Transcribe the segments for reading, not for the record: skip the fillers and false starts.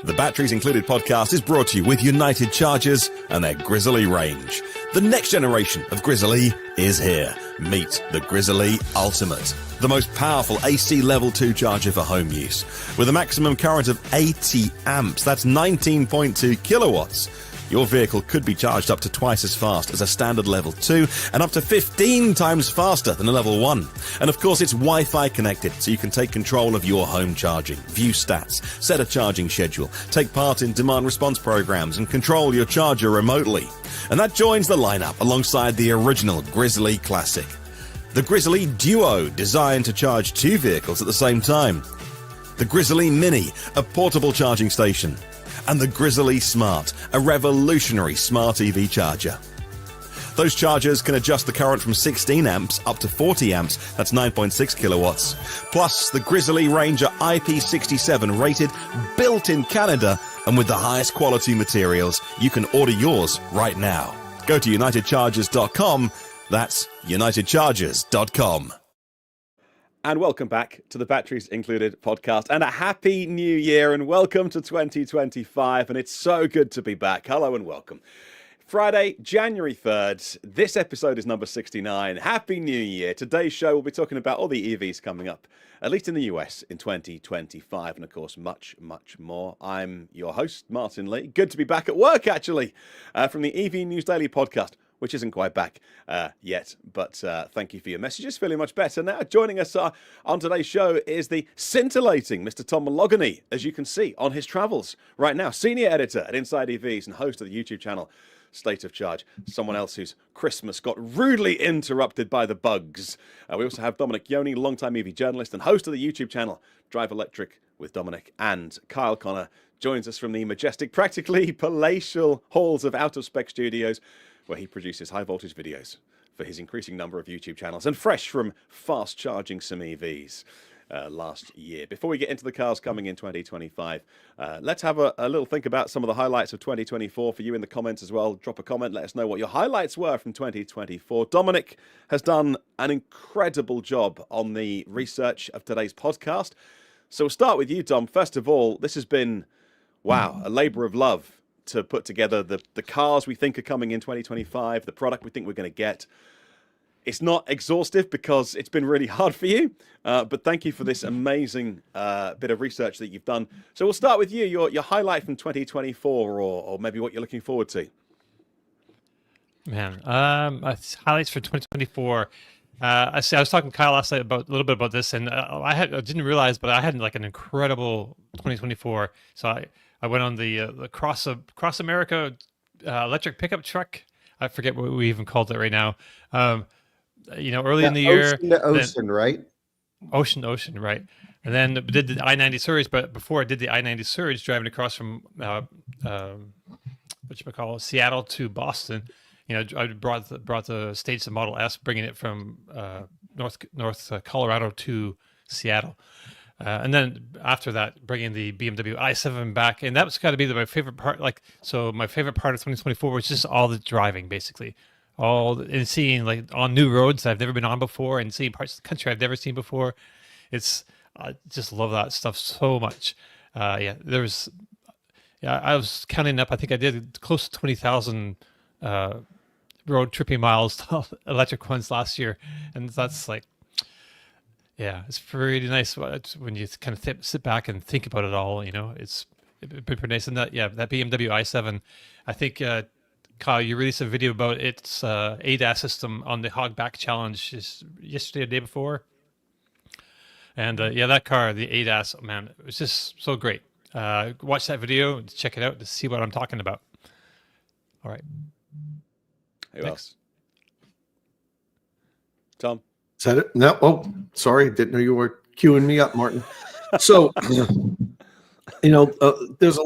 The Batteries Included podcast is brought to you with United Chargers and their Grizzly range. The next generation of Grizzly is here. Meet the Grizzly Ultimate, the most powerful AC Level 2 charger for home use. With a maximum current of 80 amps, that's 19.2 kilowatts. Your vehicle could be charged up to twice as fast as a standard level 2 and up to 15 times faster than a level 1. And of course, it's Wi-Fi connected, so you can take control of your home charging, view stats, set a charging schedule, take part in demand response programs, and control your charger remotely. And that joins the lineup alongside the original Grizzly Classic. The Grizzly Duo, designed to charge two vehicles at the same time. The Grizzly Mini, a portable charging station. And the Grizzly Smart, a revolutionary smart EV charger. Those chargers can adjust the current from 16 amps up to 40 amps, that's 9.6 kilowatts. Plus, the Grizzly Ranger IP67 rated, built in Canada, and with the highest quality materials. You can order yours right now. Go to unitedchargers.com, that's unitedchargers.com. And welcome back to the Batteries Included podcast, and a happy new year, and welcome to 2025. And it's so good to be back. Hello and welcome. Friday, January 3rd. This episode is number 69. Happy New Year. Today's show, we'll be talking about all the EVs coming up, at least in the US in 2025, and of course, much, much more. I'm your host, Martin Lee. Good to be back at work, actually, from the EV News Daily podcast, which isn't quite back yet, but thank you for your messages. Feeling much better now. Joining us on today's show is the scintillating Mr. Tom Malogany, as you can see on his travels right now. Senior editor at Inside EVs and host of the YouTube channel State of Charge. Someone else whose Christmas got rudely interrupted by the bugs. We also have Dominic Yoni, longtime EV journalist and host of the YouTube channel Drive Electric with Dominic, and Kyle Connor joins us from the majestic, practically palatial halls of Out of Spec Studios, where he produces high voltage videos for his increasing number of YouTube channels, and fresh from fast charging some EVs last year. Before we get into the cars coming in 2025, let's have a little think about some of the highlights of 2024 for you in the comments as well. Drop a comment, let us know what your highlights were from 2024. Dominic has done an incredible job on the research of today's podcast. So we'll start with you, Dom. First of all, this has been, wow, a labor of love to put together the cars we think are coming in 2025, the product we think we're going to get. It's not exhaustive because it's been really hard for you, but thank you for this amazing bit of research that you've done. So we'll start with you, your highlight from 2024, or maybe what you're looking forward to. Man, highlights for 2024. I was talking to Kyle last night about a little bit about this, and I didn't realize, but I had like an incredible 2024. So I went on the Cross America electric pickup truck. I forget what we even called it right now. Early in the year. Ocean to Ocean, right? Ocean, right. And then did the I-90 Surge, but before I did the I-90 Surge, driving across from Seattle to Boston, I brought the stage, the Model S, bringing it from North Colorado to Seattle. And then after that, bringing the BMW i7 back, and that was got to be my favorite part. My favorite part of 2024 was just all the driving, basically, and seeing like on new roads that I've never been on before, and seeing parts of the country I've never seen before. I just love that stuff so much. I was counting up. I think I did close to 20,000 road tripping miles, electric ones last year, and that's like. Yeah, it's pretty nice when you kind of sit back and think about it all. It's pretty nice. And that BMW i7, I think, Kyle, you released a video about its ADAS system on the Hogback Challenge yesterday or the day before. And that car, the ADAS, man, it was just so great. Watch that video, check it out to see what I'm talking about. All right. Who else? Tom? Is that it? No. Oh, sorry. Didn't know you were queuing me up, Martin. So, there's a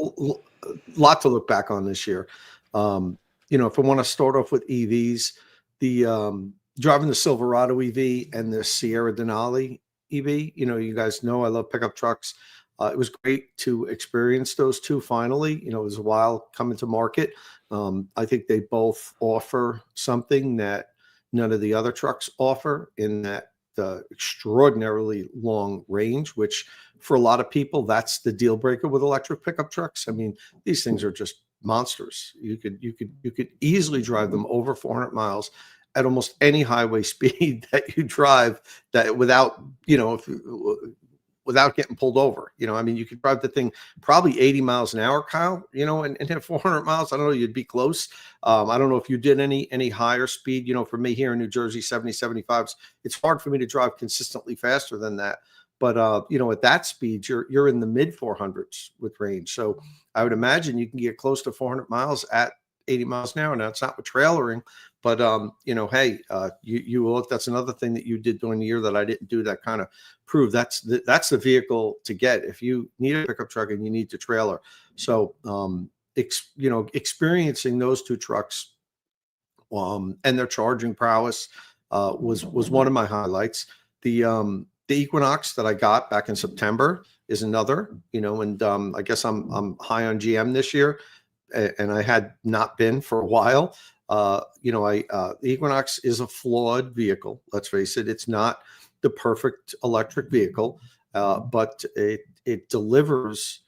lot to look back on this year. If we want to start off with EVs, the driving the Silverado EV and the Sierra Denali EV, you guys know I love pickup trucks. It was great to experience those two finally. It was a while coming to market. I think they both offer something that none of the other trucks offer, in that the extraordinarily long range, which for a lot of people, that's the deal breaker with electric pickup trucks. I mean, these things are just monsters. You could easily drive them over 400 miles at almost any highway speed that you drive, that without, without getting pulled over. I mean, you could drive the thing probably 80 miles an hour, Kyle, and hit 400 miles. I don't know, you'd be close. I don't know if you did any higher speed. For me here in New Jersey, 70, 75s, it's hard for me to drive consistently faster than that. But, at that speed, you're in the mid 400s with range. So I would imagine you can get close to 400 miles at 80 miles an hour. Now, it's not with trailering, but, hey, that's another thing that you did during the year that I didn't do, that kind of prove that's the vehicle to get if you need a pickup truck and you need to trailer. So, experiencing those two trucks and their charging prowess was one of my highlights. The Equinox that I got back in September is another, and I guess I'm high on GM this year, and I had not been for a while. The Equinox is a flawed vehicle. Let's face it. It's not the perfect electric vehicle, but it delivers.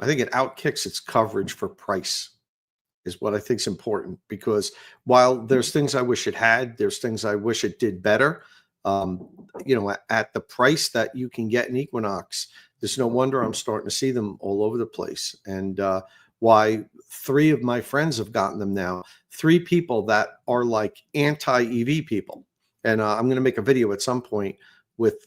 I think it outkicks its coverage for price, is what I think is important, because while there's things I wish it had, there's things I wish it did better. At the price that you can get an Equinox, there's no wonder I'm starting to see them all over the place. And why 3 of my friends have gotten them now, 3 people that are like anti-EV people. And I'm going to make a video at some point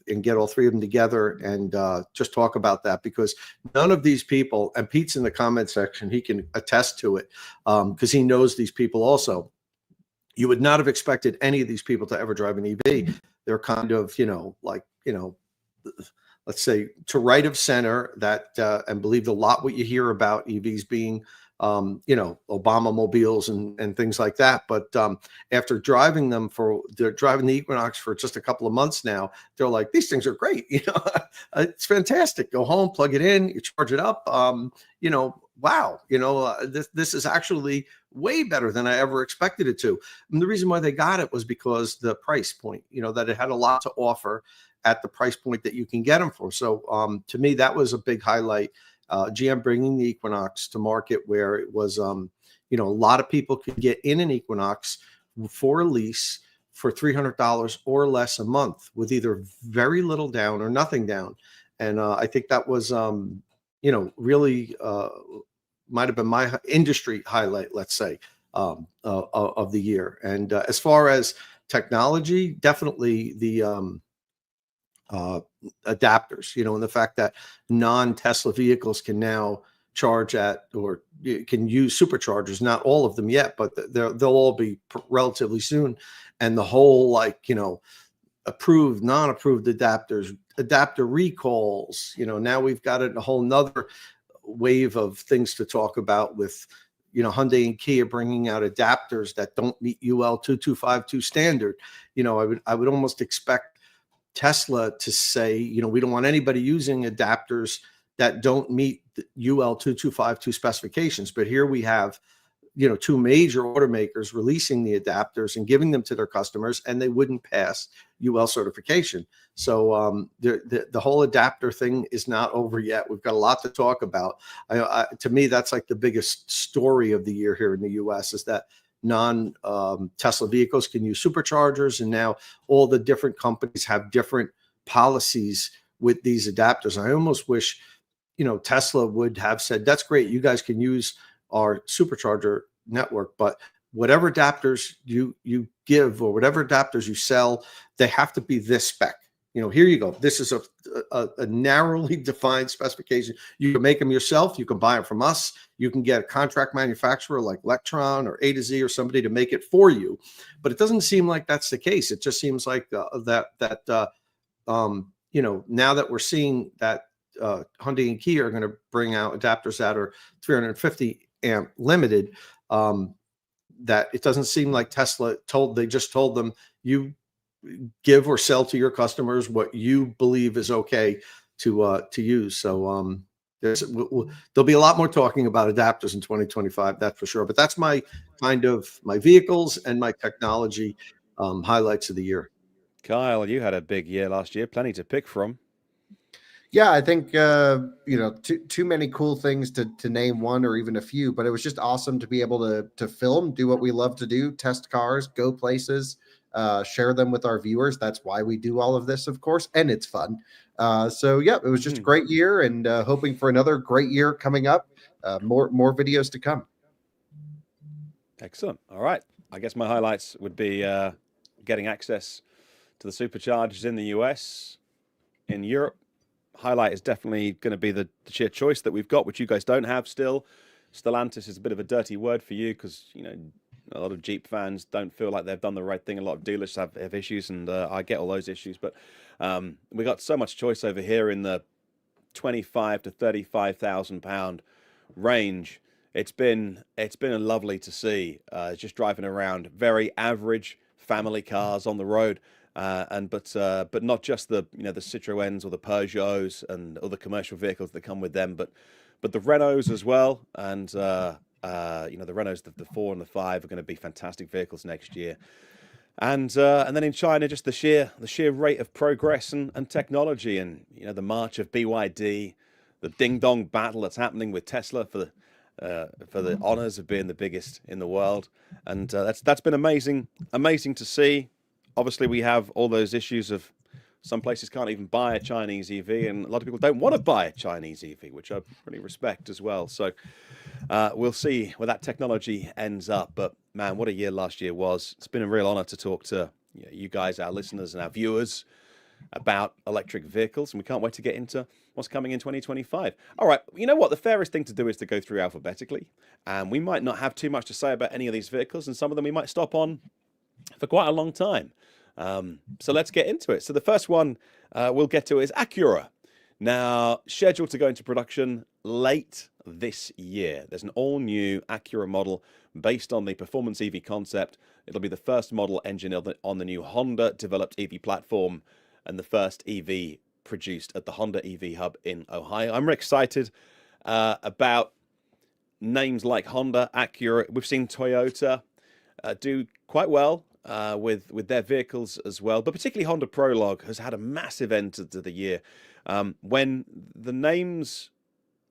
and get all 3 of them together and just talk about that, because none of these people, and Pete's in the comment section, he can attest to it, because he knows these people also. You would not have expected any of these people to ever drive an EV. They're kind of, let's say to right of center, that and believed a lot what you hear about EVs being, Obama mobiles and things like that. But after driving they're driving the Equinox for just a couple of months now, they're like, these things are great. It's fantastic. Go home, plug it in, you charge it up. Wow, this is actually way better than I ever expected it to. And the reason why they got it was because the price point, that it had a lot to offer at the price point that you can get them for. So to me, that was a big highlight. GM bringing the Equinox to market, where it was, a lot of people could get in an Equinox for a lease for $300 or less a month with either very little down or nothing down. And I think that was, really might have been my industry highlight, let's say, of the year. And as far as technology, definitely the adapters, and the fact that non-Tesla vehicles can now charge at, or can use superchargers. Not all of them yet, but they'll all be relatively soon. And the whole, approved, non-approved adapters, adapter recalls, now we've got a whole nother wave of things to talk about with, Hyundai and Kia bringing out adapters that don't meet UL 2252 standard. I would almost expect Tesla to say, we don't want anybody using adapters that don't meet the UL 2252 specifications. But here we have, 2 major automakers releasing the adapters and giving them to their customers, and they wouldn't pass UL certification. So the whole adapter thing is not over yet. We've got a lot to talk about. To me, that's like the biggest story of the year here in the US, is that non-Tesla vehicles can use superchargers, and now all the different companies have different policies with these adapters. I almost wish, Tesla would have said, that's great, you guys can use our supercharger network, but whatever adapters you give or whatever adapters you sell, they have to be this spec. Here you go. This is a narrowly defined specification. You can make them yourself. You can buy them from us. You can get a contract manufacturer like Electron or A to Z or somebody to make it for you. But it doesn't seem like that's the case. It just seems like now that we're seeing that Hyundai and Kia are going to bring out adapters that are 350 amp limited, that it doesn't seem like Tesla they just told them, you give or sell to your customers what you believe is okay to use. So there'll be a lot more talking about adapters in 2025, that's for sure. But that's my vehicles and my technology highlights of the year. Kyle, you had a big year last year, plenty to pick from. Yeah, I think too many cool things to name one or even a few, but it was just awesome to be able to film, do what we love to do, test cars, go places, share them with our viewers. That's why we do all of this, of course, and it's fun. So yeah, it was just a great year, and hoping for another great year coming up. More videos to come. Excellent. All right. I guess my highlights would be getting access to the superchargers in the US, in Europe. Highlight is definitely going to be the sheer choice that we've got, which you guys don't have still. Stellantis is a bit of a dirty word for you because, you know, a lot of Jeep fans don't feel like they've done the right thing. A lot of dealers have issues, and I get all those issues. But we got so much choice over here in the 25 to 35,000 pound range. It's been lovely to see. Just driving around, very average family cars on the road. But not just the the Citroëns or the Peugeots and other commercial vehicles that come with them, but the Renaults as well, and the Renaults, the 4 and the 5 are going to be fantastic vehicles next year, and then in China, just the sheer rate of progress and technology, and the march of BYD, the ding dong battle that's happening with Tesla for the honors of being the biggest in the world, and that's been amazing to see. Obviously, we have all those issues of some places can't even buy a Chinese EV, and a lot of people don't want to buy a Chinese EV, which I really respect as well. So we'll see where that technology ends up. But man, what a year last year was. It's been a real honor to talk to you guys, our listeners and our viewers, about electric vehicles, and we can't wait to get into what's coming in 2025. All right, you know what? The fairest thing to do is to go through alphabetically, and we might not have too much to say about any of these vehicles, and some of them we might stop on for quite a long time. So let's get into it. So the first one we'll get to is Acura. Now, scheduled to go into production late this year. There's an all-new Acura model based on the performance EV concept. It'll be the first model engineered on the new Honda-developed EV platform and the first EV produced at the Honda EV Hub in Ohio. I'm excited about names like Honda, Acura. We've seen Toyota do quite well with their vehicles as well, but particularly Honda Prologue has had a massive end to the year. When the names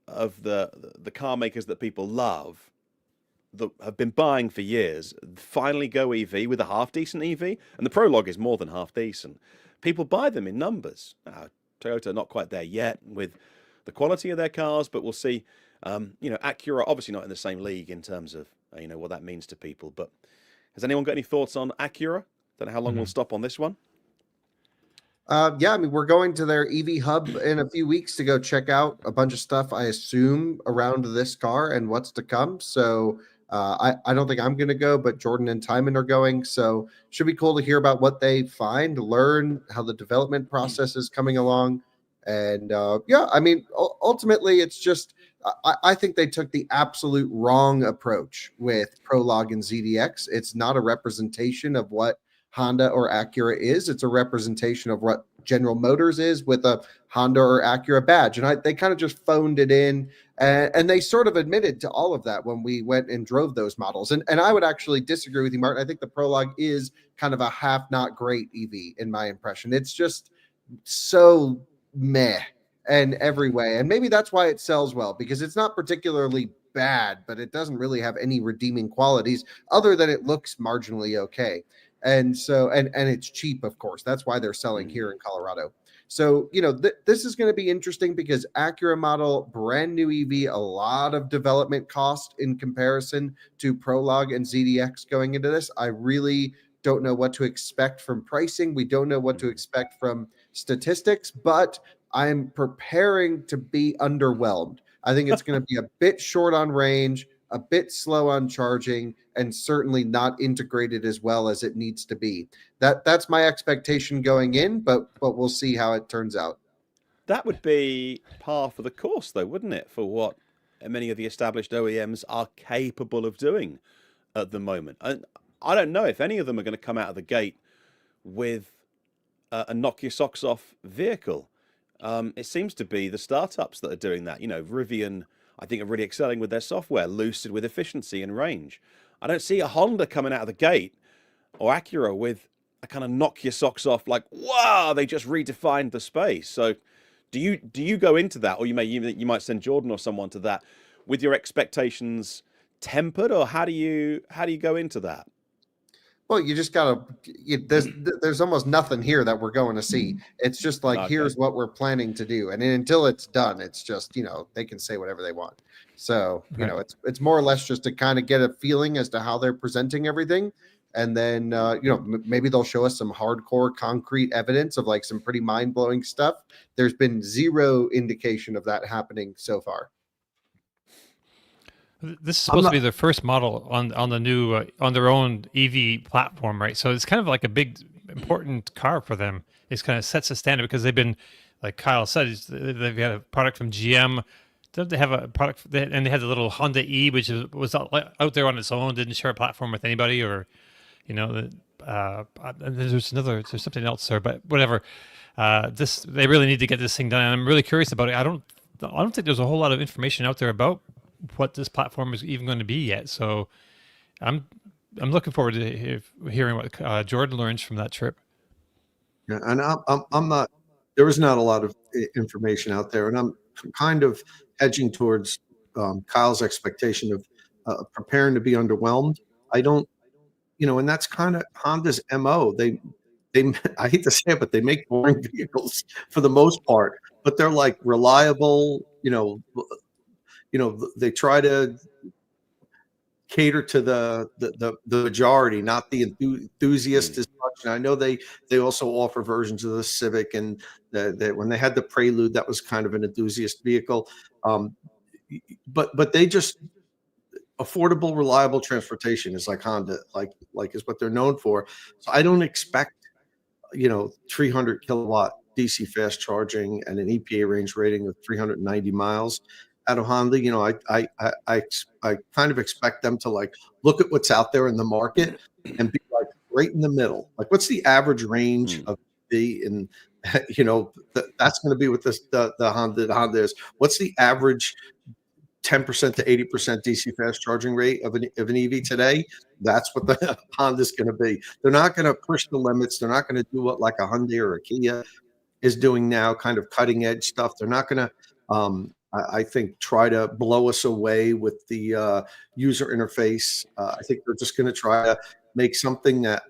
of the car makers that people love, that have been buying for years, finally go EV with a half decent EV, and the Prologue is more than half decent. People buy them in numbers. Toyota not quite there yet with the quality of their cars, but we'll see. Acura obviously not in the same league in terms of what that means to people, but has anyone got any thoughts on Acura? Don't know how long we'll stop on this one. Yeah, I mean, we're going to their EV hub in a few weeks to go check out a bunch of stuff, I assume, around this car and what's to come. So I don't think I'm going to go, but Jordan and Timon are going. So should be cool to hear about what they find, learn how the development process is coming along. And I mean, ultimately, it's just I think they took the absolute wrong approach with Prologue and ZDX. It's not a representation of what Honda or Acura is. It's a representation of what General Motors is with a Honda or Acura badge. And they kind of just phoned it in, and they sort of admitted to all of that when we went and drove those models. And I would actually disagree with you, Martin. I think the Prologue is kind of a half not great EV in my impression. It's just so meh in every way. And maybe that's why it sells well, because it's not particularly bad, but it doesn't really have any redeeming qualities other than it looks marginally okay. And so, and it's cheap, of course. That's why they're selling here in Colorado. So, this is going to be interesting because Acura model, brand new EV, a lot of development cost in comparison to Prologue and ZDX going into this. I really don't know what to expect from pricing. We don't know what to expect from statistics, but I'm preparing to be underwhelmed. I think it's going to be a bit short on range, a bit slow on charging, and certainly not integrated as well as it needs to be. That's my expectation going in, but we'll see how it turns out. That would be par for the course, though, wouldn't it, for what many of the established OEMs are capable of doing at the moment? And I don't know if any of them are going to come out of the gate with a knock your socks off vehicle. It seems to be the startups that are doing that. Rivian, I think, are really excelling with their software, Lucid with efficiency and range. I don't see a Honda coming out of the gate or Acura with kind of knock your socks off, like, wow, they just redefined the space. So do you go into that, or you might send Jordan or someone to that with your expectations tempered, or how do you go into that? Well, you just gotta. There's almost nothing here that we're going to see. It's just like, Okay. here's what we're planning to do, and until it's done, it's just, they can say whatever they want. So Right. it's more or less just to kind of get a feeling as to how they're presenting everything, and then maybe they'll show us some hardcore concrete evidence of like some pretty mind blowing stuff. There's been zero indication of that happening so far. This is supposed to be their first model on the new on their own EV platform, right? So it's kind of like a big important car for them. It kind of sets a standard because they've been, like Kyle said, they've had a product from GM. Don't they have a product, and they had the little Honda E, which was out there on its own, didn't share a platform with anybody, or and there's something else there, but whatever. They really need to get this thing done, and I'm really curious about it. I don't think there's a whole lot of information out there about what this platform is even going to be yet. So I'm looking forward to hearing what Jordan learns from that trip. Yeah, and I'm not. There is not a lot of information out there, and I'm kind of edging towards Kyle's expectation of preparing to be underwhelmed. I don't, and that's kind of Honda's MO. They I hate to say it, but they make boring vehicles for the most part, but they're like reliable. They try to cater to the majority, not the enthusiast as much. And I know they also offer versions of the Civic, and when they had the Prelude, that was kind of an enthusiast vehicle. But they just affordable, reliable transportation is like Honda, like is what they're known for. So I don't expect 300 kilowatt DC fast charging and an EPA range rating of 390 miles out of Honda. I kind of expect them to like look at what's out there in the market and be like right in the middle. Like, what's the average range of the and that's going to be what the Honda is. What's the average 10% to 80% DC fast charging rate of an EV today? That's what the Honda's going to be. They're not going to push the limits. They're not going to do what like a Hyundai or a Kia is doing now, kind of cutting edge stuff. They're not going to I think try to blow us away with the user interface. I think they're just going to try to make something that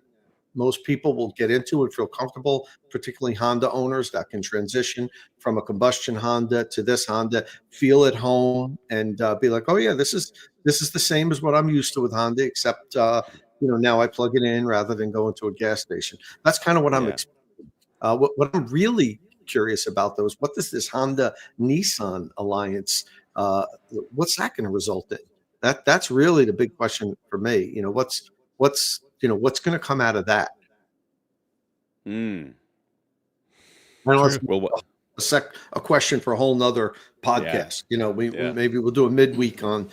most people will get into and feel comfortable, particularly Honda owners that can transition from a combustion Honda to this Honda, feel at home, and be like, oh yeah, this is the same as what I'm used to with Honda, except now I plug it in rather than go into a gas station. That's kind of what I'm expecting. What I'm really curious about, though, is what does this Honda Nissan alliance, what's that going to result in? That's really the big question for me. What's going to come out of that? A question for a whole nother podcast. Maybe we'll do a midweek on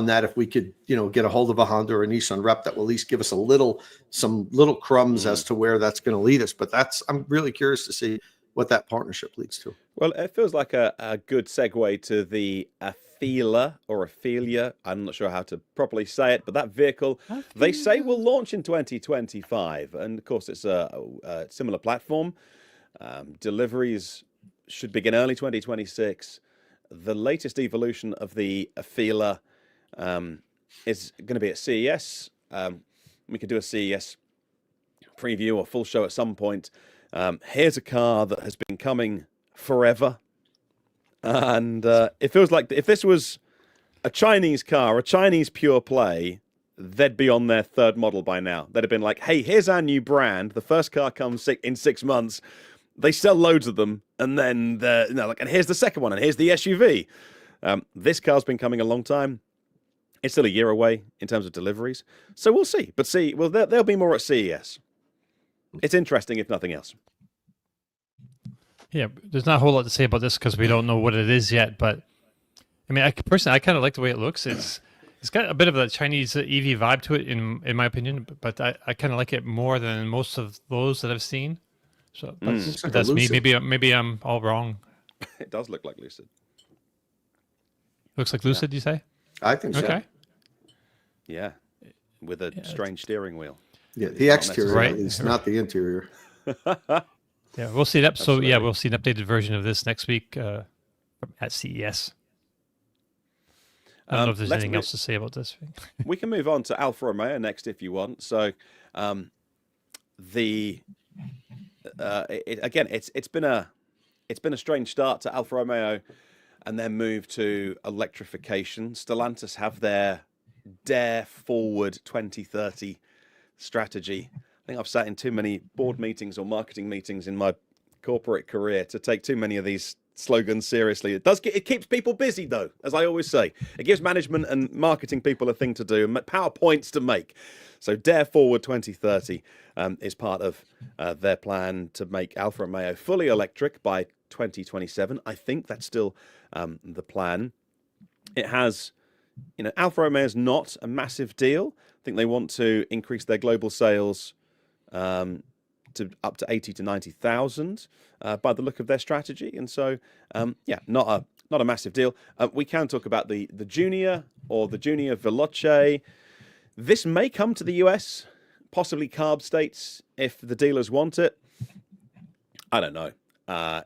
that, if we could get a hold of a Honda or a Nissan rep that will at least give us some little crumbs as to where that's going to lead us. But I'm really curious to see what that partnership leads to. Well, it feels like a good segue to the Afeela or Afeela. I'm not sure how to properly say it, but that vehicle they say will launch in 2025, and of course it's a similar platform. Deliveries should begin early 2026. The latest evolution of the Afeela is going to be at CES. We could do a CES preview or full show at some point. Here's a car that has been coming forever, and it feels like if this was a Chinese car, a Chinese pure play, they'd be on their third model by now. They'd have been like, hey, here's our new brand. The first car comes in 6 months. They sell loads of them, and then and here's the second one, and here's the SUV. This car's been coming a long time. It's still a year away in terms of deliveries, so we'll see. But there'll be more at CES. It's interesting, if nothing else. Yeah, there's not a whole lot to say about this because we don't know what it is yet. But I mean, I kind of like the way it looks. It's got a bit of a Chinese EV vibe to it, in my opinion. But I kind of like it more than most of those that I've seen. So that's me. Maybe I'm all wrong. It does look like Lucid. Looks like Lucid, you say? I think so. Okay. Yeah, with a strange steering wheel. Yeah, the not exterior Right. at least, not the interior. Yeah, we'll see that. So yeah, Absolutely. we'll see an updated version of this next week at CES. I don't know if there's let's anything move- else to say about this. We can move on to Alfa Romeo next if you want. So, again, it's been a strange start to Alfa Romeo, and then move to electrification. Stellantis have their Dare Forward 2030 strategy. I think I've sat in too many board meetings or marketing meetings in my corporate career to take too many of these slogans seriously. It keeps people busy though, as I always say. It gives management and marketing people a thing to do and PowerPoints to make. So Dare Forward 2030 is part of their plan to make Alfa Romeo fully electric by 2027. I think that's still the plan. It has, Alfa Romeo is not a massive deal. I think they want to increase their global sales to up to 80 to 90,000 by the look of their strategy, and so not a massive deal. We can talk about the Junior or the Junior Veloce. This may come to the US, possibly carb states if the dealers want it. I don't know.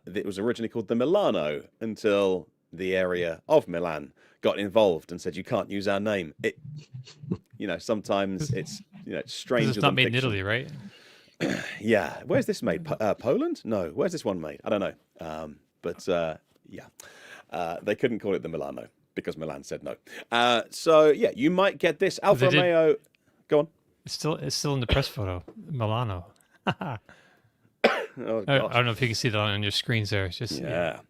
It was originally called the Milano until the area of Milan got involved and said you can't use our name. Sometimes it's stranger. It's not than made in fiction. Italy, right? Yeah, where's this made? Poland? No, where's this one made? I don't know. They couldn't call it the Milano because Milan said no. You might get this Alfa They did- Romeo. Go on. It's still in the press photo, Milano. Oh, I gosh. don't know if you can see that on your screens there. It's just Yeah.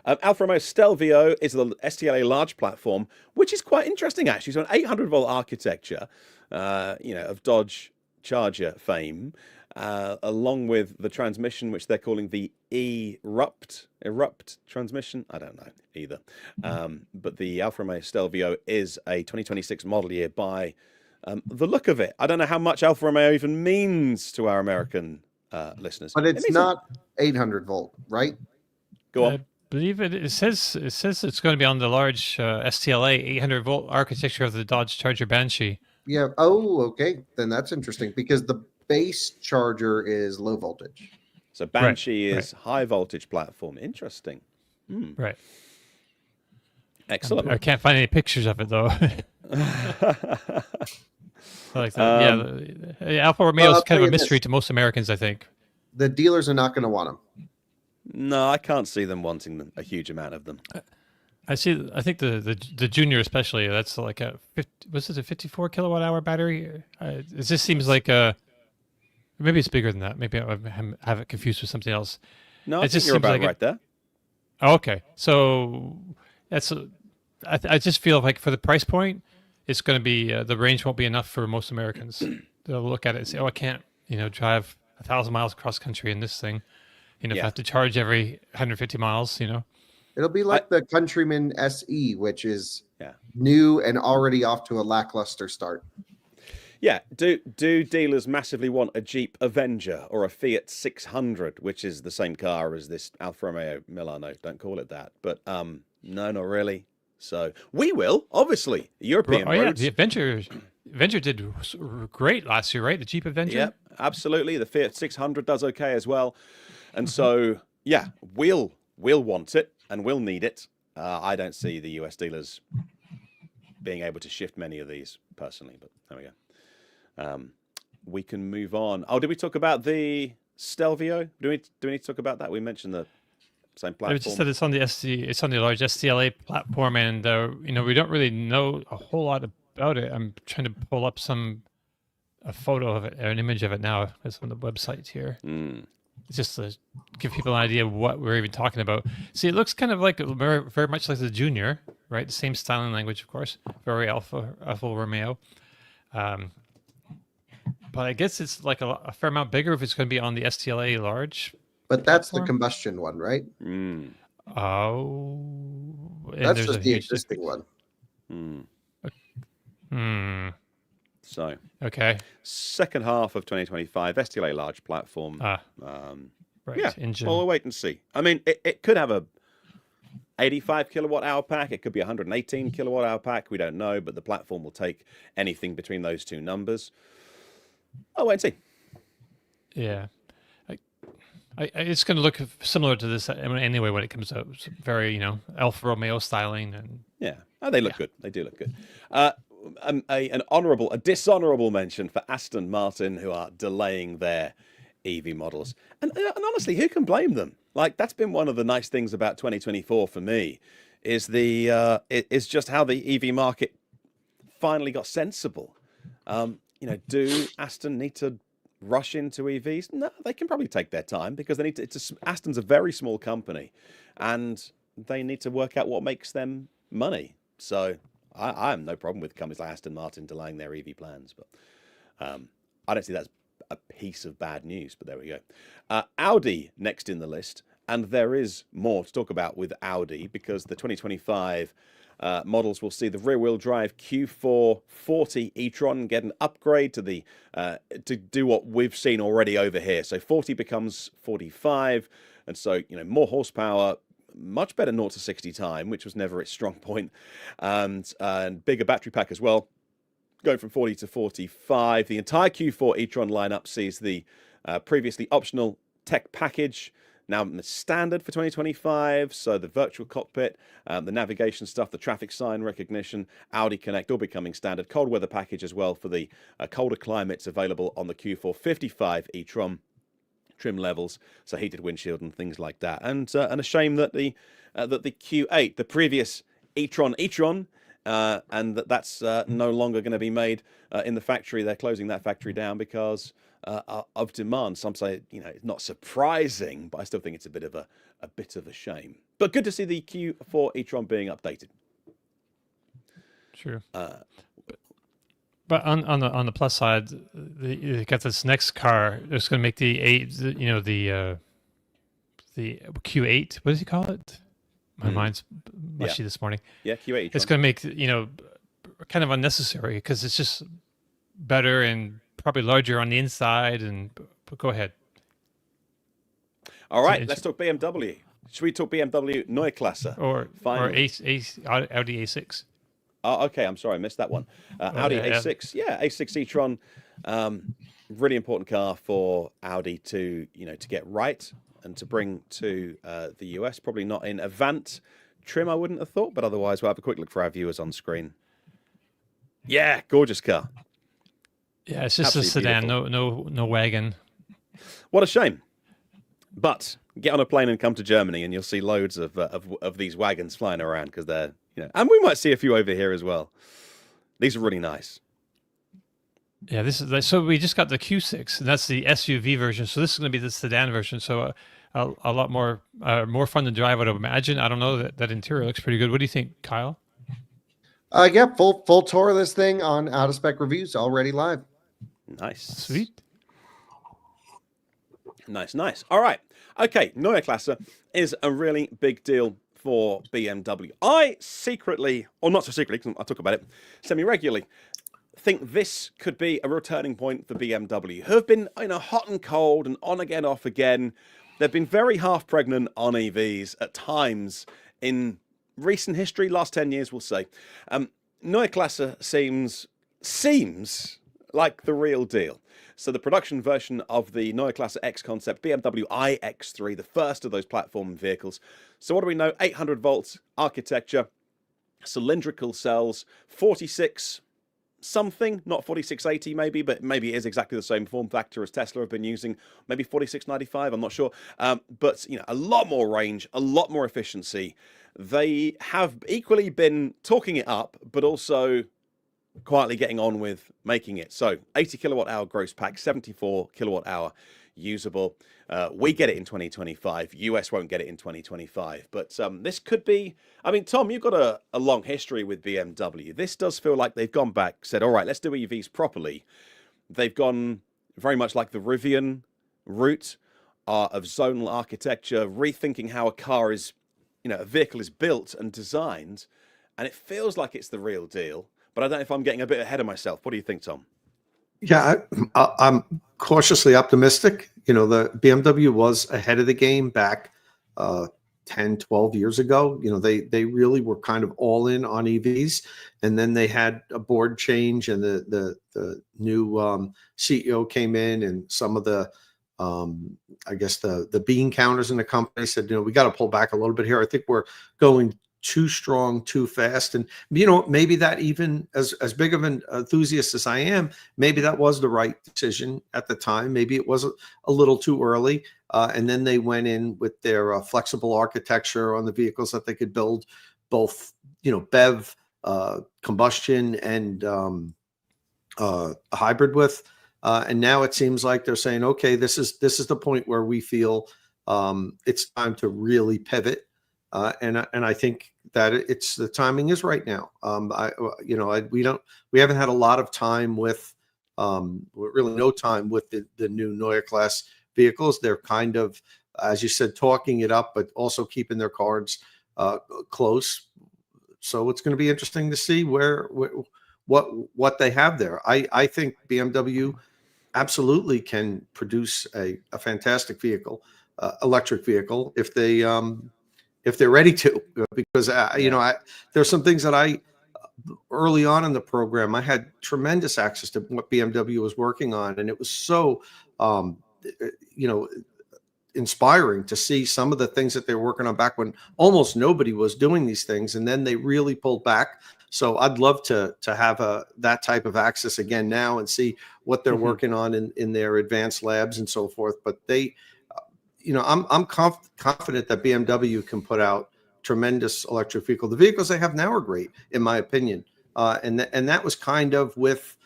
Alfa Romeo Stelvio is the STLA large platform, which is quite interesting actually. So an 800-volt architecture, of Dodge Charger fame, along with the transmission, which they're calling the Erupt transmission. I don't know either. But the Alfa Romeo Stelvio is a 2026 model year by the look of it. I don't know how much Alfa Romeo even means to our American listeners. But It it's means not 800 volt, right? Go on. I believe it says it's going to be on the large STLA 800 volt architecture of the Dodge Charger Banshee. Yeah. Oh, okay. Then that's interesting because the base charger is low voltage. So Banshee right. is high voltage platform. Interesting. Right. Excellent. I can't find any pictures of it though. Like that. Alfa Romeo Well, is I'll kind tell of a you mystery this. to most Americans, I think. The dealers are not going to want them. No, I can't see them wanting a huge amount of them. I think the Junior especially. That's like a 54 kilowatt hour battery. It just seems like maybe it's bigger than that. Maybe I have it confused with something else. No, It I just think you're seems about like right there. Oh, okay, so I just feel like for the price point, it's going to be the range won't be enough for most Americans. They'll look at it and say, "Oh, I can't, drive 1,000 miles across country in this thing. If I Yeah. have to charge every 150 miles, It'll be like the Countryman SE, which is Yeah. new and already off to a lackluster start. Yeah. Do dealers massively want a Jeep Avenger or a Fiat 600, which is the same car as this Alfa Romeo Milano? Don't call it that. But no, not really. So we will, obviously. European Oh yeah, roads. the Avenger did great last year, right? The Jeep Avenger. Yeah, absolutely. The Fiat 600 does okay as well. And so, yeah, we'll want it and we'll need it. I don't see the US dealers being able to shift many of these personally, but there we go. We can move on. Oh, did we talk about the Stelvio? Do we need to talk about that? We mentioned the same I platform. just said it's on the large STLA platform, and we don't really know a whole lot about it. I'm trying to pull up a photo of it, or an image of it now. It's on the website here. It's just to give people an idea of what we're even talking about. See, it looks kind of like very, very much like the Junior, right? The same styling language, of course. Very Alfa Romeo. But I guess it's like a fair amount bigger if it's going to be on the STLA large. But that's the Platform? combustion one, right? Oh, and That's there's just a the huge existing one. So, Okay. second half of 2025, STLA large platform. Right. Yeah, Engine. well, we'll wait and see. I mean, it could have a 85 kilowatt hour pack. It could be 118 kilowatt hour pack. We don't know, but the platform will take anything between those two numbers. Oh, wait and see. Yeah. It's going to look similar to this anyway when it comes out. It's very, Alfa Romeo styling, and Yeah. Oh, they look good. They do look good. A dishonourable mention for Aston Martin, who are delaying their EV models. And honestly, who can blame them? Like, that's been one of the nice things about 2024 for me, is is just how the EV market finally got sensible. Do Aston need to rush into EVs? No, they can probably take their time because they need to. Aston's a very small company, and they need to work out what makes them money. So I have no problem with companies like Aston Martin delaying their EV plans, but I don't see that's a piece of bad news. But there we go. Audi next in the list, and there is more to talk about with Audi because the 2025 models will see the rear-wheel drive Q4 40 e-tron get an upgrade to do what we've seen already over here. So 40 becomes 45, and so more horsepower, much better 0 to 60 time, which was never its strong point, and bigger battery pack as well, going from 40 to 45. The entire Q4 e-tron lineup sees the previously optional tech package now standard for 2025, so the virtual cockpit, the navigation stuff, the traffic sign recognition, Audi Connect all becoming standard. Cold weather package as well for the colder climates available on the Q4 55 e-tron trim levels, so heated windshield and things like that. And a shame that the Q8, the previous e-tron, and that's no longer going to be made in the factory. They're closing that factory down because of demand. Some say it's not surprising, but I still think it's a bit of a shame. But good to see the Q4 e-tron being updated. Sure. But on the plus side, you got this next car. It's going to make the Q8. What does he call it? My mind's mushy this morning. Yeah, Q8 e-tron. It's going to make kind of unnecessary because it's just better and probably larger on the inside. But go ahead. All right, let's talk BMW. Should we talk BMW Neue Klasse? Or Finally. Audi A6. Oh, okay. I'm sorry, I missed that one. Audi A6, A6 e-tron, really important car for Audi to get right and to bring to the US. Probably not in Avant trim, I wouldn't have thought, but otherwise, we'll have a quick look for our viewers on screen. Yeah, gorgeous car. Yeah, it's just Absolutely a sedan, beautiful. no wagon. What a shame. But get on a plane and come to Germany, and you'll see loads of these wagons flying around because they're and we might see a few over here as well. These are really nice. Yeah, so we just got the Q6, and that's the SUV version. So this is going to be the sedan version. So a lot more fun to drive, I would imagine. I don't know, that interior looks pretty good. What do you think, Kyle? Yeah, full tour of this thing on Out of Spec Reviews already live. Nice. Sweet. Nice. All right. Okay, Neue Klasse is a really big deal for BMW. I secretly, or not so secretly, because I talk about it semi-regularly, think this could be a returning point for BMW, who have been hot and cold and on again, off again. They've been very half-pregnant on EVs at times in recent history, last 10 years, we'll say. Neue Klasse seems like the real deal. So the production version of the Neue Klasse X concept, BMW iX3, the first of those platform vehicles. So what do we know? 800 volts architecture, cylindrical cells, 46 something, not 4680 maybe, but maybe it is exactly the same form factor as Tesla have been using, maybe 4695, I'm not sure. But a lot more range, a lot more efficiency. They have equally been talking it up, but also quietly getting on with making it. So 80 kilowatt hour gross pack, 74 kilowatt hour usable. We get it in 2025. US won't get it in 2025. But this could be, Tom, you've got a long history with BMW. This does feel like they've gone back, said, all right, let's do EVs properly. They've gone very much like the Rivian route of zonal architecture, rethinking how a car is, a vehicle is built and designed. And it feels like it's the real deal. But I don't know if I'm getting a bit ahead of myself. What do you think, Tom? Yeah, I'm cautiously optimistic. The BMW was ahead of the game back 10 10, 12 years ago. They really were kind of all in on EVs, and then they had a board change, and the new CEO came in, and some of the I guess the bean counters in the company said, we got to pull back a little bit here. I think we're going too strong, too fast. And, maybe that, even as big of an enthusiast as I am, maybe that was the right decision at the time. Maybe it was a little too early. And then they went in with their flexible architecture on the vehicles that they could build both, BEV, combustion, and a hybrid with. And now it seems like they're saying, okay, this is the point where we feel it's time to really pivot. And I think that the timing is right now. We haven't had a lot of time with, really no time with the new Neue Class vehicles. They're kind of, as you said, talking it up, but also keeping their cards close. So it's going to be interesting to see what they have there. I think BMW absolutely can produce a fantastic vehicle, electric vehicle, if they're ready to, because there's some things that early on in the program, I had tremendous access to what BMW was working on, and it was so inspiring to see some of the things that they were working on back when almost nobody was doing these things, and then they really pulled back. So I'd love to have that type of access again now and see what they're working on in their advanced labs and so forth. But they, I'm confident that BMW can put out tremendous electric vehicle. The vehicles they have now are great, in my opinion. And that was kind of with,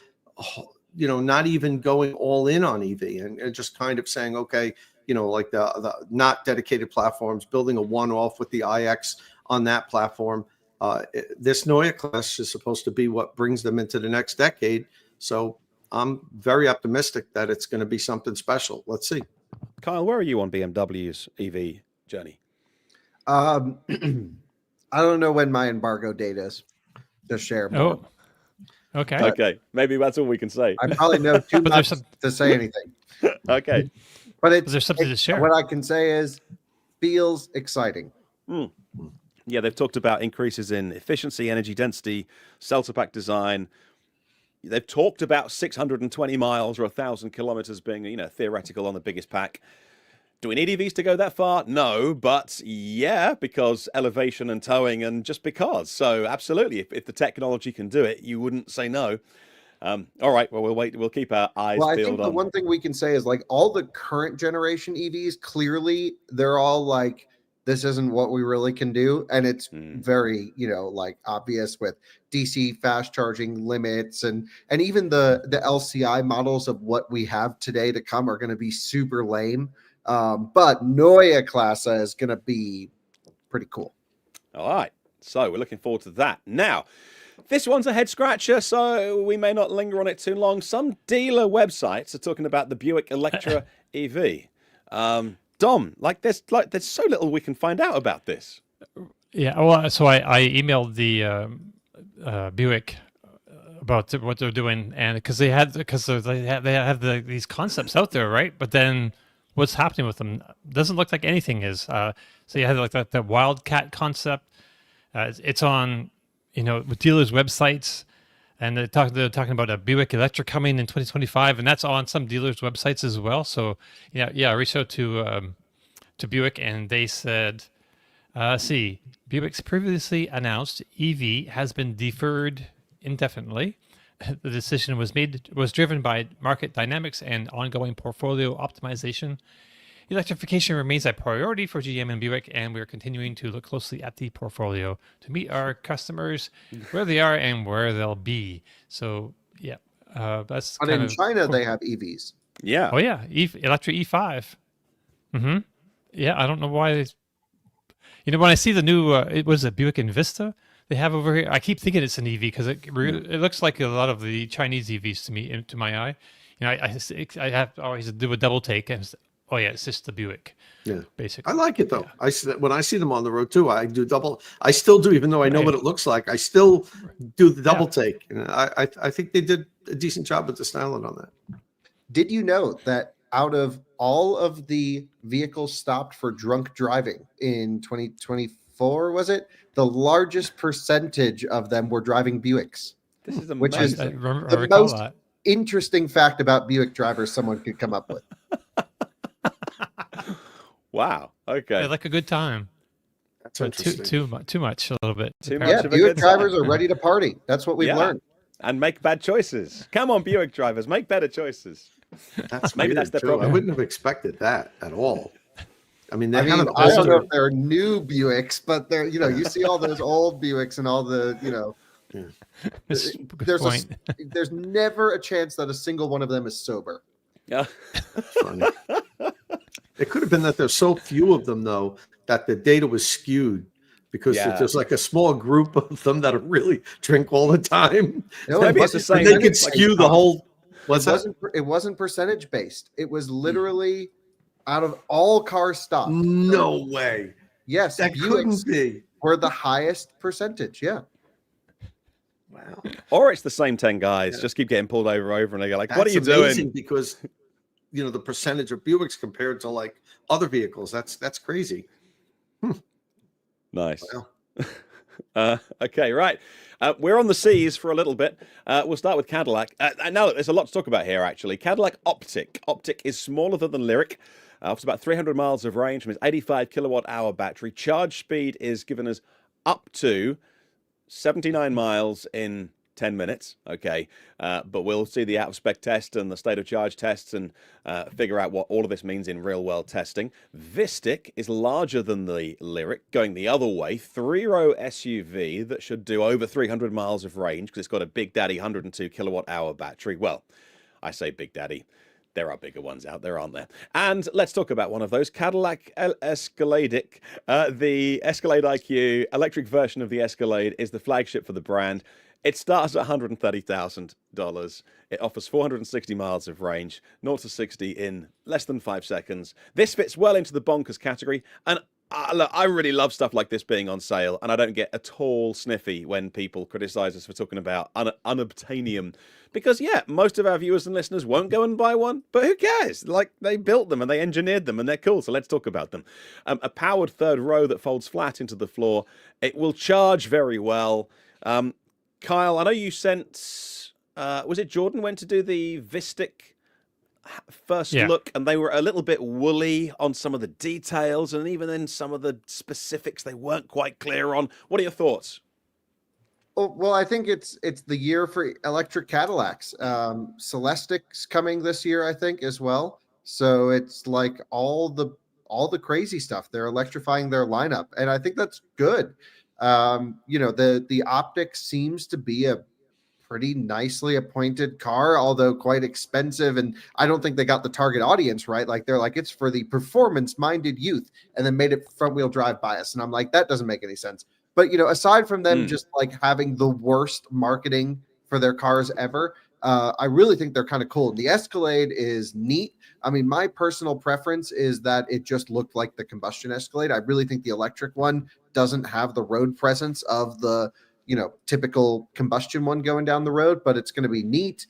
not even going all in on EV and just kind of saying, okay, like the not dedicated platforms, building a one-off with the iX on that platform. This Neue Class is supposed to be what brings them into the next decade. So I'm very optimistic that it's going to be something special. Let's see. Kyle, where are you on BMW's EV journey? I don't know when my embargo date is to share more. Oh, okay. Okay, maybe that's all we can say. I probably know too But much there's to say anything. Okay. But there's something to share. What I can say is feels exciting. Yeah, they've talked about increases in efficiency, energy density, cell-to-pack design. They've talked about 620 miles or 1,000 kilometers being, theoretical on the biggest pack. Do we need EVs to go that far? No, but yeah, because elevation and towing and just because. So absolutely, if the technology can do it, you wouldn't say no. All right, well, we'll wait. We'll keep our eyes peeled on. I think the one thing we can say is like all the current generation EVs, clearly they're all like, this isn't what we really can do. And it's very, obvious with DC fast charging limits and even the LCI models of what we have today to come are going to be super lame. But Neue Klasse is going to be pretty cool. All right. So we're looking forward to that. Now, this one's a head scratcher, so we may not linger on it too long. Some dealer websites are talking about the Buick Electra EV. Dom, there's so little we can find out about this. Yeah, well, so I emailed the Buick about what they're doing, and because they have these concepts out there, right? But then what's happening with them doesn't look like anything is. So you have like that Wildcat concept. It's on with dealers' websites, and they're talking about a Buick Electra coming in 2025, and that's on some dealers' websites as well. So I reached out to Buick, and they said, Buick's previously announced EV has been deferred indefinitely. The decision was driven by market dynamics and ongoing portfolio optimization. Electrification remains a priority for GM and Buick, and we're continuing to look closely at the portfolio to meet our customers where they are and where they'll be. So, that's. But in China, they have EVs. Yeah. Oh yeah, Electra E5. Mm-hmm. Yeah, I don't know why. When I see the new, it was a Buick Envista they have over here. I keep thinking it's an EV because it looks like a lot of the Chinese EVs to me, to my eye. I have always do a double take and. Oh yeah, it's just the Buick. Yeah, basically. I like it though. Yeah. When I see them on the road too, I do double. I still do, even though I know what it looks like. I still do the double take, and I think they did a decent job with the styling on that. Did you know that out of all of the vehicles stopped for drunk driving in 2024, was it? The largest percentage of them were driving Buicks, This is which is amazing. I the recall most that. interesting fact about Buick drivers someone could come up with. Wow. Okay. They like a good time. That's But interesting. too much a little bit. Too apparently. much Yeah, of a Buick good time. drivers are ready to party. That's what we've Yeah. learned. And make bad choices. Come on, Buick drivers, make better choices. That's Maybe weird, that's their too. problem. I wouldn't have expected that at all. I mean, they I kind mean, of I don't know altered. if they're new Buicks, but they're, you know, you see all those old Buicks and all the, you know, That's a good there's point. there's never a chance that a single one of them is sober. Yeah. Funny. It could have been that there's so few of them, though, that the data was skewed because Yeah. there's like a small group of them that really drink all the time. No, Maybe it it's the wasn't same- And they could percentage- skew the whole. What's it that? wasn't it wasn't percentage based. It was literally out of all cars stopped. No way. Yes, That Buicks couldn't be. were the highest percentage. Yeah. Wow. Or it's the same 10 guys, Yeah. just keep getting pulled over and they go like, what are you That's amazing doing? because, you know, the percentage of Buicks compared to like other vehicles, that's crazy. Nice. Wow. Okay, right. We're on the seas for a little bit. We'll start with Cadillac. Now, there's a lot to talk about here, actually. Cadillac Optic. Optic is smaller than the Lyric. Offers about 300 miles of range from its 85 kilowatt hour battery. Charge speed is given as up to 79 miles in 10 minutes. Okay. But we'll see the out of spec test and the state of charge tests and figure out what all of this means in real world testing. Vistic is larger than the Lyric, going the other way. 3-row SUV that should do over 300 miles of range because it's got a Big Daddy 102 kilowatt hour battery. Well, I say Big Daddy. There are bigger ones out there, aren't there? And let's talk about one of those, Cadillac Escalade. The Escalade IQ electric version of the Escalade is the flagship for the brand. It starts at $130,000. It offers 460 miles of range, 0 to 60 in less than 5 seconds. This fits well into the bonkers category. And look, I really love stuff like this being on sale. And I don't get at all sniffy when people criticize us for talking about unobtainium. Because, yeah, most of our viewers and listeners won't go and buy one. But who cares? Like, they built them and they engineered them and they're cool. So let's talk about them. A powered third row that folds flat into the floor. It will charge very well. Kyle, I know you sent, was it Jordan went to do the Vistic first Yeah. look, and they were a little bit woolly on some of the details, and even in some of the specifics they weren't quite clear on. What are your thoughts? Well, I think it's the year for electric Cadillacs. Celestic's coming this year, I think, as well. So it's like all the crazy stuff. They're electrifying their lineup, and I think that's good. You know, the Optic seems to be a pretty nicely appointed car, although quite expensive. And I don't think they got the target audience right. Like they're like, it's for the performance-minded youth, and then made it front-wheel drive bias. And I'm like, that doesn't make any sense. But, you know, aside from them just like having the worst marketing for their cars ever, I really think they're kind of cool. The Escalade is neat. I mean, my personal preference is that it just looked like the combustion Escalade. I really think the electric one doesn't have the road presence of the, you know, typical combustion one going down the road, but it's going to be neat.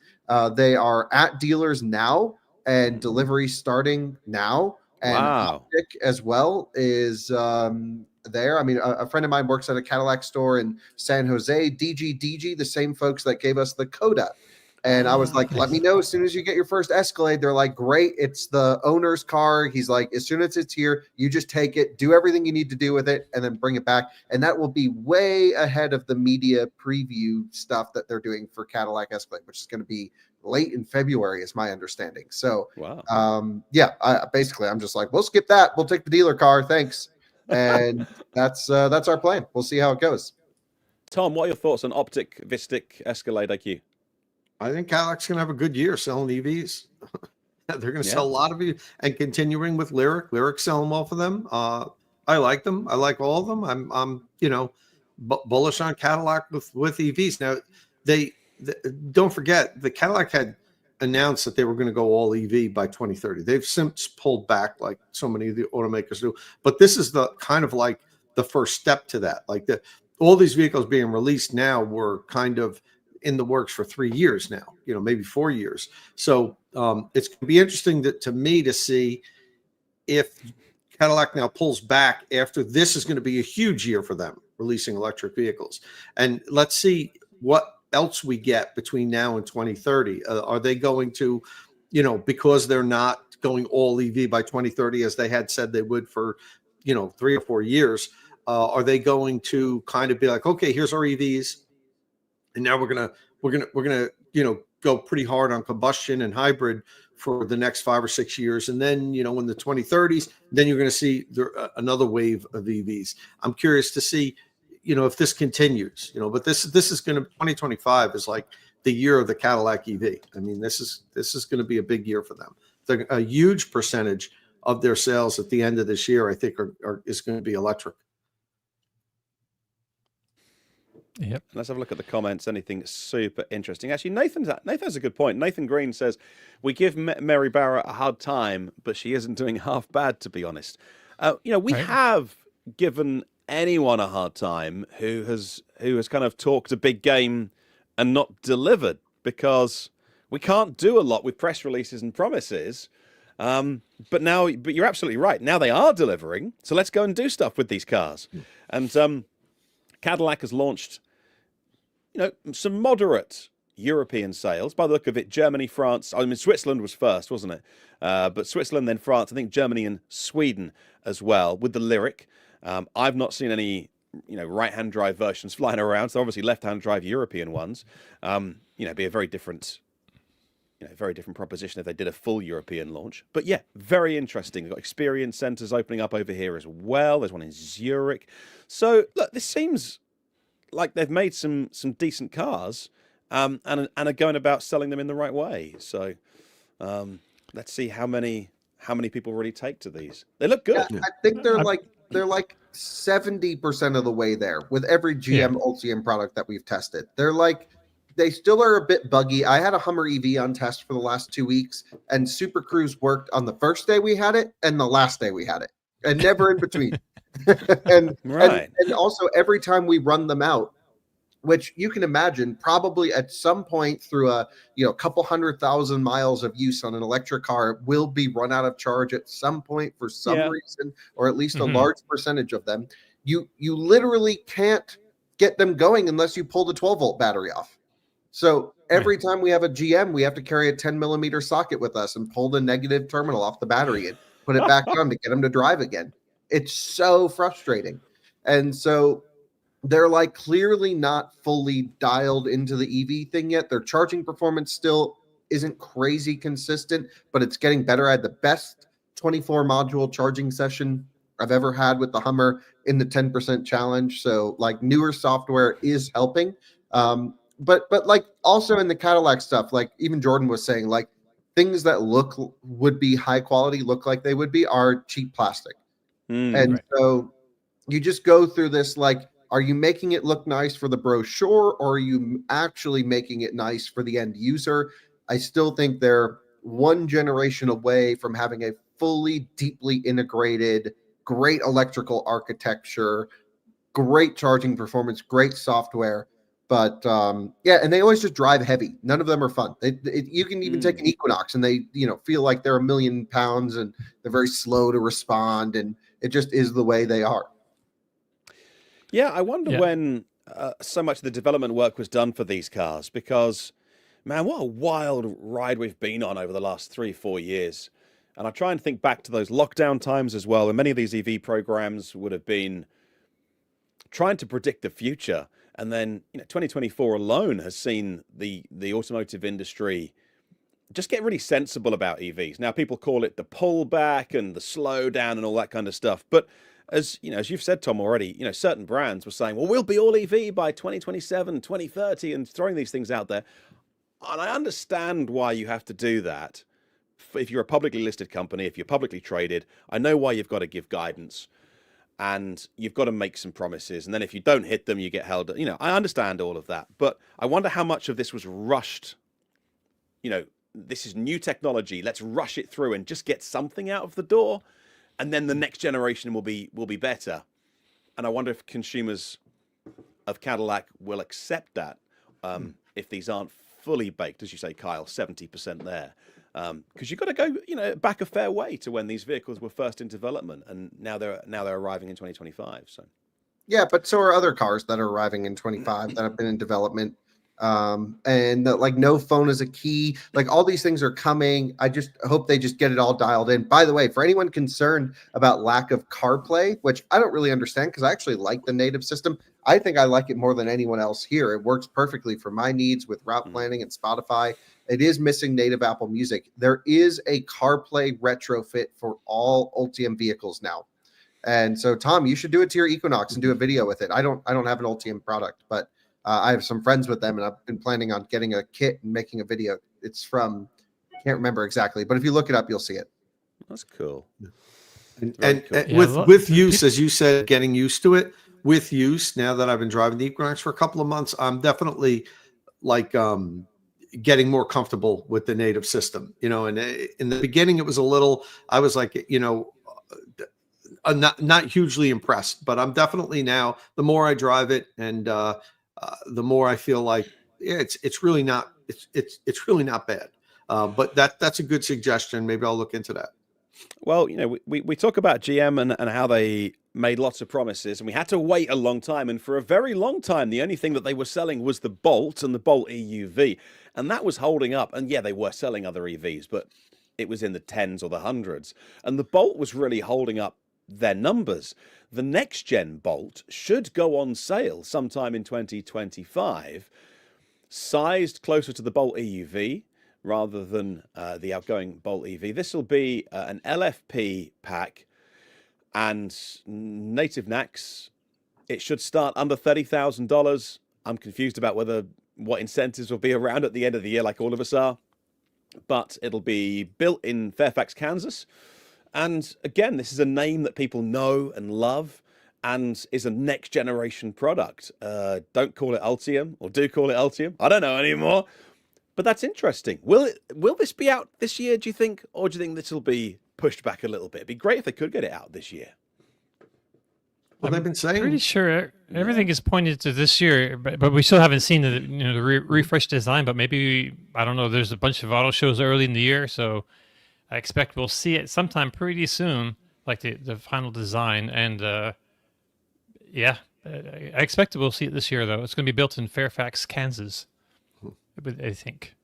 They are at dealers now and delivery starting now. And Wow. Optic as well is there. I mean, a friend of mine works at a Cadillac store in San Jose, DG, the same folks that gave us the Coda. And I was like, let me know as soon as you get your first Escalade. They're like, great. It's the owner's car. He's like, as soon as it's here, you just take it, do everything you need to do with it, and then bring it back. And that will be way ahead of the media preview stuff that they're doing for Cadillac Escalade, which is going to be late in February, is my understanding. So, Wow. yeah, basically, I'm just like, we'll skip that. We'll take the dealer car. Thanks. And that's our plan. We'll see how it goes. Tom, what are your thoughts on Optic, Vistic, Escalade IQ? I think Cadillac's going to have a good year selling EVs. They're going to sell a lot of EVs and continuing with Lyric. Lyric selling well for them. I like them. I like all of them. I'm you know, bullish on Cadillac with EVs. Now, don't forget the Cadillac had announced that they were going to go all EV by 2030. They've since pulled back like so many of the automakers do. But this is the kind of like the first step to that. Like all these vehicles being released now were kind of in the works for 3 years now, you know, maybe 4 years. So it's going to be interesting to me to see if Cadillac now pulls back after this is going to be a huge year for them releasing electric vehicles. And let's see what else we get between now and 2030. Are they going to, because they're not going all EV by 2030 as they had said they would for, 3 or 4 years, are they going to kind of be like, okay, here's our EVs, and now we're gonna go pretty hard on combustion and hybrid for the next 5 or 6 years, and then in the 2030s, then you're going to see another wave of EVs. I'm curious to see, if this continues. But this is going to 2025 is like the year of the Cadillac EV. I mean, this is going to be a big year for them. A huge percentage of their sales at the end of this year, I think, is going to be electric. Yep. Let's have a look at the comments. Anything super interesting? Actually, Nathan has a good point. Nathan Green says, we give Mary Barra a hard time, but she isn't doing half bad, to be honest. We have given anyone a hard time who has kind of talked a big game and not delivered, because we can't do a lot with press releases and promises. But you're absolutely right. Now they are delivering. So let's go and do stuff with these cars. And Cadillac has launched, some moderate European sales. By the look of it, Germany, France, Switzerland was first, wasn't it? But Switzerland, then France, I think Germany and Sweden as well, with the Lyric. I've not seen any, right-hand drive versions flying around. So obviously left-hand drive European ones, be a very different proposition if they did a full European launch. But yeah, very interesting. They've got experience centers opening up over here as well. There's one in Zurich. So look, this seems like they've made some decent cars, and are going about selling them in the right way. So let's see how many people really take to these. They look good. Yeah, I think they're like 70% of the way there with every GM Ultium product that we've tested. They still are a bit buggy. I had a Hummer EV on test for the last 2 weeks, and Super Cruise worked on the first day we had it and the last day we had it, and never in between. and also every time we run them out, which you can imagine probably at some point through a couple 100,000 miles of use on an electric car will be run out of charge at some point for some reason, or at least a large percentage of them. You literally can't get them going unless you pull the 12-volt battery off. So every time we have a GM, we have to carry a 10-millimeter socket with us and pull the negative terminal off the battery and put it back on to get them to drive again. It's so frustrating. And so they're clearly not fully dialed into the EV thing yet. Their charging performance still isn't crazy consistent, but it's getting better. I had the best 24 module charging session I've ever had with the Hummer in the 10% challenge. So newer software is helping. But also in the Cadillac stuff, even Jordan was saying, things that would be high quality, look like they would be, are cheap plastic. So you just go through this, are you making it look nice for the brochure, or are you actually making it nice for the end user? I still think they're one generation away from having a fully, deeply integrated, great electrical architecture, great charging performance, great software. But and they always just drive heavy. None of them are fun. You can even take an Equinox and they, feel like they're 1 million pounds and they're very slow to respond. And it just is the way they are. Yeah, I wonder when so much of the development work was done for these cars, because, man, what a wild ride we've been on over the last 3-4 years. And I try and think back to those lockdown times as well, and many of these EV programs would have been trying to predict the future. And then 2024 alone has seen the automotive industry just get really sensible about EVs. Now, people call it the pullback and the slowdown and all that kind of stuff. But as you've said, Tom, already, certain brands were saying, well, we'll be all EV by 2027, 2030, and throwing these things out there. And I understand why you have to do that. If you're a publicly listed company, if you're publicly traded, I know why you've got to give guidance. And you've got to make some promises. And then if you don't hit them, you get held. I understand all of that. But I wonder how much of this was rushed. This is new technology. Let's rush it through and just get something out of the door. And then the next generation will be better. And I wonder if consumers of Cadillac will accept that if these aren't fully baked, as you say, Kyle, 70% there. because you've got to go, back a fair way to when these vehicles were first in development, and now they're arriving in 2025. So Yeah, but so are other cars that are arriving in 25 that have been in development. Like no phone is a key. Like all these things are coming. I just hope they just get it all dialed in. By the way, for anyone concerned about lack of CarPlay, which I don't really understand because I actually like the native system. I think I like it more than anyone else here. It works perfectly for my needs with route planning and Spotify. It is missing native Apple Music. There is a CarPlay retrofit for all Ultium vehicles now. And so, Tom, you should do it to your Equinox and do a video with it. I don't have an Ultium product, but I have some friends with them, and I've been planning on getting a kit and making a video. It's from, I can't remember exactly, but if you look it up, you'll see it. that's cool. And cool. with use, as you said, getting used to it. With use, now that I've been driving the Equinox for a couple of months, I'm definitely like getting more comfortable with the native system. And in the beginning, it was a little. I was like, not hugely impressed, but I'm definitely now. The more I drive it, and the more I feel like it's really not it's really not bad. But that's a good suggestion. Maybe I'll look into that. Well, we talk about GM and how they made lots of promises, and we had to wait a long time. And for a very long time, the only thing that they were selling was the Bolt and the Bolt EUV, and that was holding up. And yeah, they were selling other EVs, but it was in the tens or the hundreds, and the Bolt was really holding up their numbers. The next gen Bolt should go on sale sometime in 2025, sized closer to the Bolt EUV rather than the outgoing Bolt EV. This will be an LFP pack and native NACS. It should start under $30,000. I'm confused about what incentives will be around at the end of the year, like all of us are. But it'll be built in Fairfax, Kansas. And again, this is a name that people know and love and is a next generation product. Don't call it Ultium, or do call it Ultium. I don't know anymore. But that's interesting. Will this be out this year, do you think? Or do you think this will be pushed back a little bit? It'd be great if they could get it out this year. Well, they've been saying. Pretty sure everything is pointed to this year, but we still haven't seen the refreshed design. But maybe, I don't know. There's a bunch of auto shows early in the year, so I expect we'll see it sometime pretty soon, like the final design. And I expect we'll see it this year, though. It's going to be built in Fairfax, Kansas, I think.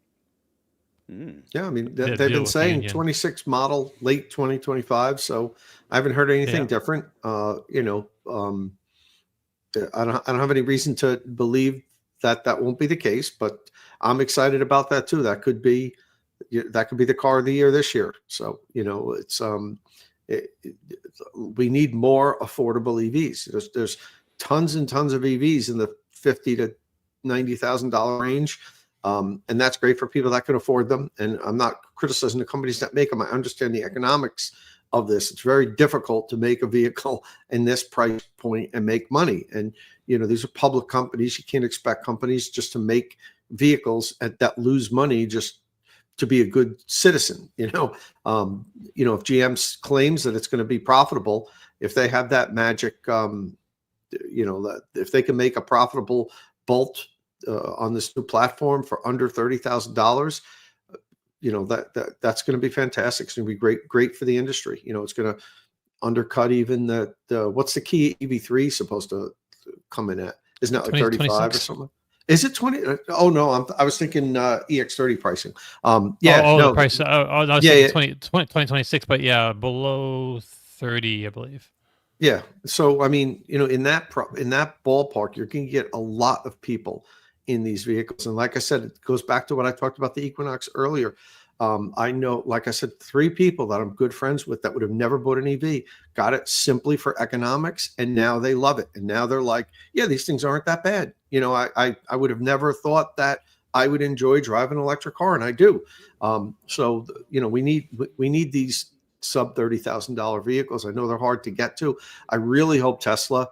Yeah, I mean, they've been saying 26 model, late 2025. So I haven't heard anything different. I don't have any reason to believe that won't be the case, but I'm excited about that too. That could be the car of the year this year. So, it's we need more affordable EVs. There's tons and tons of EVs in the $50,000 to $90,000 range. And that's great for people that can afford them. And I'm not criticizing the companies that make them. I understand the economics of this. It's very difficult to make a vehicle in this price point and make money. And, these are public companies. You can't expect companies just to make vehicles that lose money just to be a good citizen. If GM claims that it's going to be profitable, if they have that magic, that if they can make a profitable Bolt on this new platform for under $30,000, that's going to be fantastic. It's going to be great for the industry. It's going to undercut even the what's the key EV3 supposed to come in at? Isn't that like 35 26. Or something? Is it 20? Oh no, I was thinking EX30 pricing. The price. 2026, but below 30, I believe. Yeah. So I mean, in that ballpark, you're going to get a lot of people in these vehicles. And like I said, it goes back to what I talked about the Equinox earlier. I know, like I said, 3 people that I'm good friends with that would have never bought an EV, got it simply for economics, and now they love it. And now they're like, yeah, these things aren't that bad. I would have never thought that I would enjoy driving an electric car, and I do. So we need these sub $30,000 vehicles. I know they're hard to get to. I really hope Tesla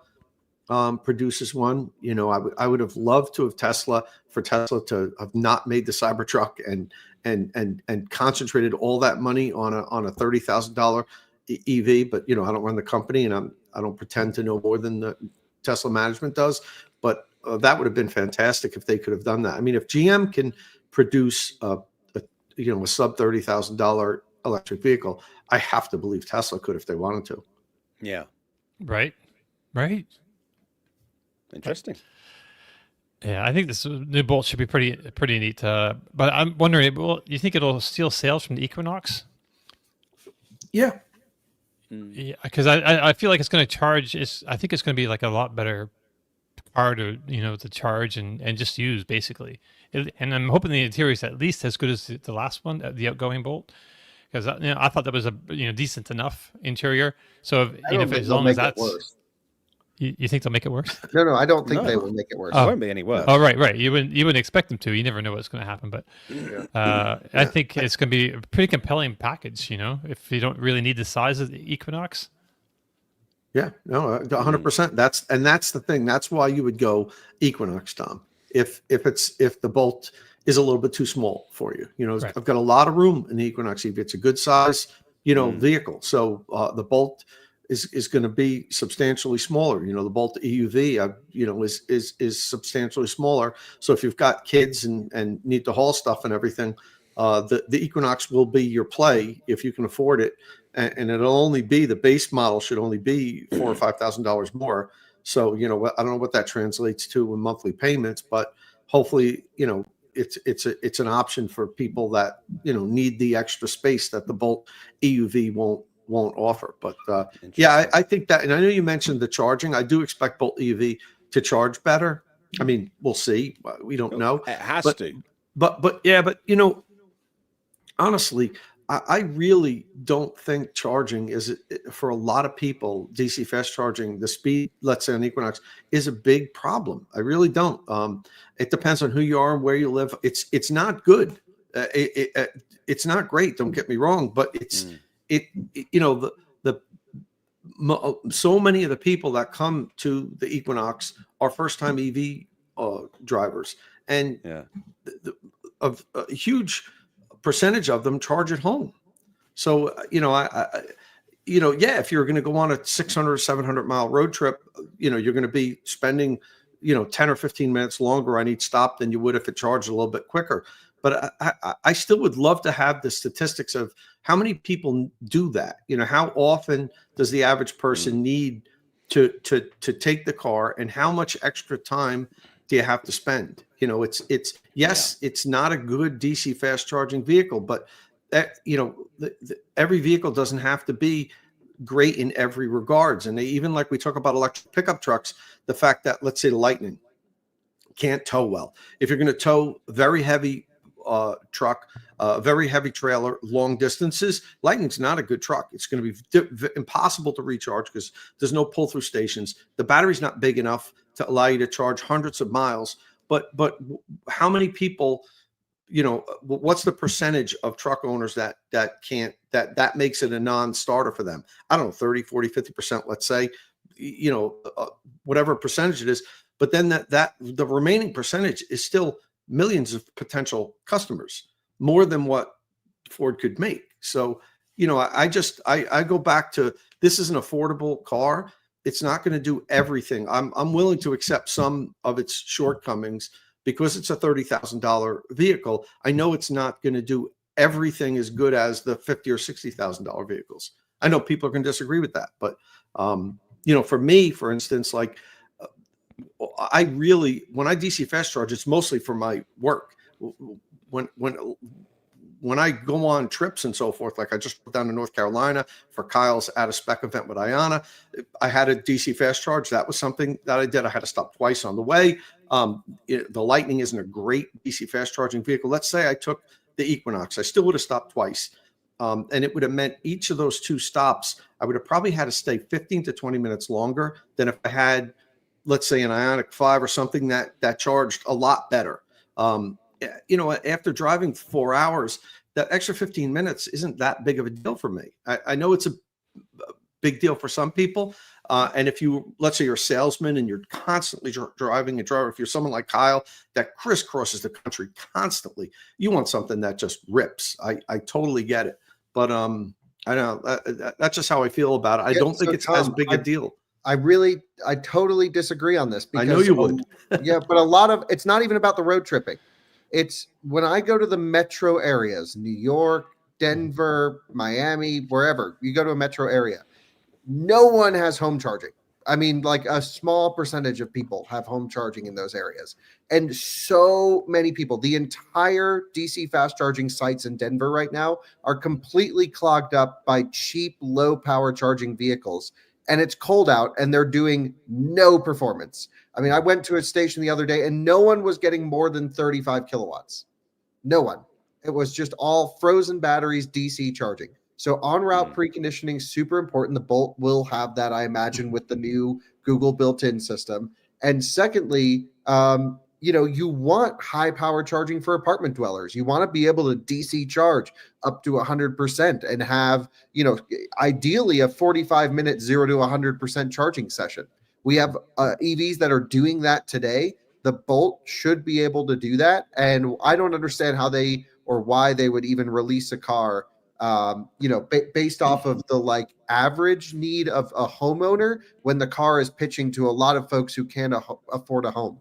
produces one. I would have loved to have Tesla to have not made the Cybertruck and concentrated all that money on a $30,000 EV. But I don't run the company, and I don't pretend to know more than the Tesla management does. But that would have been fantastic if they could have done that. I mean, if GM can produce a sub $30,000 electric vehicle. I have to believe Tesla could if they wanted to. Yeah. Right. Interesting. Yeah, I think this new Bolt should be pretty neat. But I'm wondering, well, you think it'll steal sales from the Equinox? Yeah. Yeah, because I feel like it's going to charge. I think it's going to be like a lot better car to charge and just use basically. And I'm hoping the interior is at least as good as the last one, the outgoing Bolt, because I thought that was a decent enough interior. So as long as that's worse. You think they'll make it worse? No, I don't think No. they will make it worse. It won't be any worse. Oh, right. You wouldn't expect them to. You never know what's going to happen. But I think it's going to be a pretty compelling package. If you don't really need the size of the Equinox. Yeah, no, 100%. That's the thing. That's why you would go Equinox, Tom. If the Bolt is a little bit too small for you, Right. I've got a lot of room in the Equinox EV. It's a good size, vehicle. So the Bolt is going to be substantially smaller. The Bolt EUV, is substantially smaller. So if you've got kids and need to haul stuff and everything, the Equinox will be your play if you can afford it. And it'll only be, the base model should only be $4,000 or $5,000 more. So, I don't know what that translates to in monthly payments, but hopefully, it's an option for people that, need the extra space that the Bolt EUV won't offer. But yeah, I think that, and I know you mentioned the charging. I do expect Bolt EUV to charge better. I mean, we'll see. We don't know. It has to. But honestly, I really don't think charging is, for a lot of people, DC fast charging, the speed, let's say on Equinox, is a big problem. I really don't. It depends on who you are and where you live. It's not good. It's not great. Don't get me wrong, but so many of the people that come to the Equinox are first-time EV drivers, and a huge percentage of them charge at home. So, if you're going to go on a 600 or 700 mile road trip, you're going to be spending, 10 or 15 minutes longer on each stop than you would if it charged a little bit quicker. But I still would love to have the statistics of how many people do that. How often does the average person need to take the car, and how much extra time do you have to spend? It's not a good DC fast charging vehicle, but every vehicle doesn't have to be great in every regards. And even like we talk about electric pickup trucks, the fact that, let's say, the Lightning can't tow well. If you're going to tow very heavy truck, very heavy trailer, long distances, Lightning's not a good truck. It's going to be impossible to recharge because there's no pull-through stations. The battery's not big enough to allow you to charge hundreds of miles. But how many people, what's the percentage of truck owners that makes it a non-starter for them? I don't know, 30, 40, 50%, let's say, whatever percentage it is. But then that the remaining percentage is still millions of potential customers, more than what Ford could make. So, I go back to, this is an affordable car. It's not going to do everything. I'm willing to accept some of its shortcomings because it's a $30,000 vehicle. I know it's not going to do everything as good as the $50,000 or $60,000 vehicles. I know people are going to disagree with that, but for me, for instance, like I really, when I DC fast charge, it's mostly for my work. When I go on trips and so forth, like I just went down to North Carolina for Kyle's out of spec event with Ayana, I had a DC fast charge. That was something that I did. I had to stop twice on the way. The Lightning isn't a great DC fast charging vehicle. Let's say I took the Equinox, I still would have stopped twice. And it would have meant each of those two stops, I would have probably had to stay 15 to 20 minutes longer than if I had, let's say, an Ioniq 5 or something that charged a lot better. After driving 4 hours, that extra 15 minutes isn't that big of a deal for me. I know it's a big deal for some people. And if let's say you're a salesman and you're constantly driving, if you're someone like Kyle that crisscrosses the country constantly, you want something that just rips. I totally get it. But I know that's just how I feel about it. I don't think it's Tom, as big a deal. I totally disagree on this. Because, I know you would. Yeah, but a lot of it's not even about the road tripping. It's when I go to the metro areas, New York, Denver, Miami, wherever you go to a metro area, no one has home charging. I mean, like a small percentage of people have home charging in those areas. And so many people, the entire DC fast charging sites in Denver right now are completely clogged up by cheap, low power charging vehicles. And it's cold out and they're doing no performance. I mean, I went to a station the other day and no one was getting more than 35 kilowatts. No one. It was just all frozen batteries, DC charging. So on-route preconditioning is super important. The Bolt will have that, I imagine, with the new Google built-in system. And secondly, you want high-power charging for apartment dwellers. You want to be able to DC charge up to 100% and have, ideally a 45-minute 0 to 100% charging session. We have EVs that are doing that today. The Bolt should be able to do that. And I don't understand how they or why they would even release a car based off of the average need of a homeowner when the car is pitching to a lot of folks who can't afford a home.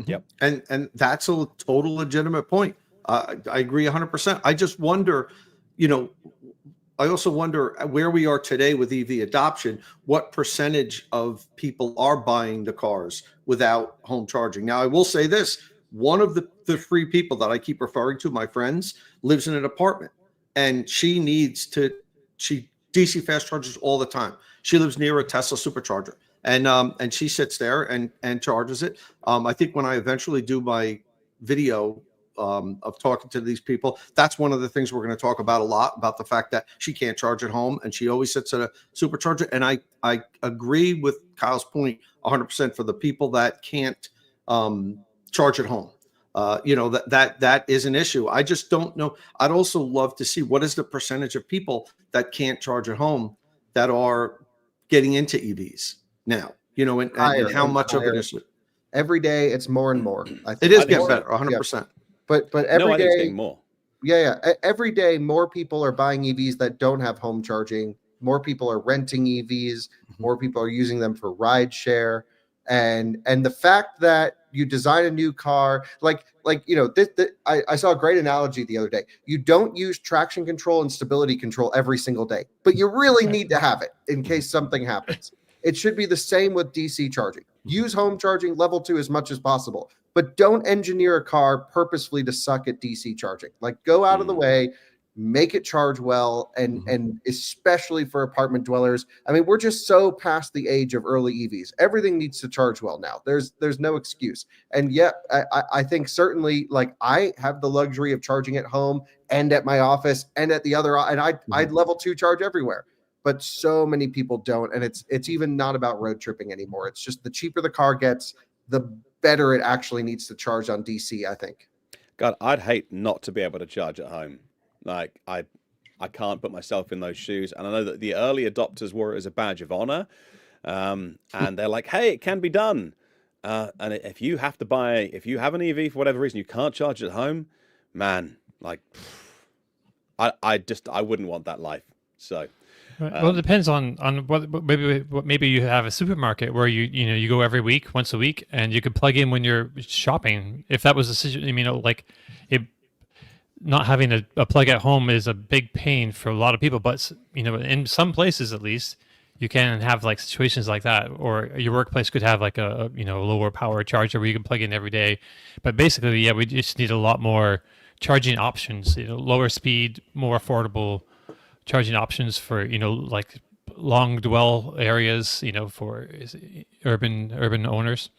Yep. And that's a total legitimate point. I agree 100%. I just wonder, I also wonder where we are today with EV adoption, what percentage of people are buying the cars without home charging. Now, I will say this, one of the three people that I keep referring to, my friends, lives in an apartment. And she DC fast charges all the time. She lives near a Tesla supercharger, and she sits there and charges it. I think when I eventually do my video of talking to these people, that's one of the things we're going to talk about a lot, about the fact that she can't charge at home and she always sits at a supercharger. And I agree with Kyle's point 100% for the people that can't charge at home. That is an issue. I just don't know. I'd also love to see what is the percentage of people that can't charge at home that are getting into EVs now, and how much of it is. Every day it's more and more. I think it is getting better, 100%. Yeah. But every day, it's getting more. Yeah. Every day, more people are buying EVs that don't have home charging. More people are renting EVs. More people are using them for ride share. And the fact that you design a new car, I saw a great analogy the other day. You don't use traction control and stability control every single day, but you really need to have it in case something happens. It should be the same with DC charging. Use home charging level 2 as much as possible, but don't engineer a car purposefully to suck at DC charging. Go out of the way, make it charge well, and especially for apartment dwellers. I mean, we're just so past the age of early EVs. Everything needs to charge well now. There's no excuse. And yet, I think certainly, I have the luxury of charging at home and at my office and at the other, and I'd level 2 charge everywhere. But so many people don't, and it's even not about road tripping anymore. It's just the cheaper the car gets, the better it actually needs to charge on DC, I think. God, I'd hate not to be able to charge at home. I can't put myself in those shoes. And I know that the early adopters wore it as a badge of honor. And they're like, hey, it can be done. And if you have an EV for whatever reason, you can't charge at home, man, I wouldn't want that life. So. Well, it depends on what maybe you have a supermarket where you go every week, once a week, and you could plug in when you're shopping. If that was a situation, not having a plug at home is a big pain for a lot of people. But in some places at least, you can have situations like that, or your workplace could have a lower power charger where you can plug in every day. But basically, we just need a lot more charging options. Lower speed, more affordable charging options for long dwell areas, for urban owners.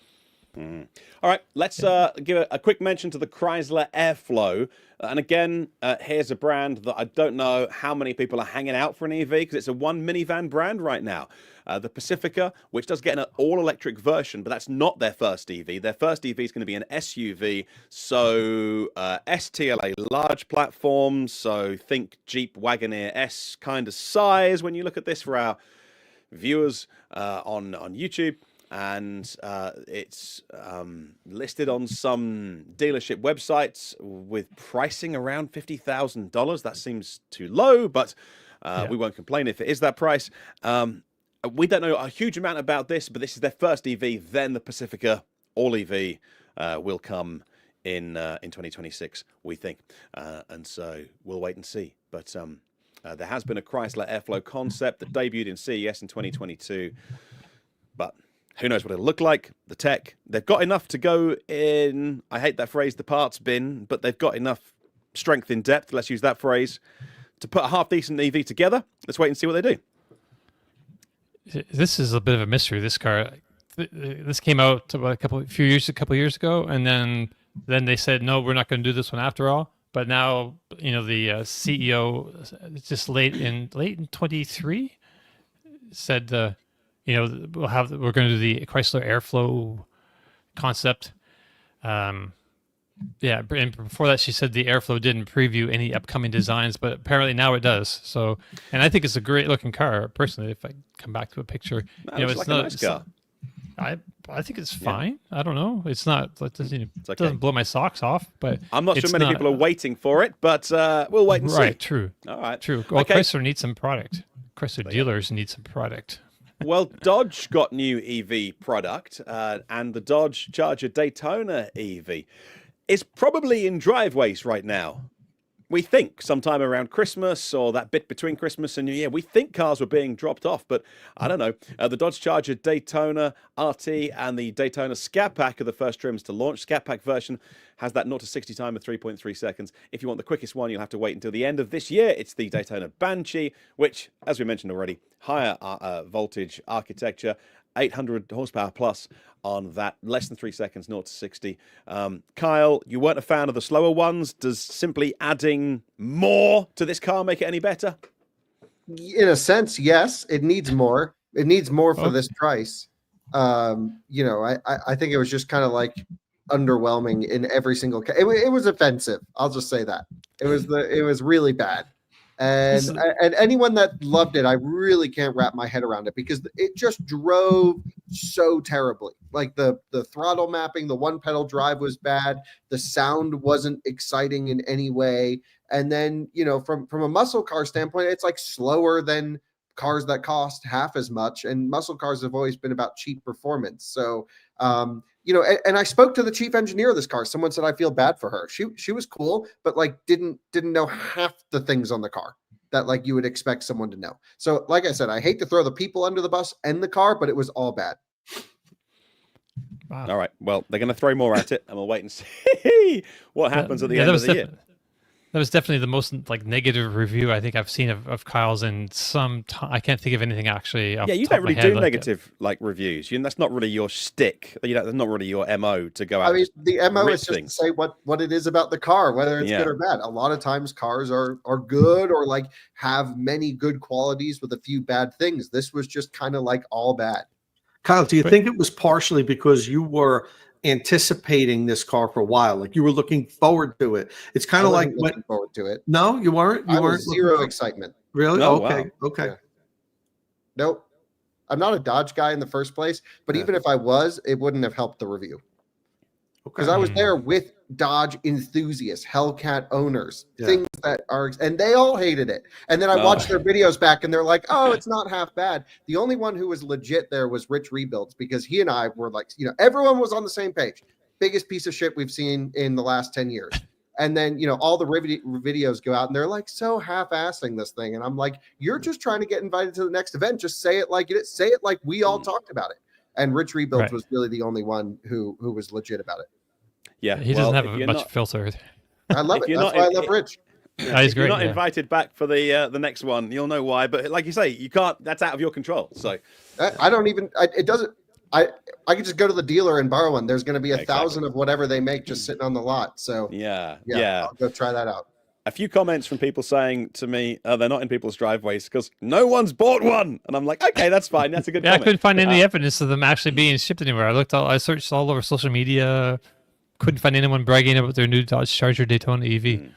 All right, let's give a quick mention to the Chrysler Airflow. And again, here's a brand that I don't know how many people are hanging out for an EV because it's a one minivan brand right now. The Pacifica, which does get an all-electric version, but that's not their first EV. Their first EV is going to be an SUV. So STLA, large platform. So think Jeep Wagoneer S kind of size when you look at this for our viewers on YouTube. And it's listed on some dealership websites with pricing around $50,000. That seems too low, but we won't complain if it is that price. We don't know a huge amount about this, but this is their first EV. Then the Pacifica all EV will come in 2026, we think, and so we'll wait and see. But there has been a Chrysler Airflow concept that debuted in CES in 2022, but who knows what it'll look like. The tech, they've got enough to go in, I hate that phrase, the parts bin, but they've got enough strength in depth, let's use that phrase, to put a half-decent EV together. Let's wait and see what they do. This is a bit of a mystery. This car, this came out about a couple years ago, and then they said no, we're not going to do this one after all. But now, the CEO just late in 23 said, we're going to do the Chrysler Airflow concept. Yeah, and before that, she said the Airflow didn't preview any upcoming designs, but apparently now it does. So, and I think it's a great looking car personally. If I come back to a picture, It's like a nice car. I think it's fine. I don't know. It's not. It okay. doesn't blow my socks off, but I'm not sure many people are waiting for it, but we'll wait and see. Right. True. All right. True. Well, Okay. Chrysler needs some product. Chrysler dealers need some product. Well, Dodge got new EV product, and the Dodge Charger Daytona EV is probably in driveways right now. We think sometime around Christmas or that bit between Christmas and New Year, we think cars were being dropped off, but I don't know. The Dodge Charger Daytona RT and the Daytona Scat Pack are the first trims to launch. Scat Pack version has that 0 to 60 time of 3.3 seconds. If you want the quickest one, you'll have to wait until the end of this year. It's the Daytona Banshee, which, as we mentioned already, higher voltage architecture, 800 horsepower plus on that, less than 3 seconds, 0 to 60. Kyle, you weren't a fan of the slower ones. Does simply adding more to this car make it any better? In a sense, yes. It needs more. It needs more for this price. I think it was just kind of like underwhelming in every single case. It was offensive. I'll just say that. It was really bad. And anyone that loved it, I really can't wrap my head around it because it just drove so terribly. Like the throttle mapping, the one pedal drive was bad. The sound wasn't exciting in any way. And then, from a muscle car standpoint, it's like slower than cars that cost half as much. And muscle cars have always been about cheap performance. So, and I spoke to the chief engineer of this car. Someone said, I feel bad for her. She was cool, but like didn't know half the things on the car that like you would expect someone to know. So like I said, I hate to throw the people under the bus and the car, but it was all bad. Wow. All right. Well, they're going to throw more at it, and we'll wait and see what happens at the end of the year. That was definitely the most like negative review I think I've seen of Kyle's in some time. I can't think of anything actually. Yeah, you don't really do negative reviews. That's not really your stick. That's not really your MO to go out. I mean, the MO is just to say what it is about the car, whether it's good or bad. A lot of times cars are good or like have many good qualities with a few bad things. This was just kind of like all bad. Kyle, do you think it was partially because you were anticipating this car for a while, like you were looking forward to it? It's kind of like looking forward to it. No, you weren't. I was zero excitement. Really? No, okay. wow. Okay. Yeah. Nope. I'm not a Dodge guy in the first place, but even if I was, it wouldn't have helped the review. Because I was there with Dodge enthusiasts, Hellcat owners, things that are, and they all hated it. And then I watched their videos back and they're like, oh, it's not half bad. The only one who was legit there was Rich Rebuilds, because he and I were like, everyone was on the same page. Biggest piece of shit we've seen in the last 10 years. And then, all the videos go out and they're like so half-assing this thing. And I'm like, you're just trying to get invited to the next event. Just say it like it is. Say it like we all talked about it. And Rich Rebuilds was really the only one who was legit about it. Yeah, he doesn't have much filter. I love it. That's why I love Rich. If you're not invited back for the next one, you'll know why. But like you say, you can't. That's out of your control. So I don't even. It doesn't. I could just go to the dealer and borrow one. There's going to be 1,000 of whatever they make just sitting on the lot. So yeah. I'll go try that out. A few comments from people saying to me, they're not in people's driveways because no one's bought one. And I'm like, okay, that's fine. That's a good comment. I couldn't find any evidence of them actually being shipped anywhere. I searched all over social media. Couldn't find anyone bragging about their new Dodge Charger Daytona EV.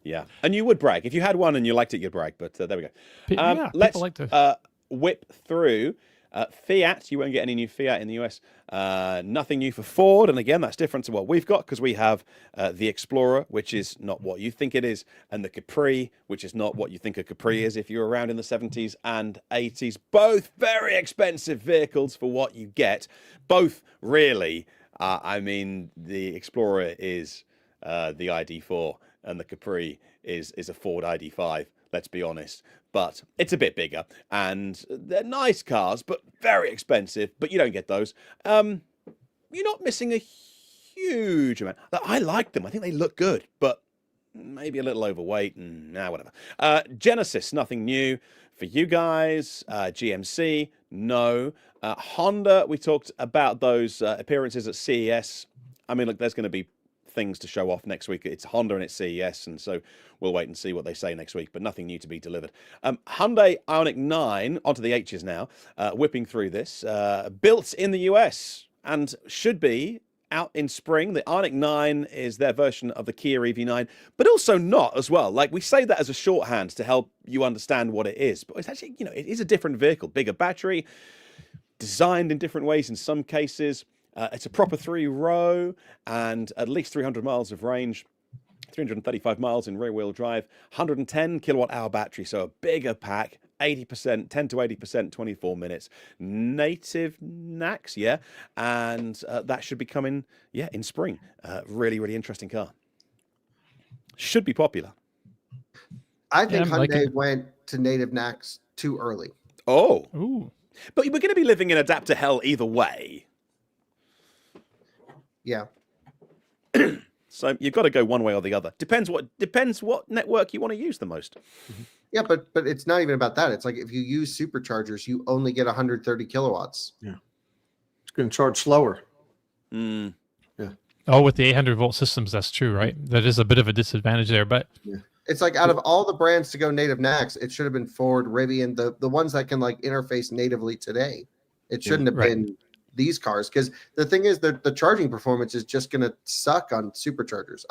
Yeah. And you would brag. If you had one and you liked it, you'd brag. But there we go. Let's like to whip through Fiat. You won't get any new Fiat in the US. Nothing new for Ford. And again, that's different to what we've got because we have the Explorer, which is not what you think it is, and the Capri, which is not what you think a Capri is if you're around in the 70s and 80s. Both very expensive vehicles for what you get. Both really I mean, the Explorer is the ID4, and the Capri is a Ford ID5. Let's be honest, but it's a bit bigger, and they're nice cars, but very expensive. But you don't get those. You're not missing a huge amount. I like them. I think they look good, but maybe a little overweight and whatever. Genesis, nothing new for you guys. GMC, no. Honda, we talked about those appearances at CES. I mean, look, there's going to be things to show off next week. It's Honda and it's CES, and so we'll wait and see what they say next week, but nothing new to be delivered. Hyundai Ioniq 9, onto the H's now, whipping through this, built in the US and should be out in spring. The Ioniq 9 is their version of the Kia EV9, but also not as well. Like, we say that as a shorthand to help you understand what it is, but it's actually, it is a different vehicle, bigger battery, designed in different ways in some cases. It's a proper 3-row and at least 300 miles of range, 335 miles in rear-wheel drive, 110 kilowatt-hour battery, so a bigger pack, 80%, 10 to 80%, 24 minutes. Native NACS, yeah, and that should be coming, in spring. Really, really interesting car. Should be popular. I think I'm liking Hyundai it. went to native NACS too early. Oh, Ooh. but we're going to be living in adapter hell either way. Yeah. So you've got to go one way or the other. Depends what network you want to use the most. Yeah, but it's not even about that. It's like if you use superchargers, you only get 130 kilowatts. It's going to charge slower. Mm. Oh, with the 800-volt systems, that's true, right? That is a bit of a disadvantage there, but It's like out of all the brands to go native NACS, it should have been Ford, Rivian, the ones that can like interface natively today. It shouldn't have been these cars, because the thing is that the charging performance is just going to suck on superchargers.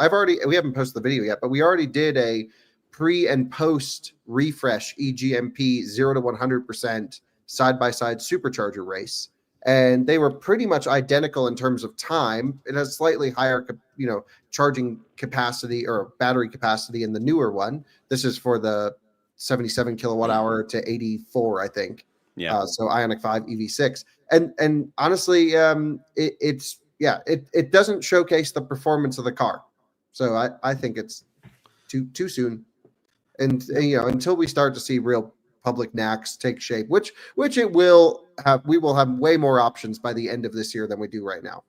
We haven't posted the video yet, but we already did a pre and post refresh EGMP 0 to 100% side-by-side supercharger race. And they were pretty much identical in terms of time. It has slightly higher, charging capacity or battery capacity in the newer one. This is for the 77 kilowatt hour to 84, I think. Yeah. So Ioniq 5 EV6. And honestly, it doesn't showcase the performance of the car. So I think it's too soon. And until we start to see real public NACS take shape, which it will have, we will have way more options by the end of this year than we do right now.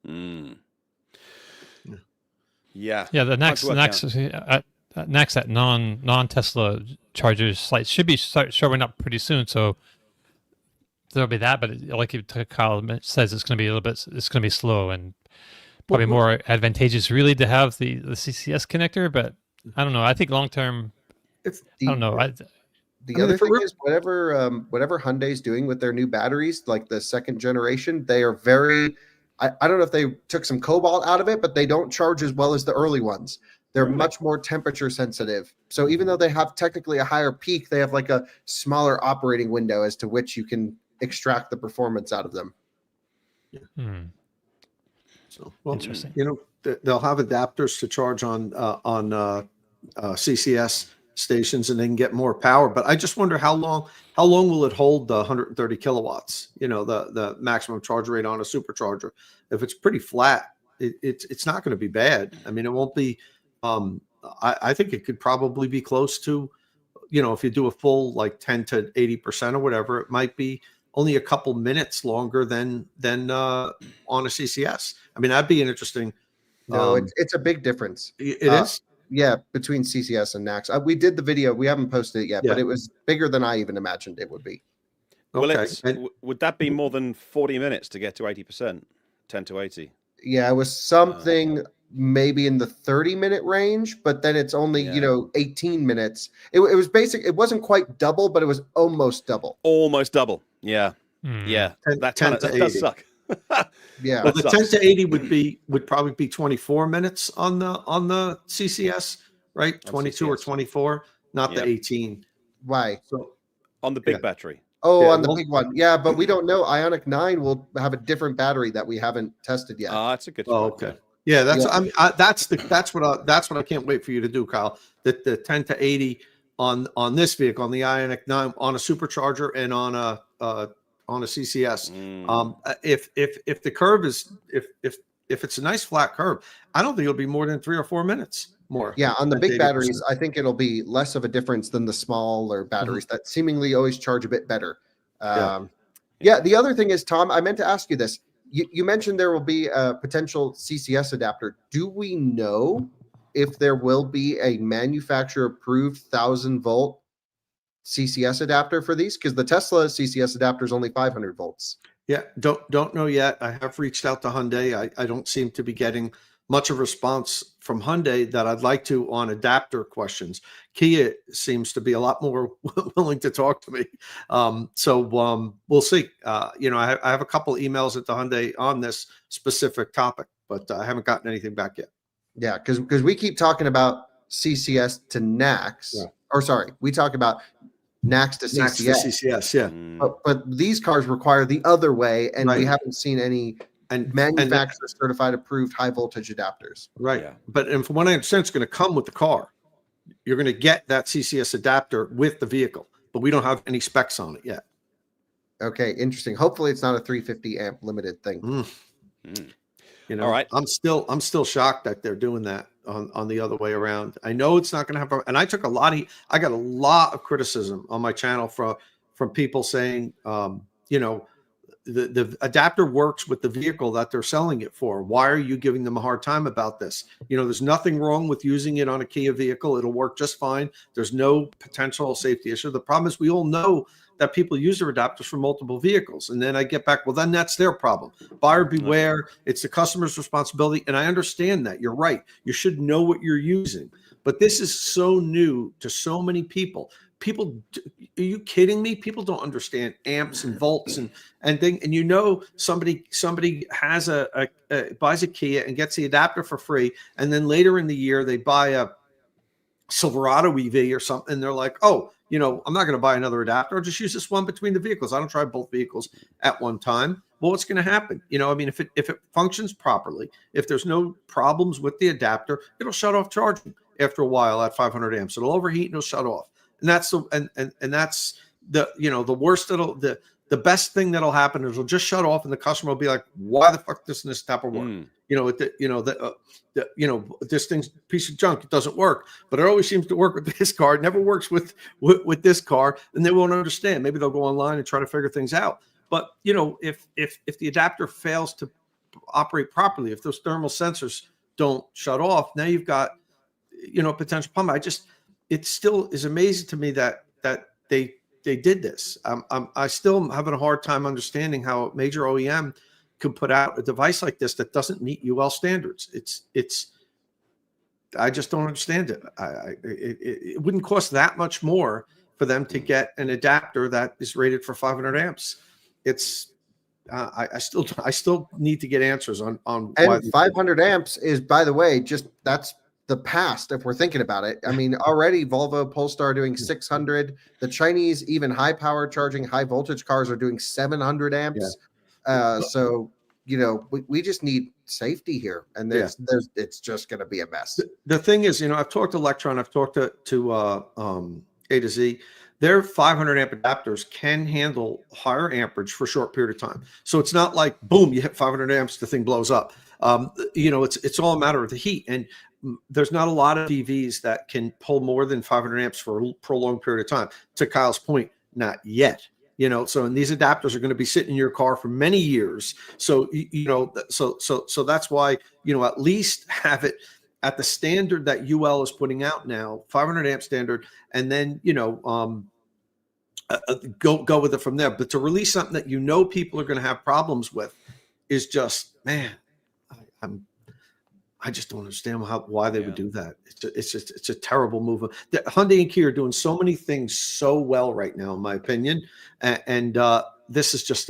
Mm. Yeah. yeah, the Hard to work NACS at non-Tesla chargers sites should be start showing up pretty soon. So there'll be that, but like Kyle says, it's going to be it's going to be slow and probably more advantageous really to have the CCS connector. But I don't know. I think long term, I don't know. The other thing is whatever Hyundai's doing with their new batteries, like the second generation, they are very. I don't know if they took some cobalt out of it, but they don't charge as well as the early ones. They're much more temperature sensitive. So even though they have technically a higher peak, they have like a smaller operating window as to which you can extract the performance out of them. So Interesting. They'll have adapters to charge on CCS stations, and they can get more power. But I just wonder how long will it hold the 130 kilowatts? The maximum charge rate on a supercharger. If it's pretty flat, it's not going to be bad. I mean, it won't be. I think it could probably be close to, if you do a full like 10 to 80% or whatever, it might be only a couple minutes longer than on a CCS. I mean, that'd be an interesting. No, it's a big difference. It is. Yeah, between CCS and NACS. We did the video. We haven't posted it yet, but it was bigger than I even imagined it would be. Well, Okay. would that be more than 40 minutes to get to 80%, 10 to 80? Yeah, it was something maybe in the 30-minute range, but then it's only 18 minutes. It was basic. It wasn't quite double, but it was almost double. Almost double. Yeah. Yeah. 10 That to does 80. suck. Yeah. Well, the That 10 sucks. to 80 would probably be 24 minutes on the CCS, right? 22 or CCS. 24, not the 18. Why? So On the big Yeah. battery. Oh, Yeah, on the well- big one. Yeah, but we don't know. Ioniq 9 will have a different battery that we haven't tested yet. That's a good Oh, point. okay. Yeah, that's Yeah. I mean that's what I can't wait for you to do, Kyle. The 10 to 80 on this vehicle, on the Ioniq 9, on a supercharger and on a CCS. Mm. If the curve is if if it's a nice flat curve, I don't think it'll be more than 3 or 4 minutes more. Yeah, on the at big 80%. batteries, I think it'll be less of a difference than the smaller batteries that seemingly always charge a bit better. Yeah, the other thing is, Tom, I meant to ask you this. You mentioned there will be a potential CCS adapter. Do we know if there will be a manufacturer-approved 1,000-volt CCS adapter for these? Because the Tesla CCS adapter is only 500 volts. Yeah, don't know yet. I have reached out to Hyundai. I don't seem to be getting much of a response from Hyundai that I'd like to on adapter questions. Kia seems to be a lot more willing to talk to me. So we'll see. I have a couple of emails at the Hyundai on this specific topic, but I haven't gotten anything back yet. Yeah, because we keep talking about CCS to NACS, or sorry, we talk about NACS to CCS. NACS to CCS, yeah. But these cars require the other way, and we haven't seen any manufacturer certified approved high voltage adapters. Right. Yeah. But from what I understand, it's going to come with the car. You're going to get that CCS adapter with the vehicle, but we don't have any specs on it yet. Okay, interesting. Hopefully it's not a 350 amp limited thing. All right. I'm still shocked that they're doing that on the other way around. I know it's not going to happen. And I got a lot of criticism on my channel from people saying, the adapter works with the vehicle that they're selling it for. Why are you giving them a hard time about this? There's nothing wrong with using it on a Kia vehicle. It'll work just fine. There's no potential safety issue. The problem is we all know that people use their adapters for multiple vehicles. And then I get back, well, then that's their problem. Buyer beware. It's the customer's responsibility. And I understand that. You're right. You should know what you're using. But this is so new to so many people. Are you kidding me? People don't understand amps and volts and somebody has buys a Kia and gets the adapter for free, and then later in the year they buy a Silverado EV or something, and they're like, oh, I'm not going to buy another adapter. I'll just use this one between the vehicles. I don't try both vehicles at one time. Well, what's going to happen? If it functions properly, if there's no problems with the adapter, it'll shut off charging after a while at 500 amps. It'll overheat and it'll shut off. And that's the worst. The best thing that'll happen is it'll just shut off, and the customer will be like, "Why the fuck doesn't this adapter work?" This thing's a piece of junk. It doesn't work, but it always seems to work with this car. It never works with this car, and they won't understand. Maybe they'll go online and try to figure things out. But if the adapter fails to operate properly, if those thermal sensors don't shut off, now you've got a potential problem. It still is amazing to me that they did this. I still am having a hard time understanding how a major OEM could put out a device like this that doesn't meet UL standards. I just don't understand it. It wouldn't cost that much more for them to get an adapter that is rated for 500 amps. I still need to get answers on why. And 500 amps is, by the way, that's the past, if we're thinking about it. I mean, already Volvo Polestar doing 600. The Chinese, even high power charging, high voltage cars are doing 700 amps. Yeah. So, we just need safety here, and it's just going to be a mess. The thing is, I've talked to Electron, I've talked to A to Z. Their 500 amp adapters can handle higher amperage for a short period of time. So it's not like, boom, you hit 500 amps, the thing blows up. It's all a matter of the heat. And there's not a lot of EVs that can pull more than 500 amps for a prolonged period of time. To Kyle's point, not yet. So and these adapters are going to be sitting in your car for many years. So so that's why at least have it at the standard that UL is putting out now, 500 amp standard, and then go with it from there. But to release something that people are going to have problems with is just, man, I just don't understand why they would do that. It's a terrible move. The Hyundai and Kia are doing so many things so well right now, in my opinion. And this is just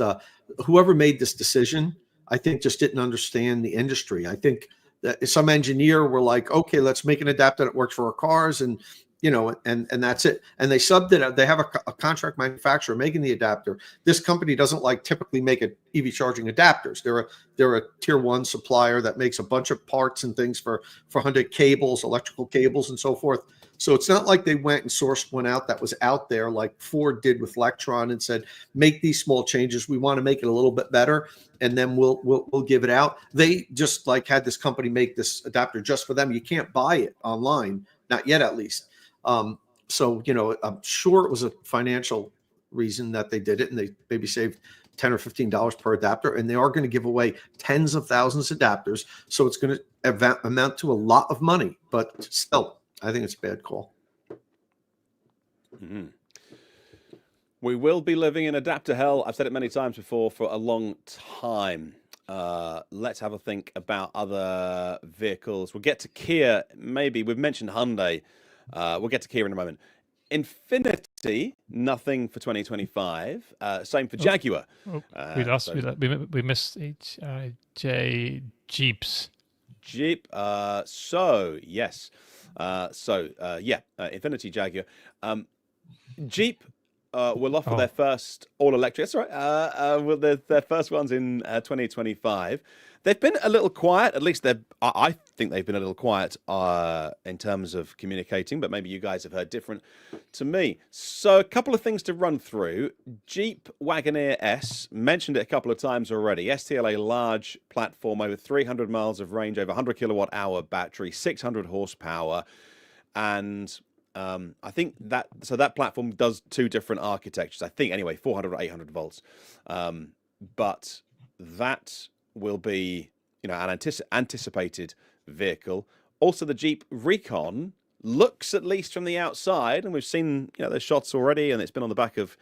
whoever made this decision, I think, just didn't understand the industry. I think that some engineer were like, okay, let's make an adapter that works for our cars, and and that's it. And they subbed it out. They have a contract manufacturer making the adapter. This company doesn't typically make EV charging adapters. They're a tier 1 supplier that makes a bunch of parts and things for Hyundai cables, electrical cables, and so forth. So it's not like they went and sourced one out that was out there like Ford did with Lectron and said, make these small changes. We want to make it a little bit better, and then we'll give it out. They just like had this company make this adapter just for them. You can't buy it online, not yet at least. So, I'm sure it was a financial reason that they did it, and they maybe saved $10 or $15 per adapter, and they are going to give away tens of thousands of adapters. So it's going to amount to a lot of money, but still, I think it's a bad call. Mm-hmm. We will be living in adapter hell. I've said it many times before for a long time. Let's have a think about other vehicles. We'll get to Kia. Maybe we've mentioned Hyundai. We'll get to Kia in a moment. Infinity, nothing for 2025. Same for Jaguar. We missed J Jeeps. Jeep. Infinity Jaguar. Jeep will offer their first all-electric. That's right. Their first ones in 2025. They've been a little quiet. At least I think they've been a little quiet in terms of communicating, but maybe you guys have heard different to me. So a couple of things to run through. Jeep Wagoneer S, mentioned it a couple of times already. STLA large platform, over 300 miles of range, over 100 kilowatt hour battery, 600 horsepower. And I think that platform does two different architectures. I think anyway, 400 or 800 volts. But that will be, an anticipated vehicle. Also, the Jeep Recon looks, at least from the outside, and we've seen, those shots already, and it's been on the back of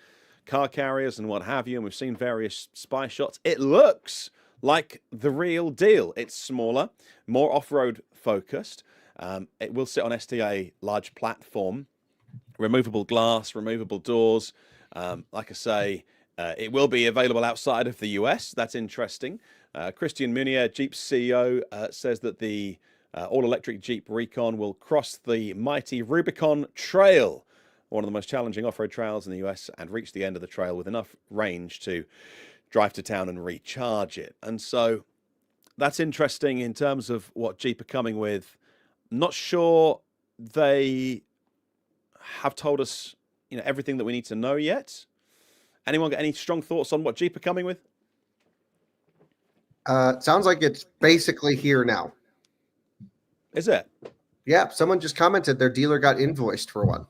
car carriers and what have you, and we've seen various spy shots. It looks like the real deal. It's smaller, more off-road focused. It will sit on STA large platform, removable glass, removable doors. Like I say, it will be available outside of the US. That's interesting. Christian Munier, Jeep's CEO, says that the all-electric Jeep Recon will cross the mighty Rubicon Trail, one of the most challenging off-road trails in the US, and reach the end of the trail with enough range to drive to town and recharge it. And so that's interesting in terms of what Jeep are coming with. Not sure they have told us, everything that we need to know yet. Anyone got any strong thoughts on what Jeep are coming with? Sounds like it's basically here now. Is it? Yeah, someone just commented their dealer got invoiced for one,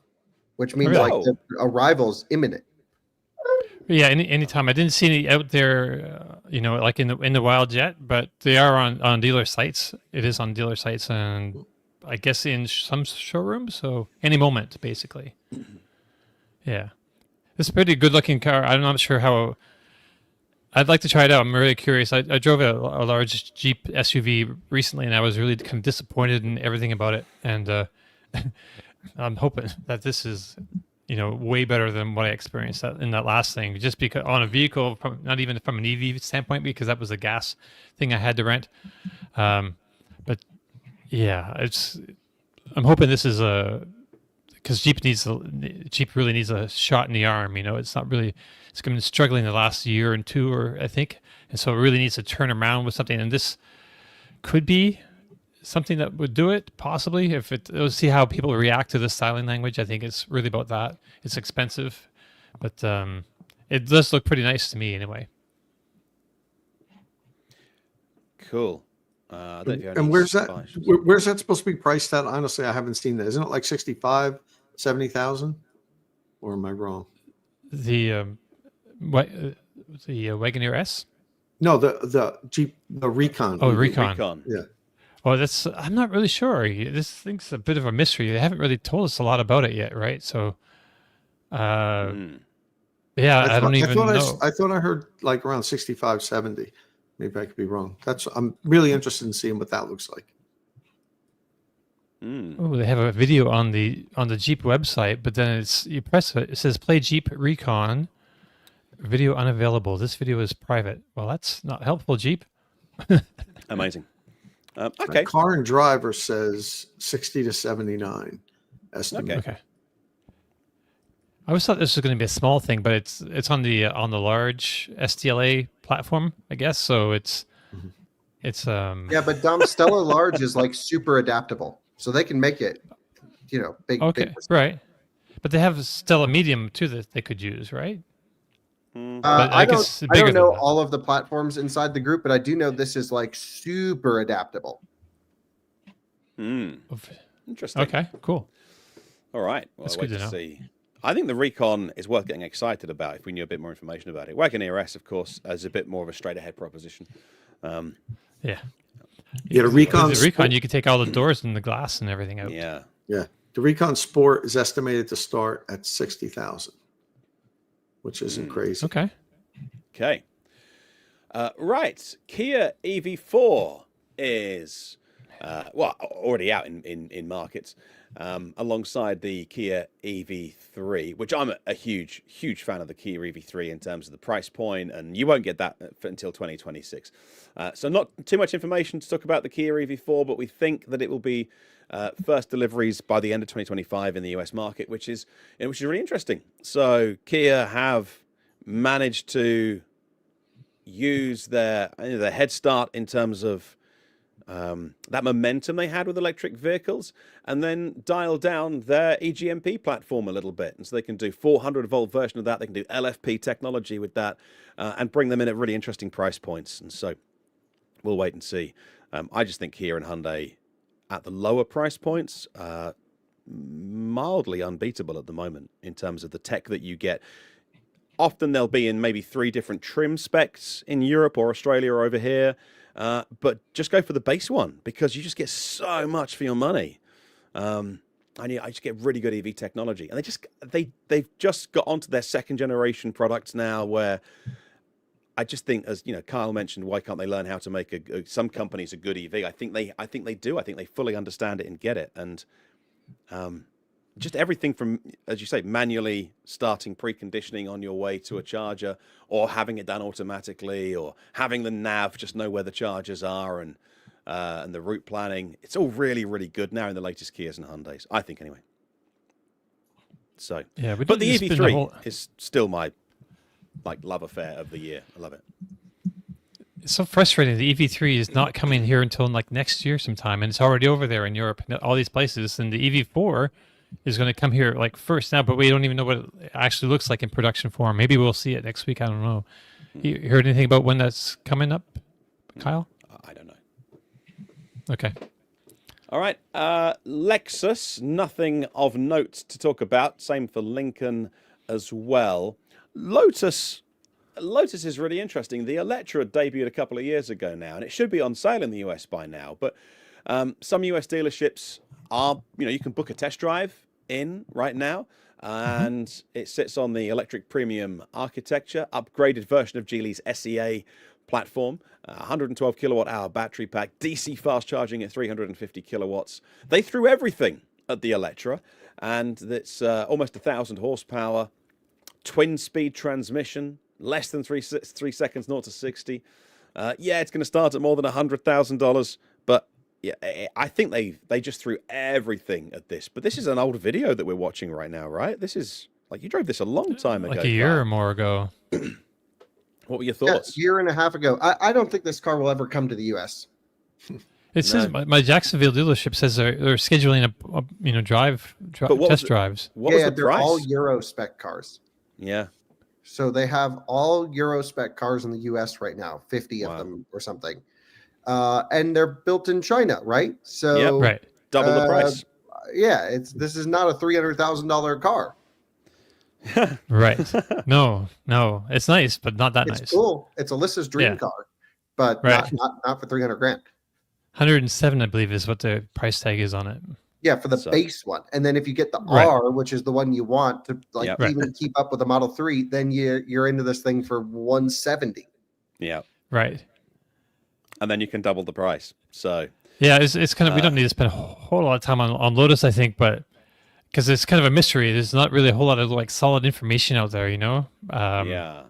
which means Really? like the arrival's imminent. Yeah, anytime. I didn't see any out there, like in the wild yet, but they are on dealer sites. It is on dealer sites, and I guess in some showrooms. So any moment, basically. Yeah, it's a pretty good-looking car. I'm not sure how. I'd like to try it out. I'm really curious. I drove a large Jeep SUV recently, and I was really kind of disappointed in everything about it. And I'm hoping that this is, way better than what I experienced in that last thing. Just because on a vehicle, not even from an EV standpoint, because that was a gas thing I had to rent. But yeah, I'm hoping this is because Jeep really needs a shot in the arm. It's not really. It's been struggling the last year and two, or I think, and so it really needs to turn around with something. And this could be something that would do it, possibly. We'll see how people react to the styling language. I think it's really about that. It's expensive, but it does look pretty nice to me anyway. Cool. And where's that supposed to be priced at? Honestly, I haven't seen that. Isn't it like 65, 70,000? Or am I wrong? The Wagoneer S? No, the Jeep, the Recon. Oh, Recon. Yeah. Well, I'm not really sure. This thing's a bit of a mystery. They haven't really told us a lot about it yet, right? So, yeah, I don't even know. I thought I heard like around 65, 70. Maybe I could be wrong. I'm really interested in seeing what that looks like. Oh, they have a video on the Jeep website, but then you press it. It says play Jeep Recon. Video unavailable. This video is private. Well, that's not helpful, Jeep. Amazing. Okay. Car and Driver says 60 to 79. Estimate. Okay. I always thought this was going to be a small thing, but it's on the large STLA platform, I guess. So it's Yeah, but Dom, Stella Large is like super adaptable, so they can make it big. Okay, big right. But they have still a medium too that they could use, right? Mm. But I guess don't bigger know than that. all of the platforms inside the group, but I do know this is like super adaptable. Interesting. Okay, cool. All right. Well, That's I'll wait good to to know. see. I think the Recon is worth getting excited about if we knew a bit more information about it. Wagoneer S, of course, is a bit more of a straight ahead proposition. Yeah. Yeah, the With Recon the Recon, Sport- you can take all the doors and the glass and everything out. Yeah. Yeah, the Recon Sport is estimated to start at 60,000, which isn't crazy. Okay. Okay. Right. Kia EV4 is already out in markets, alongside the Kia EV3, which I'm a huge fan of the Kia EV3 in terms of the price point, and you won't get that until 2026. So not too much information to talk about the Kia EV4, but we think that it will be first deliveries by the end of 2025 in the US market, which is really interesting. So Kia have managed to use their head start in terms of that momentum they had with electric vehicles, and then dial down their EGMP platform a little bit. And so they can do 400-volt version of that. They can do LFP technology with that, and bring them in at really interesting price points. And so we'll wait and see. I just think Kia and Hyundai at the lower price points are mildly unbeatable at the moment in terms of the tech that you get. Often they'll be in maybe 3 different trim specs in Europe or Australia or over here. But just go for the base one because you just get so much for your money. And I just get really good EV technology. And they've just got onto their second generation products now, where I just think, as you know, Kyle mentioned, why can't they learn how to make some companies a good EV? I think they do. I think they fully understand it and get it. And just everything from, as you say, manually starting preconditioning on your way to a charger, or having it done automatically, or having the nav just know where the chargers are, and the route planning. It's all really, really good now in the latest Kias and Hyundais, I think, anyway. So, Yeah, but the EV3 is still my love affair of the year. I love it. It's so frustrating. The EV3 is not coming here until next year sometime, and it's already over there in Europe, all these places. And the EV4 is going to come here first now, but we don't even know what it actually looks like in production form. Maybe we'll see it next week. I don't know. You heard anything about when that's coming up, Kyle? I don't know. Okay. All right. Lexus, nothing of note to talk about. Same for Lincoln as well. Lotus is really interesting. The Electra debuted a couple of years ago now, and it should be on sale in the US by now. But some US dealerships are, you can book a test drive in right now, and it sits on the electric premium architecture, upgraded version of Geely's SEA platform, 112 kilowatt hour battery pack, DC fast charging at 350 kilowatts. They threw everything at the Electra, and it's almost 1,000 horsepower, twin speed transmission, less than 3 seconds 0 to 60. It's going to start at more than $100,000, but yeah, I think they just threw everything at this. But this is an old video that we're watching right now, right? This is you drove this a long time ago. Like a year or more ago. What were your thoughts? Yeah, a year and a half ago. I don't think this car will ever come to the US. It says my Jacksonville dealership says they're scheduling a test drives. What was the they're price? all Euro spec cars. Yeah. So they have all Euro spec cars in the US right now, 50 of them or something. And they're built in China, right? So right. Double the price. Yeah, this is not a $300,000 car. Right. No, it's nice, but not that nice. It's cool. It's Alyssa's dream car, but not for 300 grand. 107, I believe, is what the price tag is on it. Yeah, for the base one. And then if you get the R, which is the one you want to even keep up with the Model 3, then you're into this thing for 170. Yeah. Right. And then you can double the price. So yeah, it's kind of we don't need to spend a whole lot of time on Lotus, I think, but because it's kind of a mystery. There's not really a whole lot of solid information out there, yeah.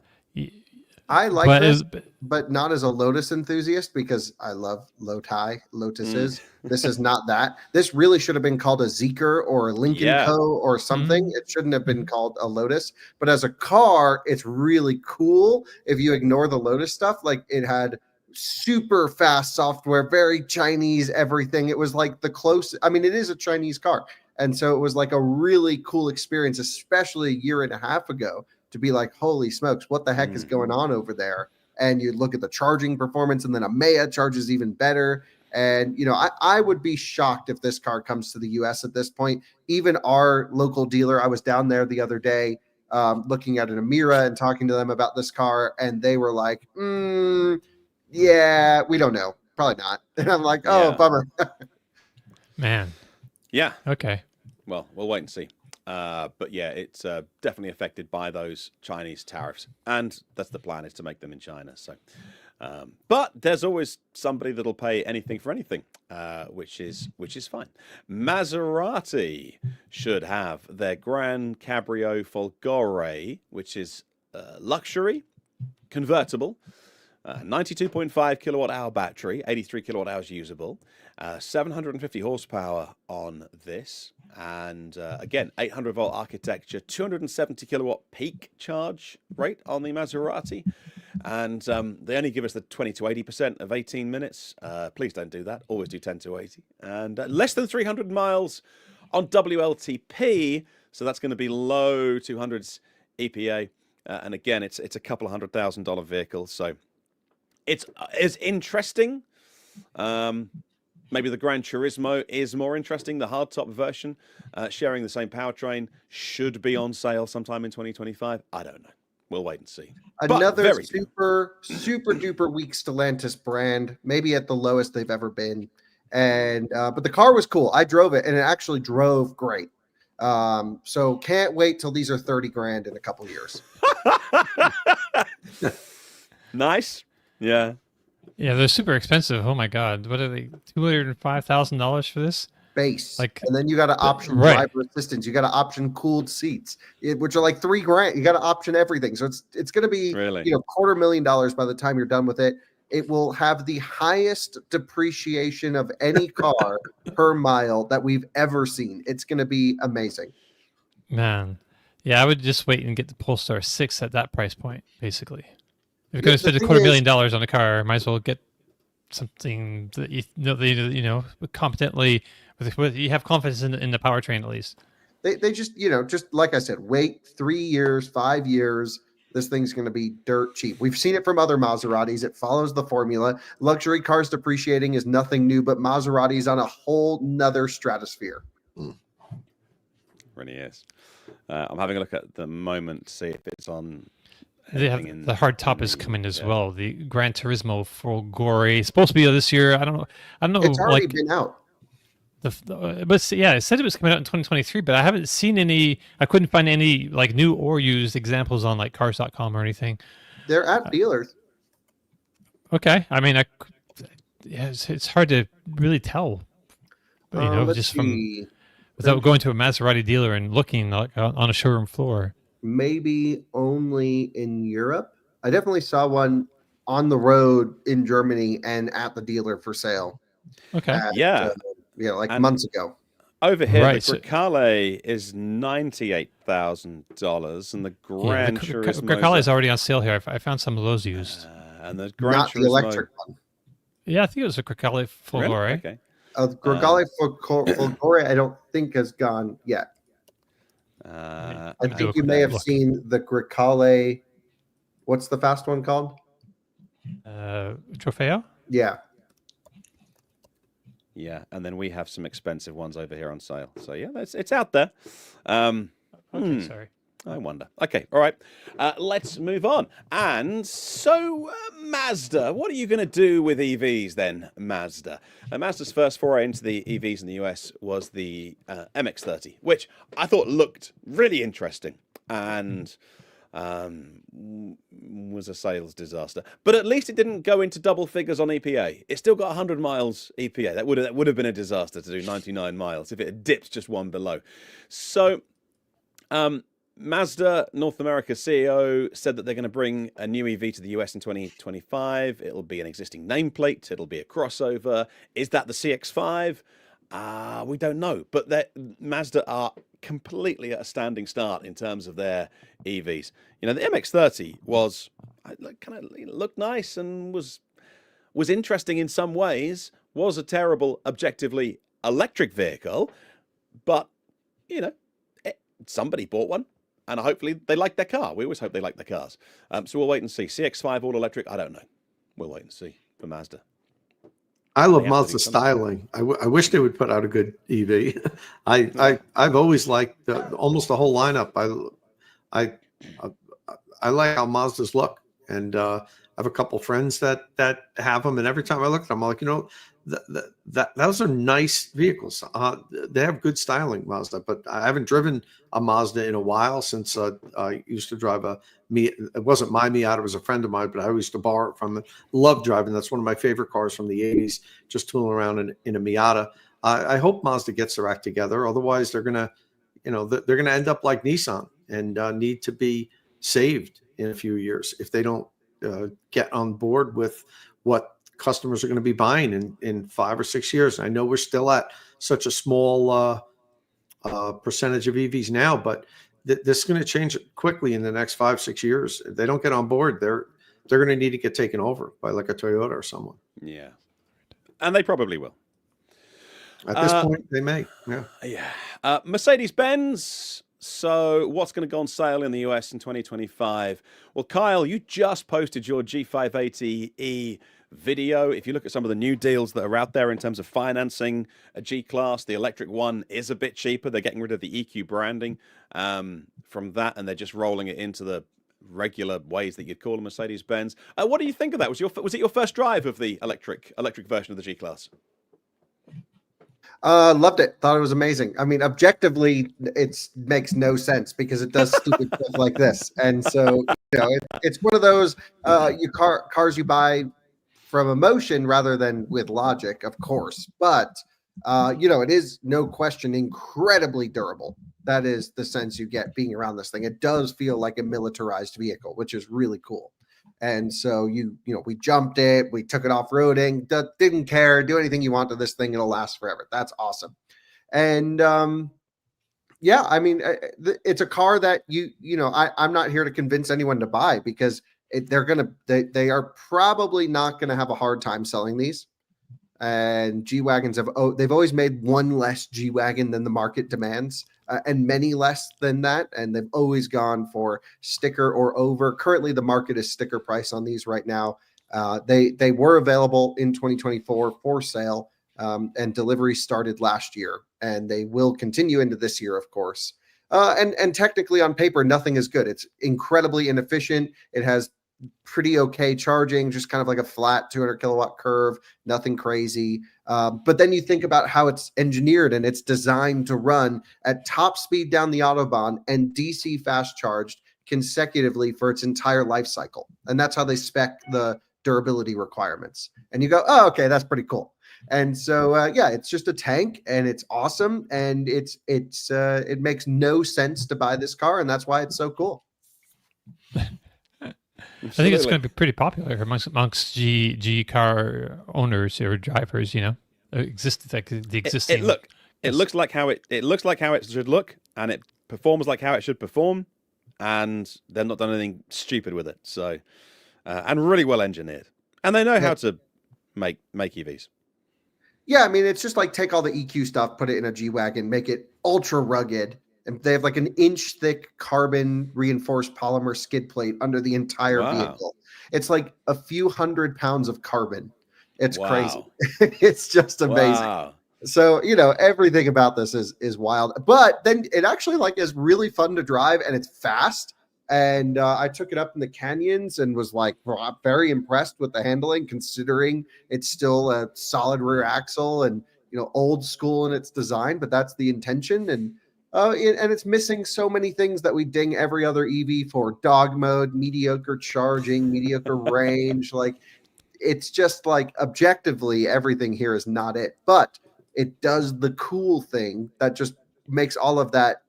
I like this, but not as a Lotus enthusiast, because I love Lotuses. This is not that. This really should have been called a Zeekr or a Lincoln Co. or something. It shouldn't have been called a Lotus. But as a car, it's really cool if you ignore the Lotus stuff. Like, it had super fast software, very Chinese, everything. It was like the closest. I mean, it is a Chinese car. And so it was like a really cool experience, especially a year and a half ago, to be like, holy smokes, what the heck is going on over there? And you look at the charging performance, and then a Maya charges even better. And, I would be shocked if this car comes to the US at this point. Even our local dealer, I was down there the other day looking at an Amira and talking to them about this car, and they were like, yeah, we don't know. Probably not. And I'm like, oh, Yeah. bummer. Man. Yeah. Okay. Well, we'll wait and see. But yeah, it's definitely affected by those Chinese tariffs, and that's the plan, is to make them in China. So, but there's always somebody that'll pay anything for anything, which is fine. Maserati should have their Gran Cabrio Folgore, which is luxury, convertible. 92.5 kilowatt hour battery, 83 kilowatt hours usable, 750 horsepower on this, and again 800 volt architecture, 270 kilowatt peak charge rate on the Maserati, and they only give us the 20 to 80% of 18 minutes. Please don't do that. Always do 10 to 80, and less than 300 miles on WLTP. So that's going to be low 200s EPA, and again it's a couple of $100,000 vehicle. So it's interesting. Maybe the Gran Turismo is more interesting. The hardtop version, sharing the same powertrain, should be on sale sometime in 2025. I don't know. We'll wait and see. Another super duper weak Stellantis brand, maybe at the lowest they've ever been. And but the car was cool. I drove it, and it actually drove great. So can't wait till these are 30 grand in a couple years. Nice. Yeah. Yeah, they're super expensive. Oh my God. What are they? $205,000 for this? Base. Like- and then you got to option Right. driver assistance. You got to option cooled seats, which are like $3 grand. You got to option everything. So it's going to be Really? $250,000 by the time you're done with it. It will have the highest depreciation of any car per mile that we've ever seen. It's going to be amazing. Man. Yeah, I would just wait and get the Polestar 6 at that price point, basically. If you're The- going to the spend thing $250,000 on a car, might as well get something that competently, with you have confidence in the powertrain at least. They just, just like I said, wait 3 years, 5 years. This thing's going to be dirt cheap. We've seen it from other Maseratis. It follows the formula. Luxury cars depreciating is nothing new, but Maserati's on a whole nother stratosphere. Really is. I'm having a look at the moment to see if it's on. They have anything in- the hard top is in- coming as yeah. well. The Gran Turismo Folgore, supposed to be this year. I don't know. It's already like been out. but yeah, it said it was coming out in 2023, but I haven't seen any. I couldn't find any like new or used examples on like cars.com or anything. They're at dealers. Okay, I mean, it's hard to really tell. Let's Just from see. without going to a Maserati dealer and looking like on a showroom floor. Maybe only in Europe. I definitely saw one on the road in Germany and at the dealer for sale. Okay, Yeah. And- Months ago. Over here, Right, the so- Grecale is $98,000, and the Gran yeah, Turismo. Grecale is already on sale here. I found some of those used. And the Gran Not Turismo. the electric one. Yeah, I think it was a Grecale Folgore. Really? Okay. Gregale Folgore, I don't think has gone yet. Uh, I do think a you may quick have look. seen the Grecale. What's the fast one called? Trofeo. Yeah. yeah, and then we have some expensive ones over here on sale. So yeah, it's out there. Okay, sorry. I wonder. Okay, all right. Let's move on. And so, Mazda, what are you going to do with EVs then, Mazda? Mazda's first foray into the EVs in the US was the MX-30, which I thought looked really interesting and was a sales disaster. But at least it didn't go into double figures on EPA. It still got 100 miles EPA. That would have been a disaster to do 99 miles if it had dipped just one below. So, Mazda North America CEO said that they're going to bring a new EV to the US in 2025. It'll be an existing nameplate. It'll be a crossover. Is that the CX-5? We don't know. But Mazda are completely at a standing start in terms of their EVs. The MX-30 was kind of looked nice and was was interesting in some ways, was a terrible, objectively electric vehicle, but, you know, somebody bought one, and hopefully they like their car. We always hope they like their cars. So we'll wait and see. CX-5 all electric, I don't know. We'll wait and see for Mazda. I love They have to Mazda do something. styling. I wish they would put out a good EV. I've always liked almost the whole lineup. I like how Mazdas look, and I have a couple friends that have them, and every time I look at them, I'm like, those are nice vehicles. They have good styling, Mazda, but I haven't driven a Mazda in a while since I used to drive it wasn't my Miata, it was a friend of mine, but I used to borrow it from it. Love driving. That's one of my favorite cars from the 80s, just tooling around in a Miata. I hope Mazda gets their act together. Otherwise, they're going to end up like Nissan and need to be saved in a few years if they don't get on board with what customers are going to be buying in 5 or 6 years. I know we're still at such a small percentage of EVs now, but this is going to change quickly in the next 5-6 years. If they don't get on board, they're going to need to get taken over by like a Toyota or someone. Yeah. And they probably will. At this point, they may. Yeah. Yeah. Mercedes-Benz. So what's going to go on sale in the US in 2025? Well, Kyle, you just posted your G580E video. If you look at some of the new deals that are out there in terms of financing a G-Class, the electric one is a bit cheaper. They're getting rid of the EQ branding from that, and they're just rolling it into the regular ways that you'd call a Mercedes-Benz. What do you think of that? Was it your first drive of the electric version of the G-Class? Loved it. Thought it was amazing. I mean, objectively, it makes no sense because it does stupid stuff like this. And so, it's one of those cars you buy from emotion rather than with logic, of course. But it is no question incredibly durable. That is the sense you get being around this thing. It does feel like a militarized vehicle, which is really cool. And so we jumped it, we took it off-roading, didn't care, do anything you want to this thing, it'll last forever. That's awesome. And I mean, it's a car that I'm not here to convince anyone to buy because they are probably not going to have a hard time selling these. And G-Wagons they've always made one less G-Wagon than the market demands, and many less than that. And they've always gone for sticker or over. Currently, the market is sticker price on these right now. They were available in 2024 for sale, and delivery started last year, and they will continue into this year, of course. And technically on paper, nothing is good. It's incredibly inefficient. It has pretty okay charging, just kind of like a flat 200 kilowatt curve, nothing crazy. But then you think about how it's engineered, and it's designed to run at top speed down the Autobahn and DC fast charged consecutively for its entire life cycle. And that's how they spec the durability requirements. And you go, oh, okay, that's pretty cool. And so, it's just a tank, and it's awesome. And it makes no sense to buy this car, and that's why it's so cool. I think it's going to be pretty popular amongst G car owners or drivers. The existing. It looks like how it should look, and it performs like how it should perform, and they've not done anything stupid with it. So, and really well engineered, and they know how to make EVs. Yeah, I mean, it's just like take all the EQ stuff, put it in a G-Wagon, make it ultra rugged. And they have like an inch thick carbon reinforced polymer skid plate under the entire vehicle. It's like a few 100 pounds of carbon. It's crazy. It's just amazing. Wow. So, everything about this is wild. But then it actually is really fun to drive, and it's fast. And I took it up in the canyons and was very impressed with the handling, considering it's still a solid rear axle and, old school in its design, but that's the intention. And it's missing so many things that we ding every other EV for: dog mode, mediocre charging, mediocre range. It's just objectively everything here is not it, but it does the cool thing that just makes all of that,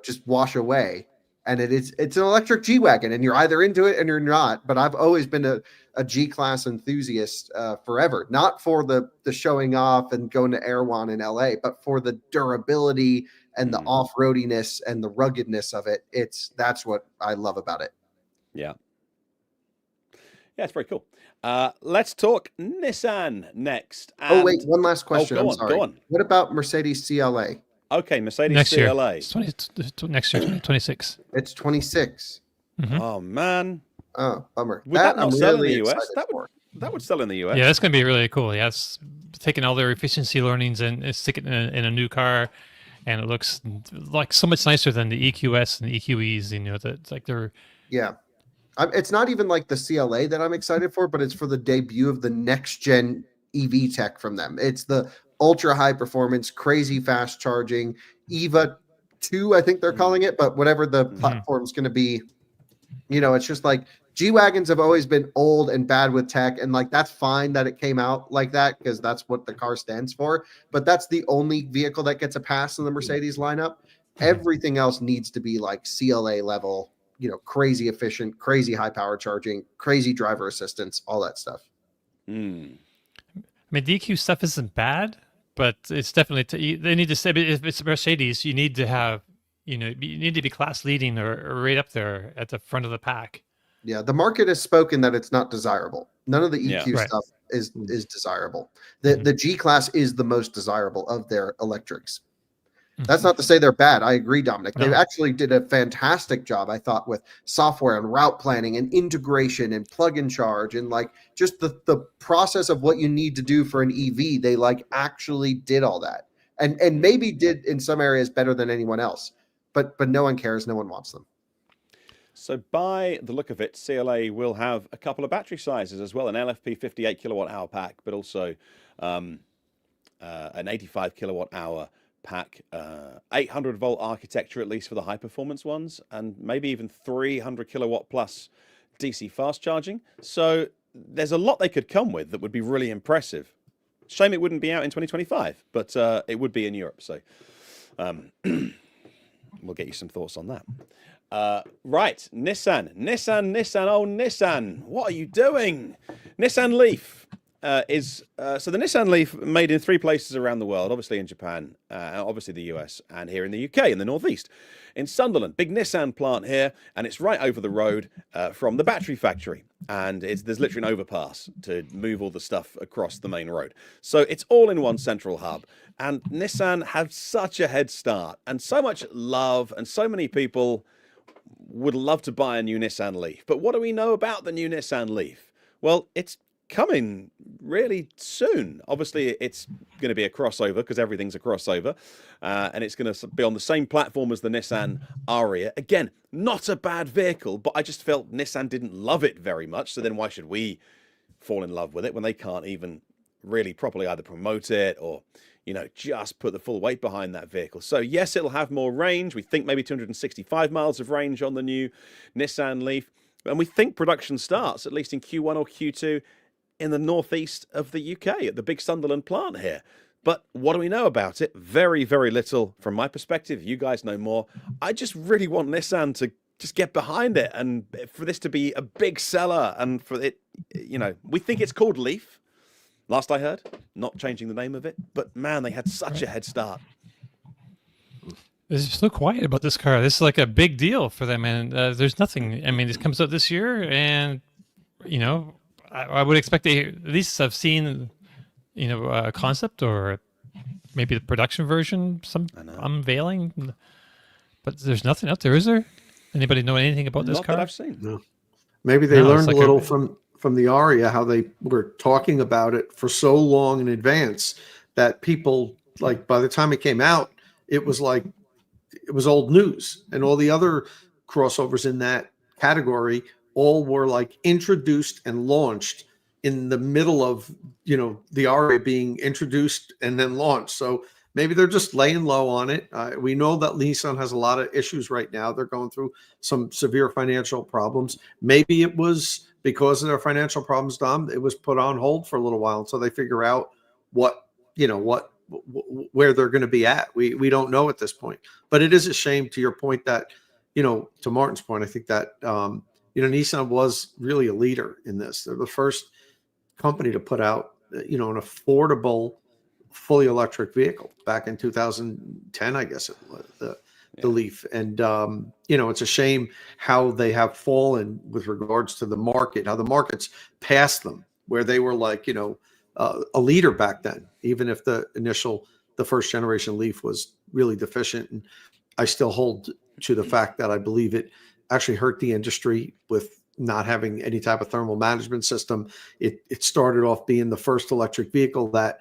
just wash away. And it's an electric G-Wagon, and you're either into it and you're not. But I've always been a G-Class enthusiast forever, not for the showing off and going to Erewhon in LA, but for the durability and the off-roadiness and the ruggedness of it. That's what I love about it. Yeah. Yeah, it's very cool. Let's talk Nissan next. Oh wait, And- one last question. go I'm on, sorry. go on. What about Mercedes CLA? Okay, Mercedes Next year, CLA. it's next year, 2026. It's 26. Oh man, Oh, bummer. would that not I'm sell in really the US? excited for. That would sell in the US. Yeah, that's going to be really cool. Yeah, it's taking all their efficiency learnings and stick it in a new car, and it looks like so much nicer than the EQS and the EQEs. You know, that like they're Yeah. It's not even like the CLA that I'm excited for, but it's for the debut of the next gen EV tech from them. It's the ultra high performance, crazy fast charging EVA 2, I think they're calling it, but whatever the platform's going to be, you know, it's just like G-Wagons have always been old and bad with tech. And like, that's fine that it came out like that because that's what the car stands for. But that's the only vehicle that gets a pass in the Mercedes lineup. Everything else needs to be like CLA level, you know, crazy efficient, crazy high power charging, crazy driver assistance, all that stuff. Mm. I mean, DQ stuff isn't bad, but it's definitely they need to say if it's Mercedes, you need to have, you know, you need to be class leading or right up there at the front of the pack. Yeah, the market has spoken that it's not desirable. None of the EQ Yeah. Right. stuff is desirable. The G class is the most desirable of their electrics. That's not to say they're bad. I agree, Dominic. They No. actually did a fantastic job, I thought, with software and route planning and integration and plug and charge and like just the process of what you need to do for an EV. They like actually did all that and maybe did in some areas better than anyone else. But no one cares. No one wants them. So by the look of it, CLA will have a couple of battery sizes as well, an LFP 58 kilowatt hour pack, but also an 85 kilowatt hour pack, 800 volt architecture, at least for the high performance ones, and maybe even 300 kilowatt plus DC fast charging. So there's a lot they could come with that would be really impressive. Shame it wouldn't be out in 2025, but it would be in Europe. So we'll get you some thoughts on that. Right, Nissan. Oh, Nissan, what are you doing? Nissan Leaf so the Nissan Leaf made in 3 places around the world, obviously in Japan, obviously the US, and here in the UK, in the Northeast. In Sunderland, big Nissan plant here, and it's right over the road from the battery factory. And there's literally an overpass to move all the stuff across the main road. So it's all in one central hub. And Nissan had such a head start, and so much love, and so many people would love to buy a new Nissan Leaf. But what do we know about the new Nissan Leaf? Well, it's coming really soon. Obviously, it's going to be a crossover because everything's a crossover. And it's going to be on the same platform as the Nissan Ariya. Again, not a bad vehicle, but I just felt Nissan didn't love it very much. So then why should we fall in love with it when they can't even really properly either promote it or, you know, just put the full weight behind that vehicle? So yes, it'll have more range. We think maybe 265 miles of range on the new Nissan Leaf. And we think production starts at least in Q1 or Q2 in the northeast of the UK at the big Sunderland plant here. But what do we know about it? Very, very little from my perspective. You guys know more. I just really want Nissan to just get behind it and for this to be a big seller. And for it, you know, we think it's called Leaf. Last I heard, not changing the name of it. But man, they had such a head start. They're so quiet about this car. This is like a big deal for them, and there's nothing. I mean, this comes out this year, and you know, I would expect they at least have seen, you know, a concept or maybe the production version, some unveiling. But there's nothing out there, is there? Anybody know anything about this Not car? that I've seen. No. Maybe they No, it's learned like a little from the Ariya, how they were talking about it for so long in advance that people, like, by the time it came out, it was like it was old news. And all the other crossovers in that category all were like introduced and launched in the middle of, you know, the Ariya being introduced and then launched. So maybe they're just laying low on it. We know that Nissan has a lot of issues right now. They're going through some severe financial problems. Maybe it was because of their financial problems, Dom, it was put on hold for a little while until they figure out what, you know, where they're going to be at. We don't know at this point. But it is a shame, to your point, that, you know, to Martin's point, I think that, you know, Nissan was really a leader in this. They're the first company to put out, you know, an affordable, fully electric vehicle back in 2010, I guess it was. the Leaf. And, it's a shame how they have fallen with regards to the market, how the market's passed them, where they were like, a leader back then, even if the first generation Leaf was really deficient. And I still hold to the fact that I believe it actually hurt the industry with not having any type of thermal management system. It started off being the first electric vehicle that,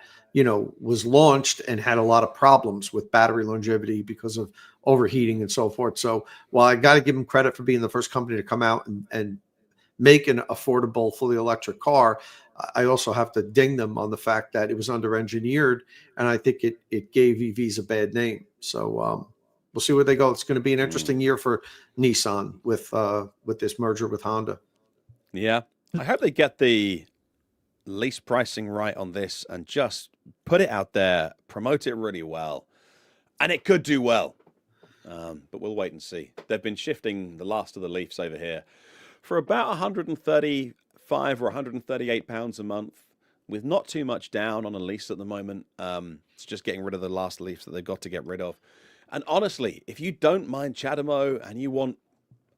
was launched and had a lot of problems with battery longevity because of overheating and so forth. So while I got to give them credit for being the first company to come out and make an affordable, fully electric car, I also have to ding them on the fact that it was under-engineered, and I think it gave EVs a bad name. So we'll see where they go. It's going to be an interesting year for Nissan with this merger with Honda. Yeah, I hope they get the lease pricing right on this and just put it out there, promote it really well, and it could do well. But we'll wait and see. They've been shifting the last of the Leafs over here for about 135 or 138 pounds a month, with not too much down on a lease at the moment. It's just getting rid of the last Leafs that they've got to get rid of. And honestly, if you don't mind CHAdeMO and you want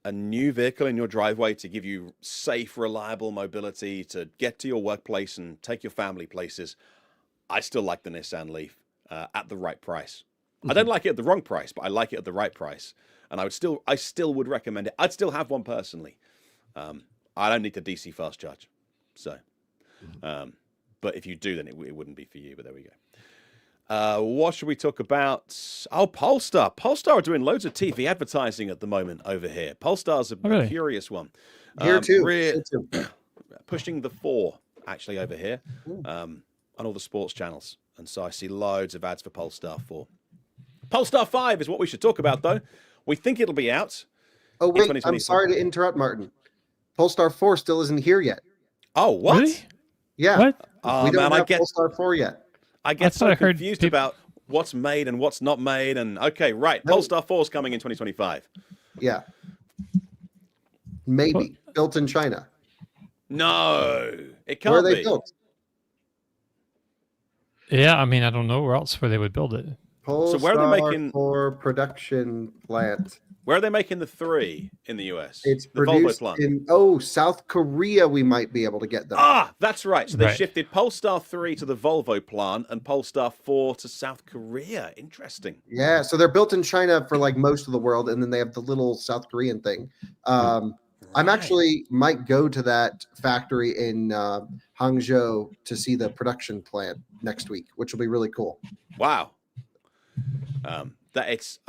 a new vehicle in your driveway to give you safe, reliable mobility to get to your workplace and take your family places, I still like the Nissan Leaf at the right price. I don't like it at the wrong price, but I like it at the right price. And I still would recommend it. I'd still have one personally. I don't need the DC fast charge. So, but if you do, then it wouldn't be for you, but there we go. What should we talk about? Oh, Polestar. Polestar are doing loads of TV advertising at the moment over here. Polestar's a curious one. Here too. Pushing the 4 actually over here on all the sports channels. And so I see loads of ads for Polestar 4. Polestar 5 is what we should talk about, though. We think it'll be out. Oh, wait. I'm sorry to interrupt, Martin. Polestar 4 still isn't here yet. Oh, what? Really? Yeah. What? We don't have Polestar 4 yet. I get so confused about what's made and what's not made. And okay, right. Polestar 4 is coming in 2025. Yeah. Maybe. Built in China. No, it can't be. Where are they built? Yeah, I mean, I don't know where else where they would build it. Polestar where are they making 4 production plant? Where are they making the 3 in the US? It's the produced Volvo plant. in South Korea. We might be able to get them. Ah, that's right. So they shifted Polestar 3 to the Volvo plant and Polestar 4 to South Korea. Interesting. Yeah, so they're built in China for like most of the world, and then they have the little South Korean thing. I'm actually might go to that factory in Hangzhou to see the production plant next week, which will be really cool. Wow. That it's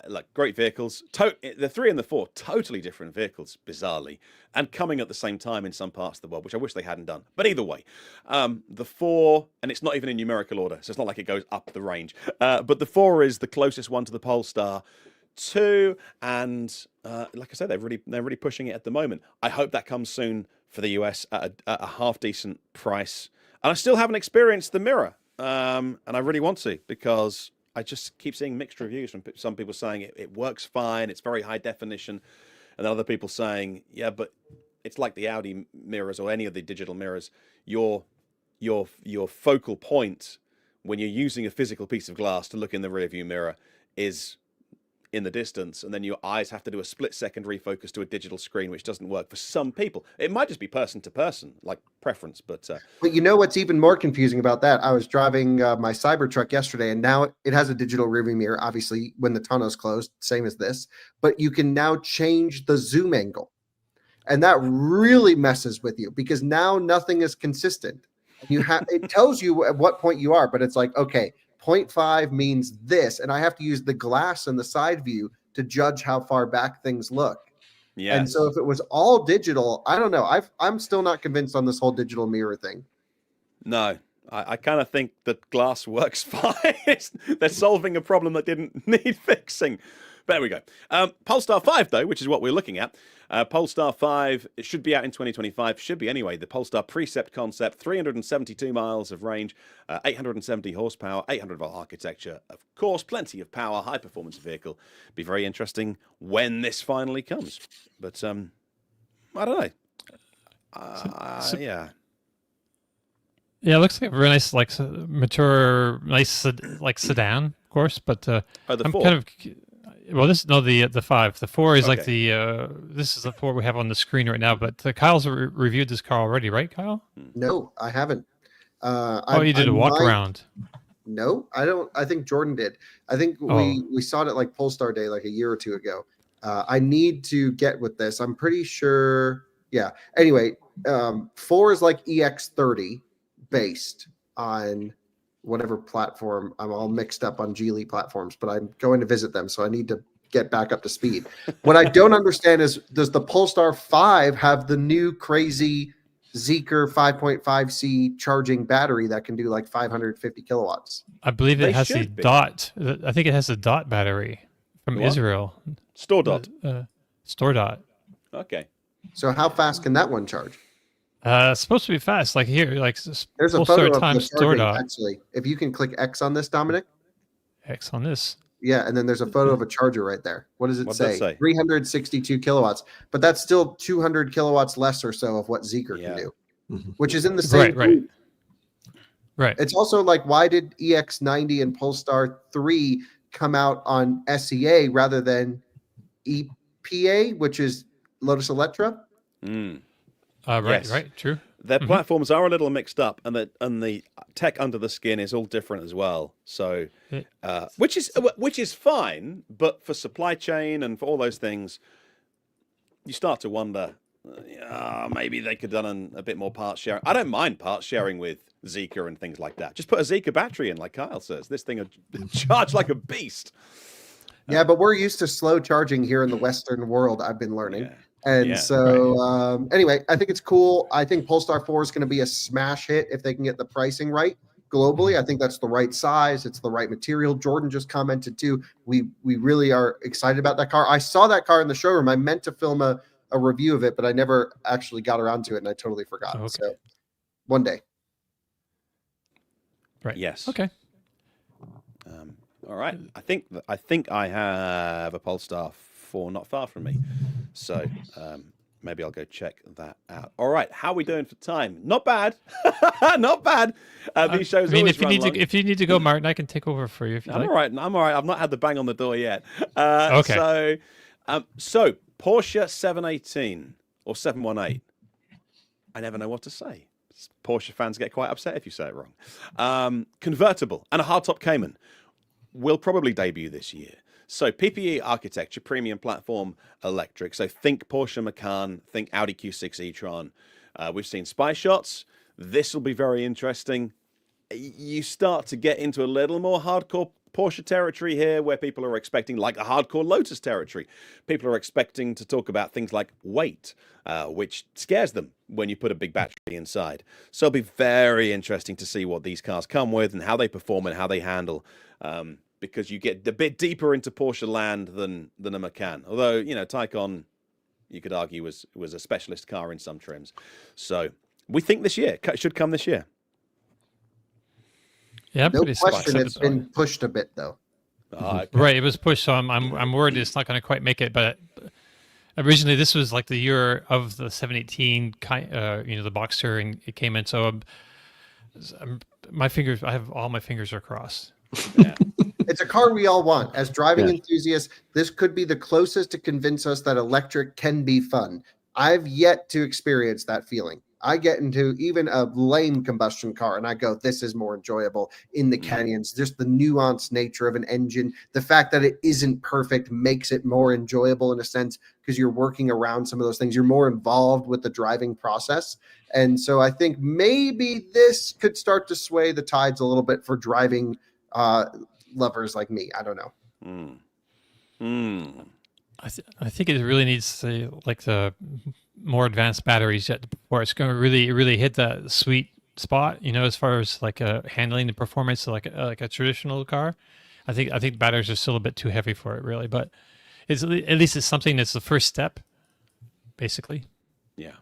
like great vehicles. The 3 and the 4, totally different vehicles, bizarrely, and coming at the same time in some parts of the world, which I wish they hadn't done. But either way, the 4, and it's not even in numerical order, so it's not like it goes up the range. But the 4 is the closest one to the Polestar 2, and like I said, they're really pushing it at the moment. I hope that comes soon for the US at a half decent price. And I still haven't experienced the Mirror, and I really want to, because I just keep seeing mixed reviews from some people saying it works fine, it's very high definition, and then other people saying, yeah, but it's like the Audi mirrors or any of the digital mirrors. Your focal point when you're using a physical piece of glass to look in the rearview mirror is in the distance, and then your eyes have to do a split-second refocus to a digital screen, which doesn't work for some people. It might just be person to person, like preference, but you know what's even more confusing about that? I was driving my Cybertruck yesterday, and now it has a digital rearview mirror, obviously, when the tonneau's closed, same as this, but you can now change the zoom angle, and that really messes with you, because now nothing is consistent. It tells you at what point you are, but it's like, okay, 0.5 means this, and I have to use the glass and the side view to judge how far back things look. Yeah. And so if it was all digital, I don't know. I'm still not convinced on this whole digital mirror thing. No, I kind of think that glass works fine. They're solving a problem that didn't need fixing. But there we go. Polestar 5, though, which is what we're looking at. Polestar 5, it should be out in 2025. Should be anyway. The Polestar Precept concept, 372 miles of range, 870 horsepower, 800-volt architecture. Of course, plenty of power, high-performance vehicle. Be very interesting when this finally comes. But I don't know. Yeah. Yeah, it looks like a very nice, like mature, nice, like sedan, of course. But I'm 4. kind of, Well, the 5. The 4 is like Okay. this is the 4 we have on the screen right now. But Kyle's reviewed this car already, right, Kyle? No, I haven't. Oh, you did a walk around. No, I don't. I think Jordan did. I think Oh. we saw it at like Polestar Day like a year or two ago. I need to get with this. I'm pretty sure. Yeah. Anyway, 4 is like EX30 based on whatever platform. I'm all mixed up on Geely platforms, but I'm going to visit them, so I need to get back up to speed. What I don't understand is, does the Polestar 5 have the new crazy Zeekr 5.5C charging battery that can do like 550 kilowatts? I believe They it has the should be. dot. I think it has the dot battery from What? Israel. Store dot. Store dot. Okay. So how fast can that one charge? It's supposed to be fast. Like here, like There's a Polestar photo of the times store charging, dot. actually. If you can click X on this, Dominic. X on this. Yeah, and then there's a photo of a charger right there. What does it What's that say? say? 362 kilowatts. But that's still 200 kilowatts less or so of what Zeekr Yeah. can do, Mhm. which is in the same Right. group. Right. It's also like, why did EX90 and Polestar 3 come out on SEA rather than EPA, which is Lotus Electra? Mm. Right. Yes. Right. True. Their Mhm. platforms are a little mixed up, and the tech under the skin is all different as well. So, which is fine, but for supply chain and for all those things, you start to wonder. Maybe they could have done a bit more part sharing. I don't mind part sharing with Zeekr and things like that. Just put a Zeekr battery in, like Kyle says. This thing will charge like a beast. Yeah, but we're used to slow charging here in the Western world, I've been learning. Yeah. And Yeah. so, anyway, I think it's cool. I think Polestar 4 is going to be a smash hit if they can get the pricing right globally. I think that's the right size. It's the right material. Jordan just commented too. We really are excited about that car. I saw that car in the showroom. I meant to film a review of it, but I never actually got around to it, and I totally forgot. Okay. So one day. Right. Yes. Okay. All right. I think I have a Polestar 4 not far from me, so maybe I'll go check that out. All right. How are we doing for time? Not bad. Not bad. These shows. I mean, always if you run need long. to, if you need to go, Martin, I can take over for you if you I'm like. all right. I'm all right. I've not had the bang on the door yet. Okay. So Porsche 718 or 718. I never know what to say. Porsche fans get quite upset if you say it wrong. Convertible and a hardtop Cayman will probably debut this year. So PPE architecture, premium platform, electric. So think Porsche Macan, think Audi Q6 e-tron. We've seen spy shots. This will be very interesting. You start to get into a little more hardcore Porsche territory here, where people are expecting, like a hardcore Lotus territory. People are expecting to talk about things like weight, which scares them when you put a big battery inside. So it'll be very interesting to see what these cars come with and how they perform and how they handle. Because you get a bit deeper into Porsche land than a Macan. Although, Taycan, you could argue, was a specialist car in some trims. So we think this year, should come this year. Yeah, I'm No pretty question, excited it's about it. been pushed a bit though. Right, it was pushed, so I'm worried it's not going to quite make it. But originally, this was like the year of the 718, the Boxster, and it came in. So I have all my fingers are crossed. Yeah. It's a car we all want. As driving Yeah. enthusiasts, this could be the closest to convince us that electric can be fun. I've yet to experience that feeling. I get into even a lame combustion car and I go, this is more enjoyable in the canyons. Just the nuanced nature of an engine. The fact that it isn't perfect makes it more enjoyable in a sense because you're working around some of those things. You're more involved with the driving process. And so I think maybe this could start to sway the tides a little bit for driving lovers like me. I don't know. I think it really needs the more advanced batteries yet before it's going to really hit that sweet spot. As far as like handling the performance like a traditional car. I think batteries are still a bit too heavy for it, really. But at least it's something that's the first step, basically. Yeah.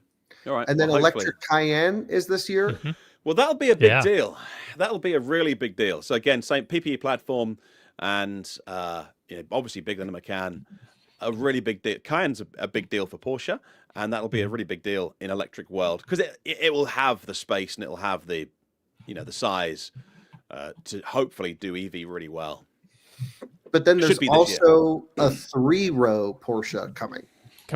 All right. And then well, hopefully- electric Cayenne is this year. Mm-hmm. Well, that'll be a big Yeah. deal. That'll be a really big deal. So again, same PPE platform, and obviously bigger than a Macan. A really big deal. Cayenne's a big deal for Porsche, and that'll be a really big deal in electric world because it will have the space and it'll have the, the size to hopefully do EV really well. but then there's Should be this year. also a 3-row Porsche coming.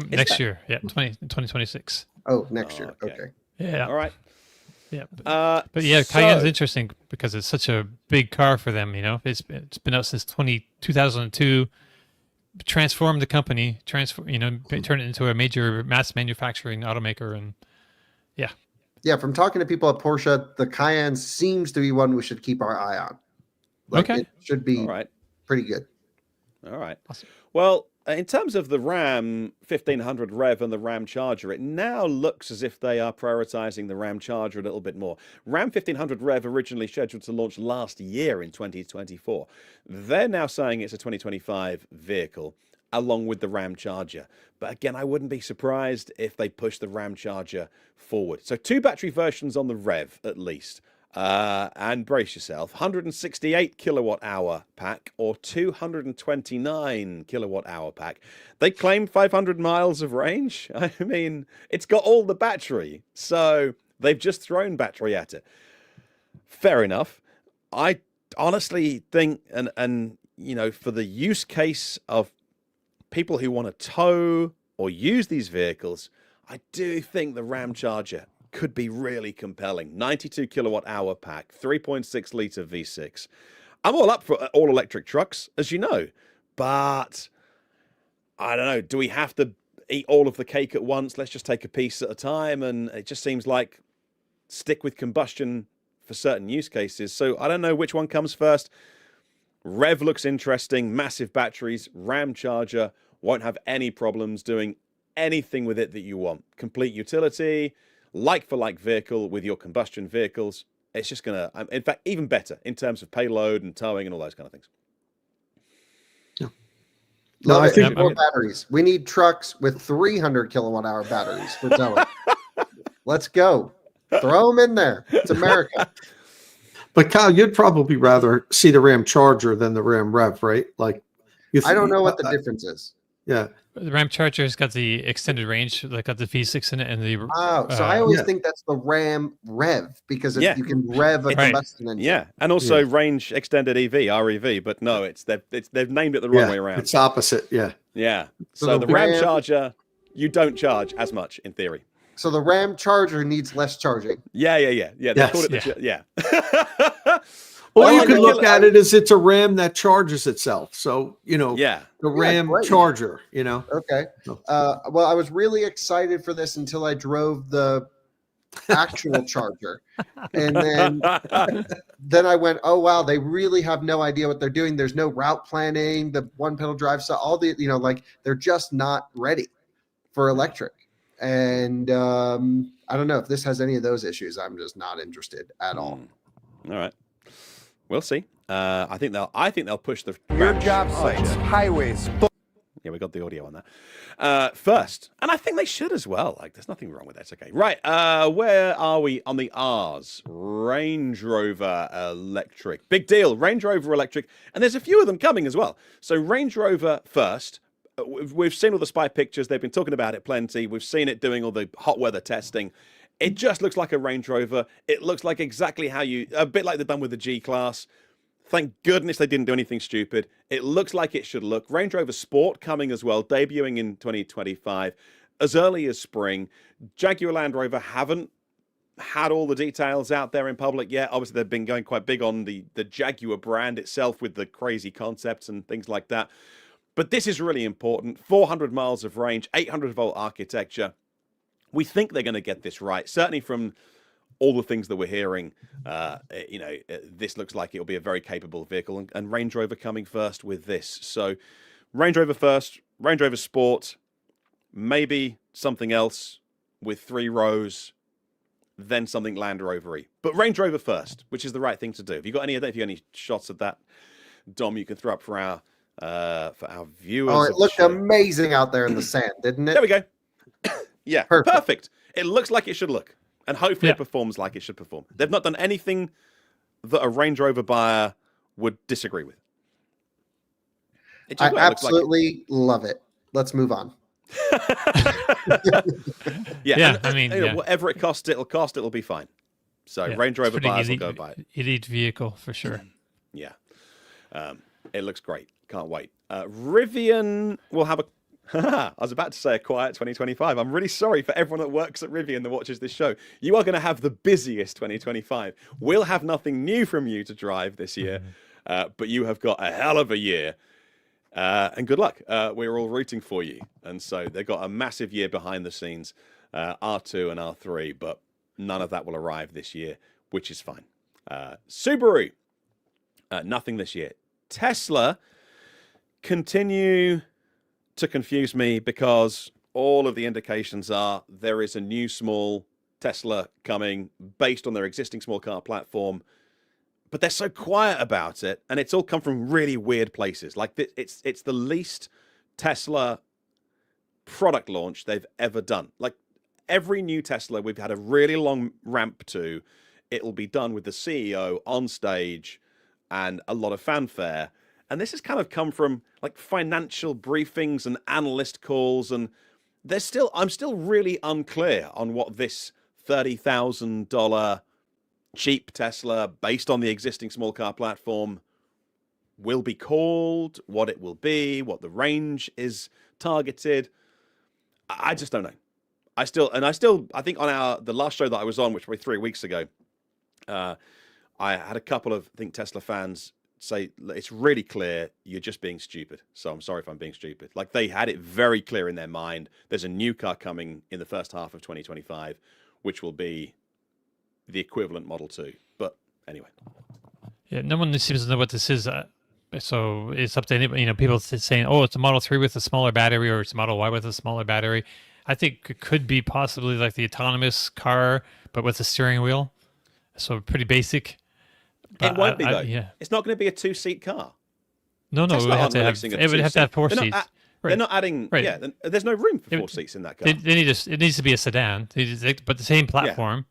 Next year. Yeah, 2026. Oh, next year. okay. Okay. Yeah. All right. Yeah. But yeah, Cayenne's interesting because it's such a big car for them. You know, it's been out since 2002. Transformed the company, turn it into a major mass manufacturing automaker, and Yeah, from talking to people at Porsche, the Cayenne seems to be one we should keep our eye on. Okay. It should be All right. pretty good. All right. Awesome. Well, in terms of the Ram 1500 Rev and the Ram Charger, it now looks as if they are prioritizing the Ram Charger a little bit more. Ram 1500 Rev originally scheduled to launch last year in 2024. They're now saying it's a 2025 vehicle along with the Ram Charger. But again, I wouldn't be surprised if they push the Ram Charger forward. So 2 battery versions on the Rev at least. And brace yourself, 168 kilowatt hour pack or 229 kilowatt hour pack. They claim 500 miles of range. I mean, it's got all the battery, so they've just thrown battery at it. Fair enough. I honestly think, and you know, for the use case of people who want to tow or use these vehicles, I do think the Ram Charger could be really compelling. 92 kilowatt hour pack, 3.6 litre V6. I'm all up for all electric trucks, as you know, but I don't know. Do we have to eat all of the cake at once? Let's just take a piece at a time. And it just seems like stick with combustion for certain use cases. So I don't know which one comes first. Rev looks interesting, massive batteries, Ram Charger, won't have any problems doing anything with it that you want. Complete utility, like-for-like vehicle with your combustion vehicles. It's just going to, in fact, even better in terms of payload and towing and all those kind of things. Love I it. think- More batteries. We need trucks with 300 kilowatt hour batteries for towing. Let's go. Throw them in there. It's America. But Kyle, you'd probably rather see the Ram Charger than the Ram Rev, right? Like, I don't know what the difference is. Yeah. The Ram Charger's got the extended range, like got the V6 in it, and the Oh, so I always Yeah. think that's the Ram Rev because Yeah. you can rev a Right. combustion engine. Yeah, and also Yeah. range extended EV, REV, but no, they've named it the wrong way around. It's opposite. Yeah. Yeah, So so the the Ram Ram- Charger, you don't charge as much in theory. So the Ram Charger needs less charging. Yeah. They Yes. called it yeah. Or Well, you like could a look killer- at it as it's a Ram that charges itself. So, Yeah. the Yeah, Ram great. Charger, Okay. No. Well, I was really excited for this until I drove the actual Charger, and then I went, oh wow, they really have no idea what they're doing. There's no route planning, the one pedal drive, so all the like they're just not ready for electric. And I don't know if this has any of those issues. I'm just not interested at all. All right, we'll see. I think they'll push the Your Ram job Charger. sites, highways, Yeah, we got the audio on that. First, and I think they should as well. Like, there's nothing wrong with that. It's okay. Right, where are we on the R's? Range Rover Electric. Big deal. Range Rover Electric. And there's a few of them coming as well. So Range Rover first. We've seen all the spy pictures. They've been talking about it plenty. We've seen it doing all the hot weather testing. It just looks like a Range Rover. It looks like exactly how a bit like they've done with the G-Class. Thank goodness they didn't do anything stupid. It looks like it should look. Range Rover Sport coming as well, debuting in 2025, as early as spring. Jaguar Land Rover haven't had all the details out there in public yet. Obviously, they've been going quite big on the Jaguar brand itself with the crazy concepts and things like that. But this is really important. 400 miles of range, 800-volt architecture. We think they're going to get this right, certainly from all the things that we're hearing. This looks like it'll be a very capable vehicle, and Range Rover coming first with this. So Range Rover first, Range Rover Sport, maybe something else with 3 rows, then something Land Rover-y. But Range Rover first, which is the right thing to do. Have you got any shots of that, Dom, you can throw up for our viewers? Oh, of it the looked show? amazing out there in the sand, didn't it? There we go. Yeah, Perfect. perfect. It looks like it should look. And hopefully Yeah. it performs like it should perform. They've not done anything that a Range Rover buyer would disagree with. It just I looks like it. absolutely love it. Let's move on. Yeah, I mean, yeah. whatever it costs, it'll be fine. So Yeah, Range it's Rover pretty buyers will elite, go buy it. elite vehicle for sure. Yeah. It looks great. Can't wait. Rivian will have a I was about to say a quiet 2025. I'm really sorry for everyone that works at Rivian that watches this show. You are going to have the busiest 2025. We'll have nothing new from you to drive this year, but you have got a hell of a year. And good luck. We're all rooting for you. And so they've got a massive year behind the scenes, R2 and R3, but none of that will arrive this year, which is fine. Subaru, nothing this year. Tesla continue to confuse me because all of the indications are there is a new small Tesla coming based on their existing small car platform, but they're so quiet about it, and it's all come from really weird places. Like it's the least Tesla product launch they've ever done. Like every new Tesla we've had a really long ramp to, it'll be done with the CEO on stage and a lot of fanfare. And this has kind of come from like financial briefings and analyst calls, and I'm still really unclear on what this $30,000 cheap Tesla based on the existing small car platform will be called, what it will be, what the range is targeted. I just don't know. I think on the last show that I was on, which was 3 weeks ago, I had a couple of Tesla fans say it's really clear you're just being stupid. So I'm sorry if I'm being stupid. Like they had it very clear in their mind. There's a new car coming in the first half of 2025, which will be the equivalent Model 2. But anyway. Yeah, no one seems to know what this is. So it's up to anybody. People saying, "Oh, it's a Model 3 with a smaller battery, or it's a Model Y with a smaller battery." I think it could be possibly like the autonomous car, but with a steering wheel. So pretty basic. It won't be though. Yeah. It's not going to be a 2-seat car. No, it would have to have 4 seats. They're not adding. Right. Yeah, there's no room for 4 seats in that car. It needs to be a sedan. But the same platform,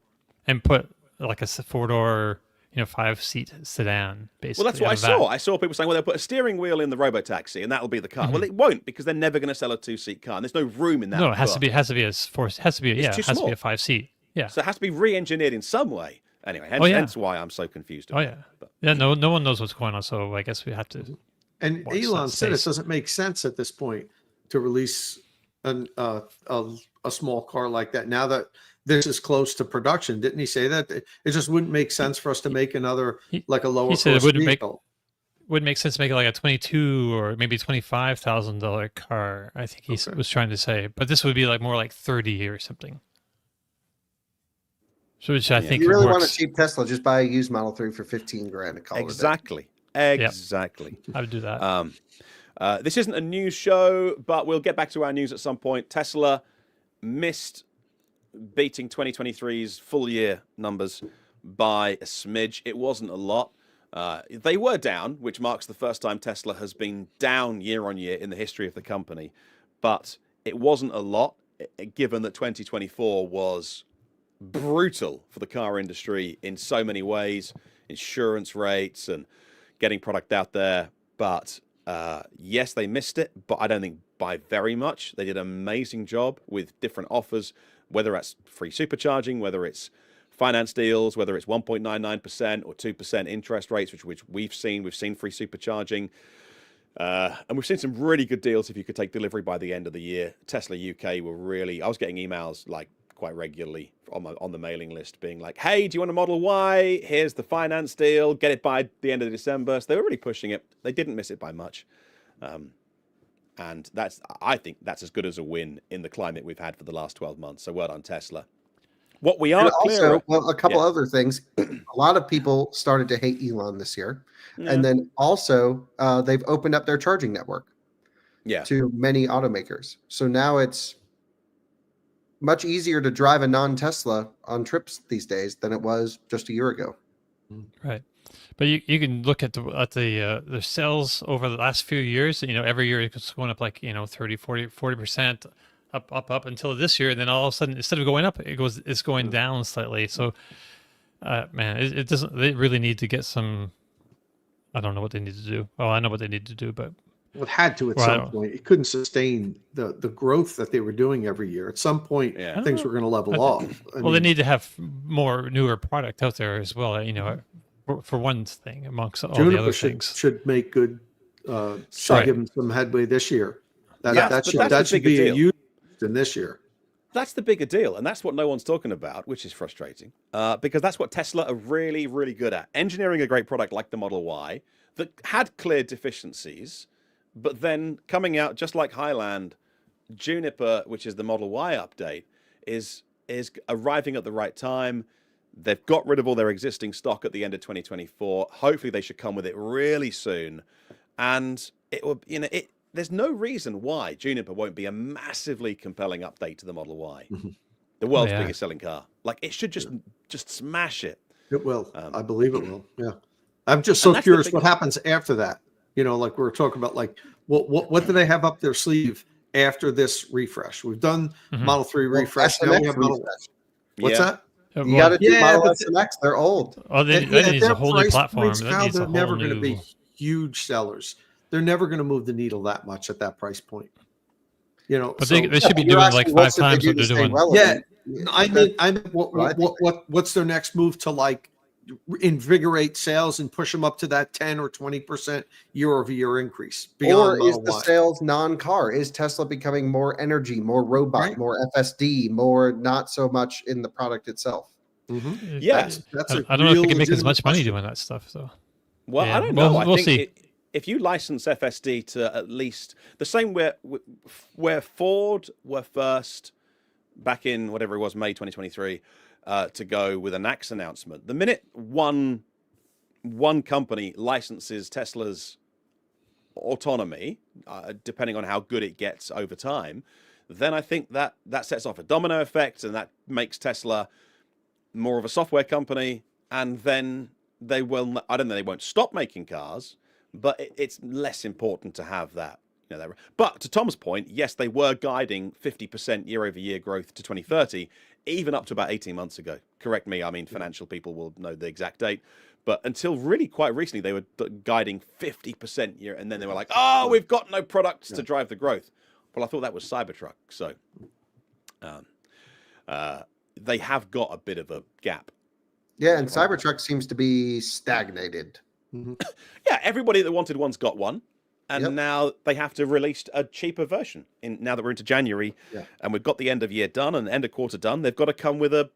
and put like a 4-door, 5-seat sedan. Basically. Well, that's what I saw. I saw people saying, "Well, they'll put a steering wheel in the Robotaxi, and that'll be the car." Mm-hmm. Well, it won't, because they're never going to sell a 2-seat car, and there's no room in that. No, it has to be a 5-seat. Yeah. So it has to be re-engineered in some way. Anyway, hence why I'm so confused. No one knows what's going on, so I guess we have to. And Elon said it doesn't make sense at this point to release a small car like that now that this is close to production. Didn't he say that? It just wouldn't make sense for us to make another like a lower cost vehicle. Wouldn't make sense to make it like a $22,000 or maybe $25,000 car. I think he was trying to say, but this would be like more like $30,000 or something. So which I think you really want a cheap Tesla, just buy a used Model 3 for $15,000 and call exactly. it Exactly. I would do that. This isn't a news show, but we'll get back to our news at some point. Tesla missed beating 2023's full year numbers by a smidge. It wasn't a lot. They were down, which marks the first time Tesla has been down year on year in the history of the company. But it wasn't a lot, given that 2024 was brutal for the car industry in so many ways, insurance rates and getting product out there. But yes, they missed it, but I don't think by very much. They did an amazing job with different offers, whether that's free supercharging, whether it's finance deals, whether it's 1.99% or 2% interest rates, which we've seen. We've seen free supercharging. And we've seen some really good deals if you could take delivery by the end of the year. Tesla UK were really, I was getting emails like quite regularly on the mailing list being like, "Hey, do you want a Model Y? Here's the finance deal. Get it by the end of December." So they were really pushing it. They didn't miss it by much. And I think that's as good as a win in the climate we've had for the last 12 months. So well done, Tesla. What we are also, a couple other things. A lot of people started to hate Elon this year. Yeah. And then also they've opened up their charging network to many automakers. So now it's much easier to drive a non-Tesla on trips these days than it was just a year ago. Right. But you can look at the sales over the last few years. Every year it's going up like 30, 40% up until this year, and then all of a sudden, instead of going up, it's going down slightly. So, man, it doesn't. They really need to get some. I don't know what they need to do. Well, I know what they need to do, but it had to at some point. It couldn't sustain the growth that they were doing every year. At some point, things were going to level off. They need to have more newer product out there as well. For one thing, amongst all the other things, should make good should Right. give them some headway this year. That, Yeah, that but should that's that the should bigger be a deal. huge in this year. That's the bigger deal, and that's what no one's talking about, which is frustrating. Because that's what Tesla are really, really good at: engineering a great product like the Model Y that had clear deficiencies, but then coming out just like Highland, Juniper, which is the Model Y update, is arriving at the right time. They've got rid of all their existing stock at the end of 2024. Hopefully, they should come with it really soon, and it will. There's no reason why Juniper won't be a massively compelling update to the Model Y, the world's yeah. biggest selling car. Like it should just smash it. It will. I believe it will. Yeah. I'm just And so that's the curious big- what happens after that. Like we were talking about, like what do they have up their sleeve after this refresh? We've done Model 3 refresh. Now we SNX have Model. refresh. What's Yeah. that? You got to do Yeah, Model but S and X. They're old. Oh, they At- that at needs a their whole new price platform. points, That Kyle, needs a they're whole never going to new. be huge sellers. They're never going to move the needle that much at that price point. But so- they should be You're doing like asking 5 what should they times do what to they're stay doing. relevant. I mean, what I think. what's their next move to like invigorate sales and push them up to that 10 or 20% year-over-year increase beyond Or is Model the Y? sales non-car? Is Tesla becoming more energy, more robot, Right. more FSD, more not so much in the product itself? Mhm. Yeah. That's I a don't know if real they can make as legitimate much money question. doing that stuff. So Well, Yeah, I don't know. well, I we'll think see. if you license FSD to at least the same where Ford were first back in whatever it was, May 2023, to go with a NACS announcement. The minute one company licenses Tesla's autonomy, depending on how good it gets over time, then I think that sets off a domino effect, and that makes Tesla more of a software company, and then they will. I don't know. They won't stop making cars, but it's less important to have that. But to Tom's point, yes, they were guiding 50% year-over-year growth to 2030, even up to about 18 months ago. Correct me. I mean, financial people will know the exact date. But until really quite recently, they were guiding 50% year, and then they were like, "Oh, we've got no products to drive the growth." Well, I thought that was Cybertruck. So they have got a bit of a gap. Yeah, and Cybertruck seems to be stagnated. Yeah, everybody that wanted one's got one, and Yep. now they have to release a cheaper version. Now that we're into January, Yeah. and we've got the end of year done and end of quarter done, they've got to come with a.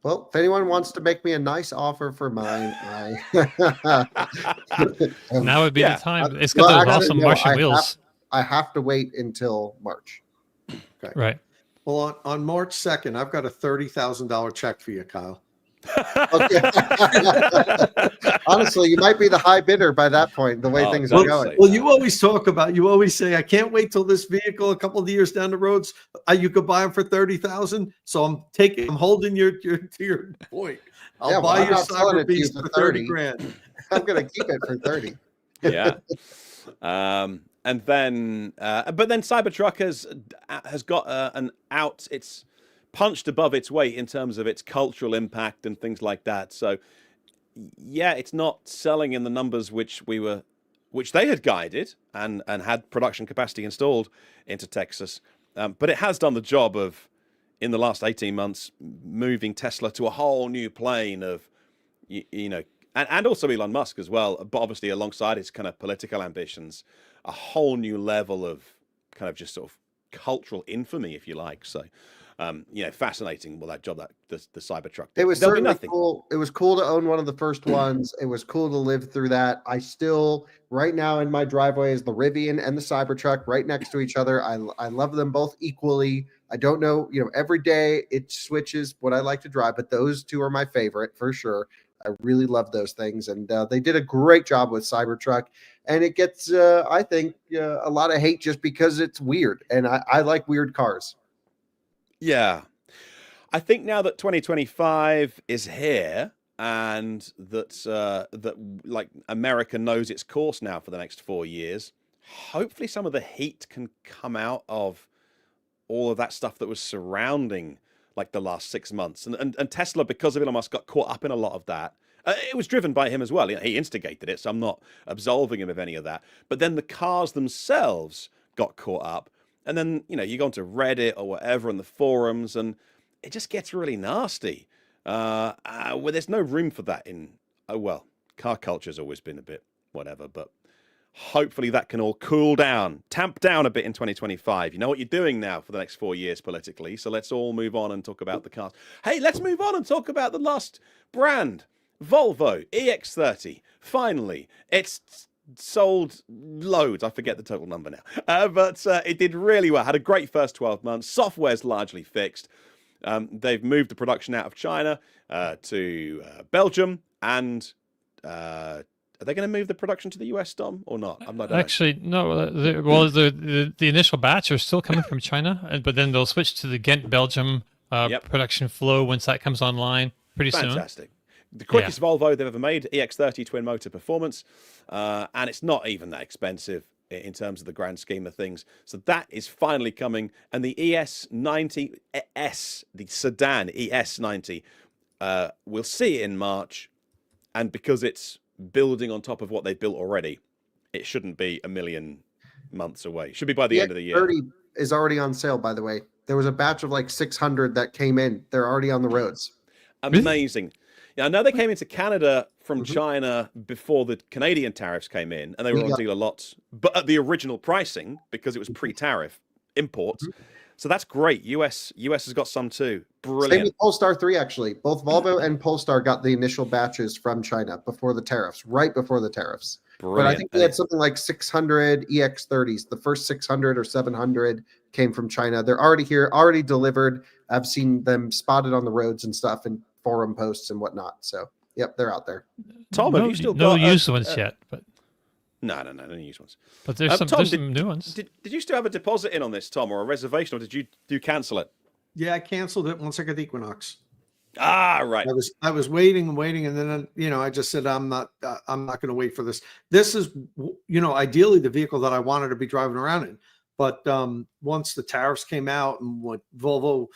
Well, if anyone wants to make me a nice offer for mine, now would be Yeah. the time. It's Well, got those actually, awesome no, Martian wheels. I have to wait until March. Right. Well, on March 2nd, I've got a $30,000 check for you, Kyle. Okay. Honestly, you might be the high bidder by that point, the way Oh, things don't are going. say Well, you always say, I can't wait till this vehicle a couple of years down the roads. You could buy them for 30,000. So I'm holding your point. I'll Yeah, well, buy I'm your not selling Cyber it to you Beast for for 30 30. grand. I'm going to keep it for 30. Yeah. And then, but then Cybertruck has got an out. It's punched above its weight in terms of its cultural impact and things like that. So, yeah, it's not selling in the numbers which they had guided and had production capacity installed into Texas. But it has done the job of, in the last 18 months, moving Tesla to a whole new plane of, and also Elon Musk as well, but obviously alongside his kind of political ambitions, a whole new level of kind of just sort of cultural infamy, if you like. So, fascinating. Well, that job that the Cybertruck did. It was There'll be certainly nothing. cool. It was cool to own one of the first ones. It was cool to live through that. I still, right now in my driveway is the Rivian and the Cybertruck right next to each other. I love them both equally. I don't know, every day it switches what I like to drive, but those two are my favorite for sure. I really love those things, and they did a great job with Cybertruck. And it gets, I think, a lot of hate just because it's weird, and I like weird cars. Yeah. I think now that 2025 is here and that like America knows its course now for the next 4 years, hopefully some of the heat can come out of all of that stuff that was surrounding like the last 6 months. And Tesla, because of Elon Musk, got caught up in a lot of that. It was driven by him as well. He instigated it, so I'm not absolving him of any of that. But then the cars themselves got caught up. And then, you go onto Reddit or whatever in the forums, and it just gets really nasty. Where there's no room for that in, car culture's always been a bit whatever. But Hopefully that can all cool down, tamp down a bit in 2025. You know what you're doing now for the next 4 years politically. So let's all move on and talk about the cars. Hey, let's move on and talk about the last brand, Volvo EX30. Finally, it's sold loads. I forget the total number now, but it did really well. Had a great first 12 months. Software's largely fixed. They've moved the production out of China to Belgium, and are they going to move the production to the US, Dom, or not? I'm not Actually, no. The initial batch are still coming from China, but then they'll switch to the Ghent, Belgium production flow once that comes online pretty soon. Fantastic. The quickest Volvo they've ever made, EX30 twin motor performance, and it's not even that expensive in terms of the grand scheme of things. So that is finally coming, and the ES90 S, the sedan ES90, we'll see it in March, and because it's building on top of what they built already, it shouldn't be a million months away. It should be by the end of the year. 30 is already on sale, by the way. There was a batch of like 600 that came in. They're already on the roads. Amazing. Yeah, I know they came into Canada from China before the Canadian tariffs came in, and they were on dealer lots, but at the original pricing because it was pre-tariff imports. So that's great. US has got some too. Brilliant. Same with Polestar 3, actually. Both Volvo and Polestar got the initial batches from China before the tariffs, right before the tariffs. Brilliant. But I think we had something like 600 EX30s. The first 600 or 700 came from China. They're already here, already delivered. I've seen them spotted on the roads and stuff and forum posts and whatnot. So, yep, they're out there. Tom, have you still no got used ones yet? But no used ones. But there's some Tom, some new ones. Did you still have a deposit in on this, Tom, or a reservation, or did you cancel it? Yeah, I canceled it once I got the Equinox. Ah, right. I was waiting, and then I just said I'm not going to wait for this. This is ideally the vehicle that I wanted to be driving around in. But once the tariffs came out and what Volvo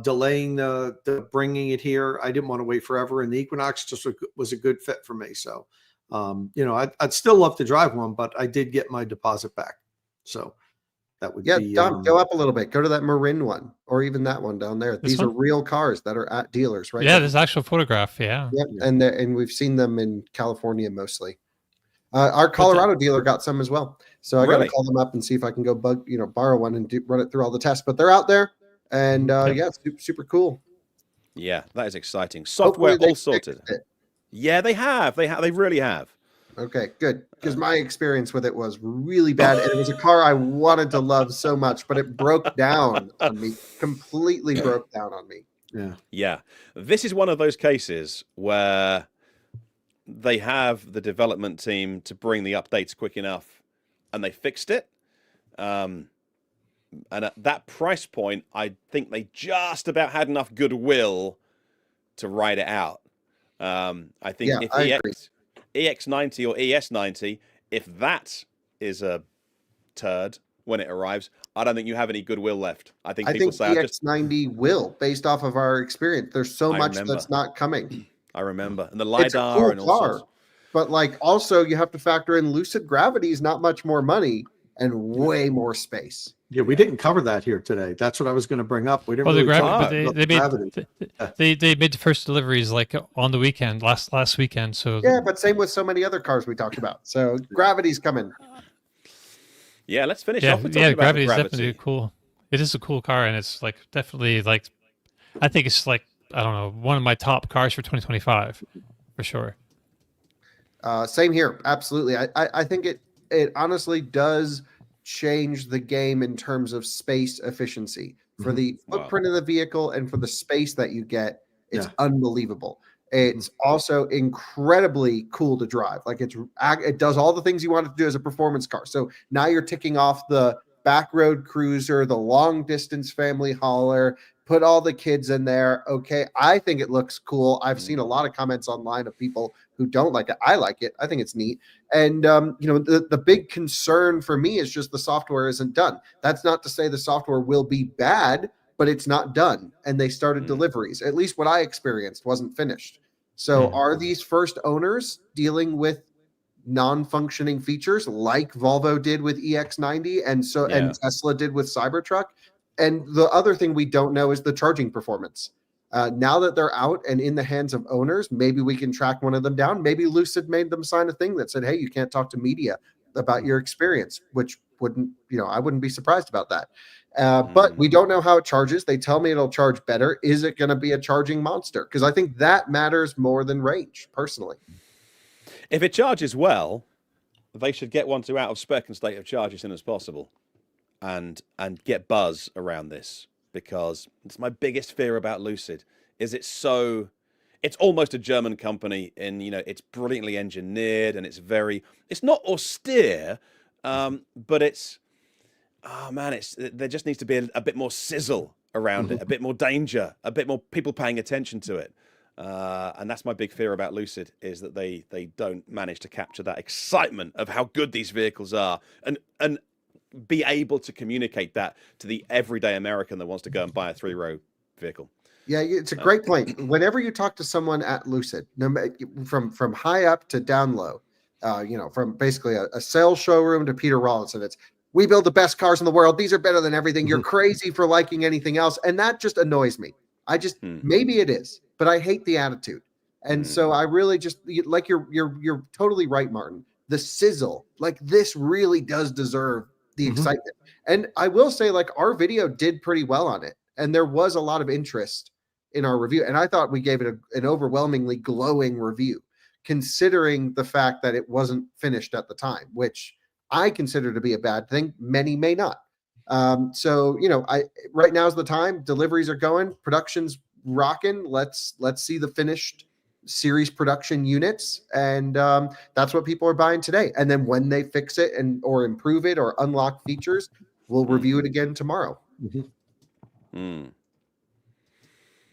delaying the bringing it here, I didn't want to wait forever, and the Equinox just was a good fit for me. So I'd still love to drive one, but I did get my deposit back. So that would be Dom, go up a little bit. Go to that Marin one, or even that one down there. These are real cars that are at dealers, right? Yeah, there's actual photograph. Yeah. Yep. And we've seen them in California mostly. Our Colorado dealer got some as well. So I got to call them up and see if I can go borrow one and run it through all the tests. But they're out there, and it's super cool. Yeah, that is exciting. Software all sorted. Yeah, they have. They really have. Okay, good. Because my experience with it was really bad. And it was a car I wanted to love so much, but it broke down on me. Completely broke down on me. Yeah. Yeah. This is one of those cases where they have the development team to bring the updates quick enough, and they fixed it. And at that price point, I think they just about had enough goodwill to ride it out. I think if EX90 or ES90, if that is a turd when it arrives, I don't think you have any goodwill left. I think people say EX90 will, based off of our experience. There's so much that's not coming. I remember. And the LiDAR it's a cool and all sorts. But also you have to factor in Lucid Gravity is not much more money and way more space. Yeah, we didn't cover that here today. That's what I was going to bring up. We didn't really talk about Gravity. They made the first deliveries like on the weekend, last weekend. So yeah, but same with so many other cars we talked about. So Gravity's coming. Yeah, let's finish off with talking about Gravity is definitely cool. It is a cool car, and it's definitely I think it's I don't know, one of my top cars for 2025 for sure. Same here, absolutely. I think it honestly does change the game in terms of space efficiency for the footprint of the vehicle and for the space that you get. It's unbelievable. It's also incredibly cool to drive. It does all the things you want it to do as a performance car. So now you're ticking off the back road cruiser, the long distance family hauler, put all the kids in there. Okay. I think it looks cool. I've seen a lot of comments online of people who don't like it. I like it. I think it's neat. And, the big concern for me is just the software isn't done. That's not to say the software will be bad, but it's not done. And they started deliveries. At least what I experienced wasn't finished. So are these first owners dealing with non-functioning features like Volvo did with EX90 and Tesla did with Cybertruck? And the other thing we don't know is the charging performance. Now that they're out and in the hands of owners, maybe we can track one of them down. Maybe Lucid made them sign a thing that said, hey, you can't talk to media about your experience, which wouldn't, I wouldn't be surprised about that. But we don't know how it charges. They tell me it'll charge better. Is it going to be a charging monster? Because I think that matters more than range, personally. If it charges well, they should get one to out of spec and state of charge as soon as possible, and get buzz around this, because it's my biggest fear about Lucid. Is it's almost a German company, and it's brilliantly engineered, and it's not austere, but it's, there just needs to be a bit more sizzle around it, a bit more danger, a bit more people paying attention to it. And that's my big fear about Lucid, is that they don't manage to capture that excitement of how good these vehicles are, and be able to communicate that to the everyday American that wants to go and buy a 3-row vehicle. Yeah, it's a great point. Whenever you talk to someone at Lucid, from high up to down low, from basically a sales showroom to Peter Rawlinson, it's, we build the best cars in the world. These are better than everything. You're crazy for liking anything else. And that just annoys me. Maybe it is, but I hate the attitude. And so I really just, like, you're totally right, Martin. The sizzle, like, this really does deserve the excitement. And I will say, like, our video did pretty well on it, and there was a lot of interest in our review. And I thought we gave it an overwhelmingly glowing review, considering the fact that it wasn't finished at the time, which I consider to be a bad thing. Many may not. So, right now is the time. Deliveries are going, production's rocking. Let's see the finished series production units, and that's what people are buying today. And then when they fix it or improve it or unlock features, we'll review it again tomorrow.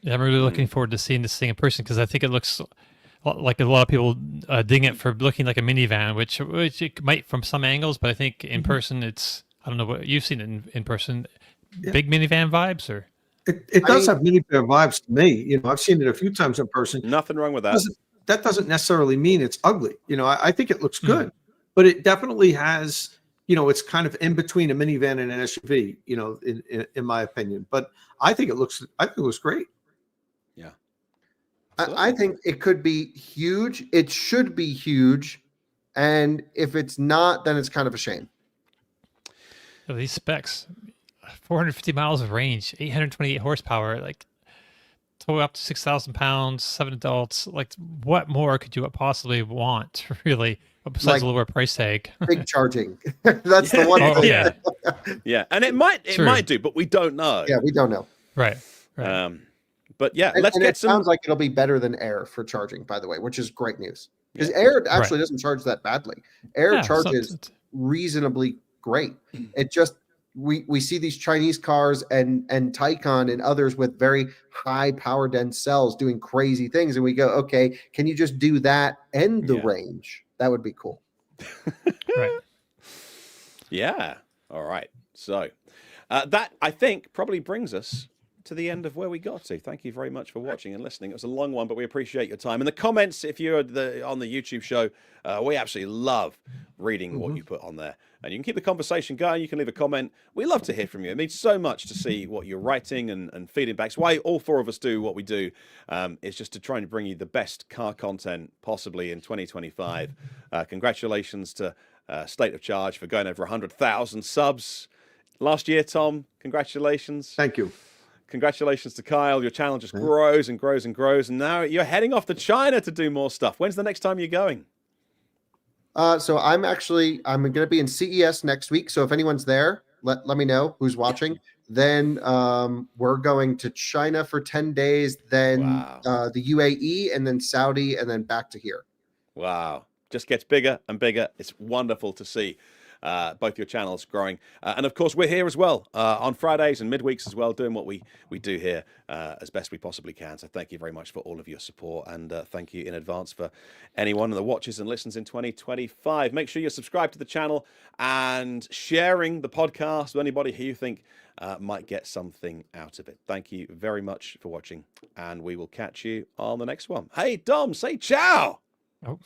Yeah, I'm really looking forward to seeing this thing in person, because I think it looks like a lot of people ding it for looking like a minivan, which it might from some angles, but I think in person it's, I don't know what you've seen in person, big minivan vibes, or it does have minivan vibes to me. I've seen it a few times in person. Nothing wrong with that. That doesn't necessarily mean it's ugly. I think it looks good, but it definitely has, it's kind of in between a minivan and an SUV, in my opinion. But I think it looks great. Yeah. I think it could be huge. It should be huge. And if it's not, then it's kind of a shame. These specs, 450 miles of range, 828 horsepower, like tow up to 6,000 pounds, 7 adults. Like, what more could you possibly want, really, besides a lower price tag? Big charging. That's the one. Oh, yeah. Yeah. And it might do, but we don't know. Yeah, we don't know. Right. But yeah, let's get some. Sounds like it'll be better than Air for charging, by the way, which is great news, because Air actually doesn't charge that badly. Air charges reasonably great. It just, we see these Chinese cars and Taycan and others with very high power dense cells doing crazy things, and we go, okay, can you just do that and the range? That would be cool. Right. Yeah. All right. So that, I think, probably brings us to the end of where we got to. Thank you very much for watching and listening. It was a long one, but we appreciate your time. In the comments, if you're on the YouTube show, we absolutely love reading what you put on there. And you can keep the conversation going. You can leave a comment. We love to hear from you. It means so much to see what you're writing and feeding back. It's why all 4 of us do what we do. It's just to try and bring you the best car content possibly in 2025. Congratulations to State of Charge for going over 100,000 subs last year, Tom. Congratulations. Thank you. Congratulations to Kyle. Your channel just grows and grows and grows. And now you're heading off to China to do more stuff. When's the next time you're going? So I'm going to be in CES next week. So if anyone's there, let me know who's watching. Then we're going to China for 10 days, then the UAE, and then Saudi, and then back to here. Wow. Just gets bigger and bigger. It's wonderful to see both your channels growing. And of course, we're here as well on Fridays and midweeks as well, doing what we do here as best we possibly can. So thank you very much for all of your support, and thank you in advance for anyone that watches and listens in 2025. Make sure you're subscribed to the channel and sharing the podcast with anybody who you think might get something out of it. Thank you very much for watching, and we will catch you on the next one. Hey, Dom, say ciao. Oh.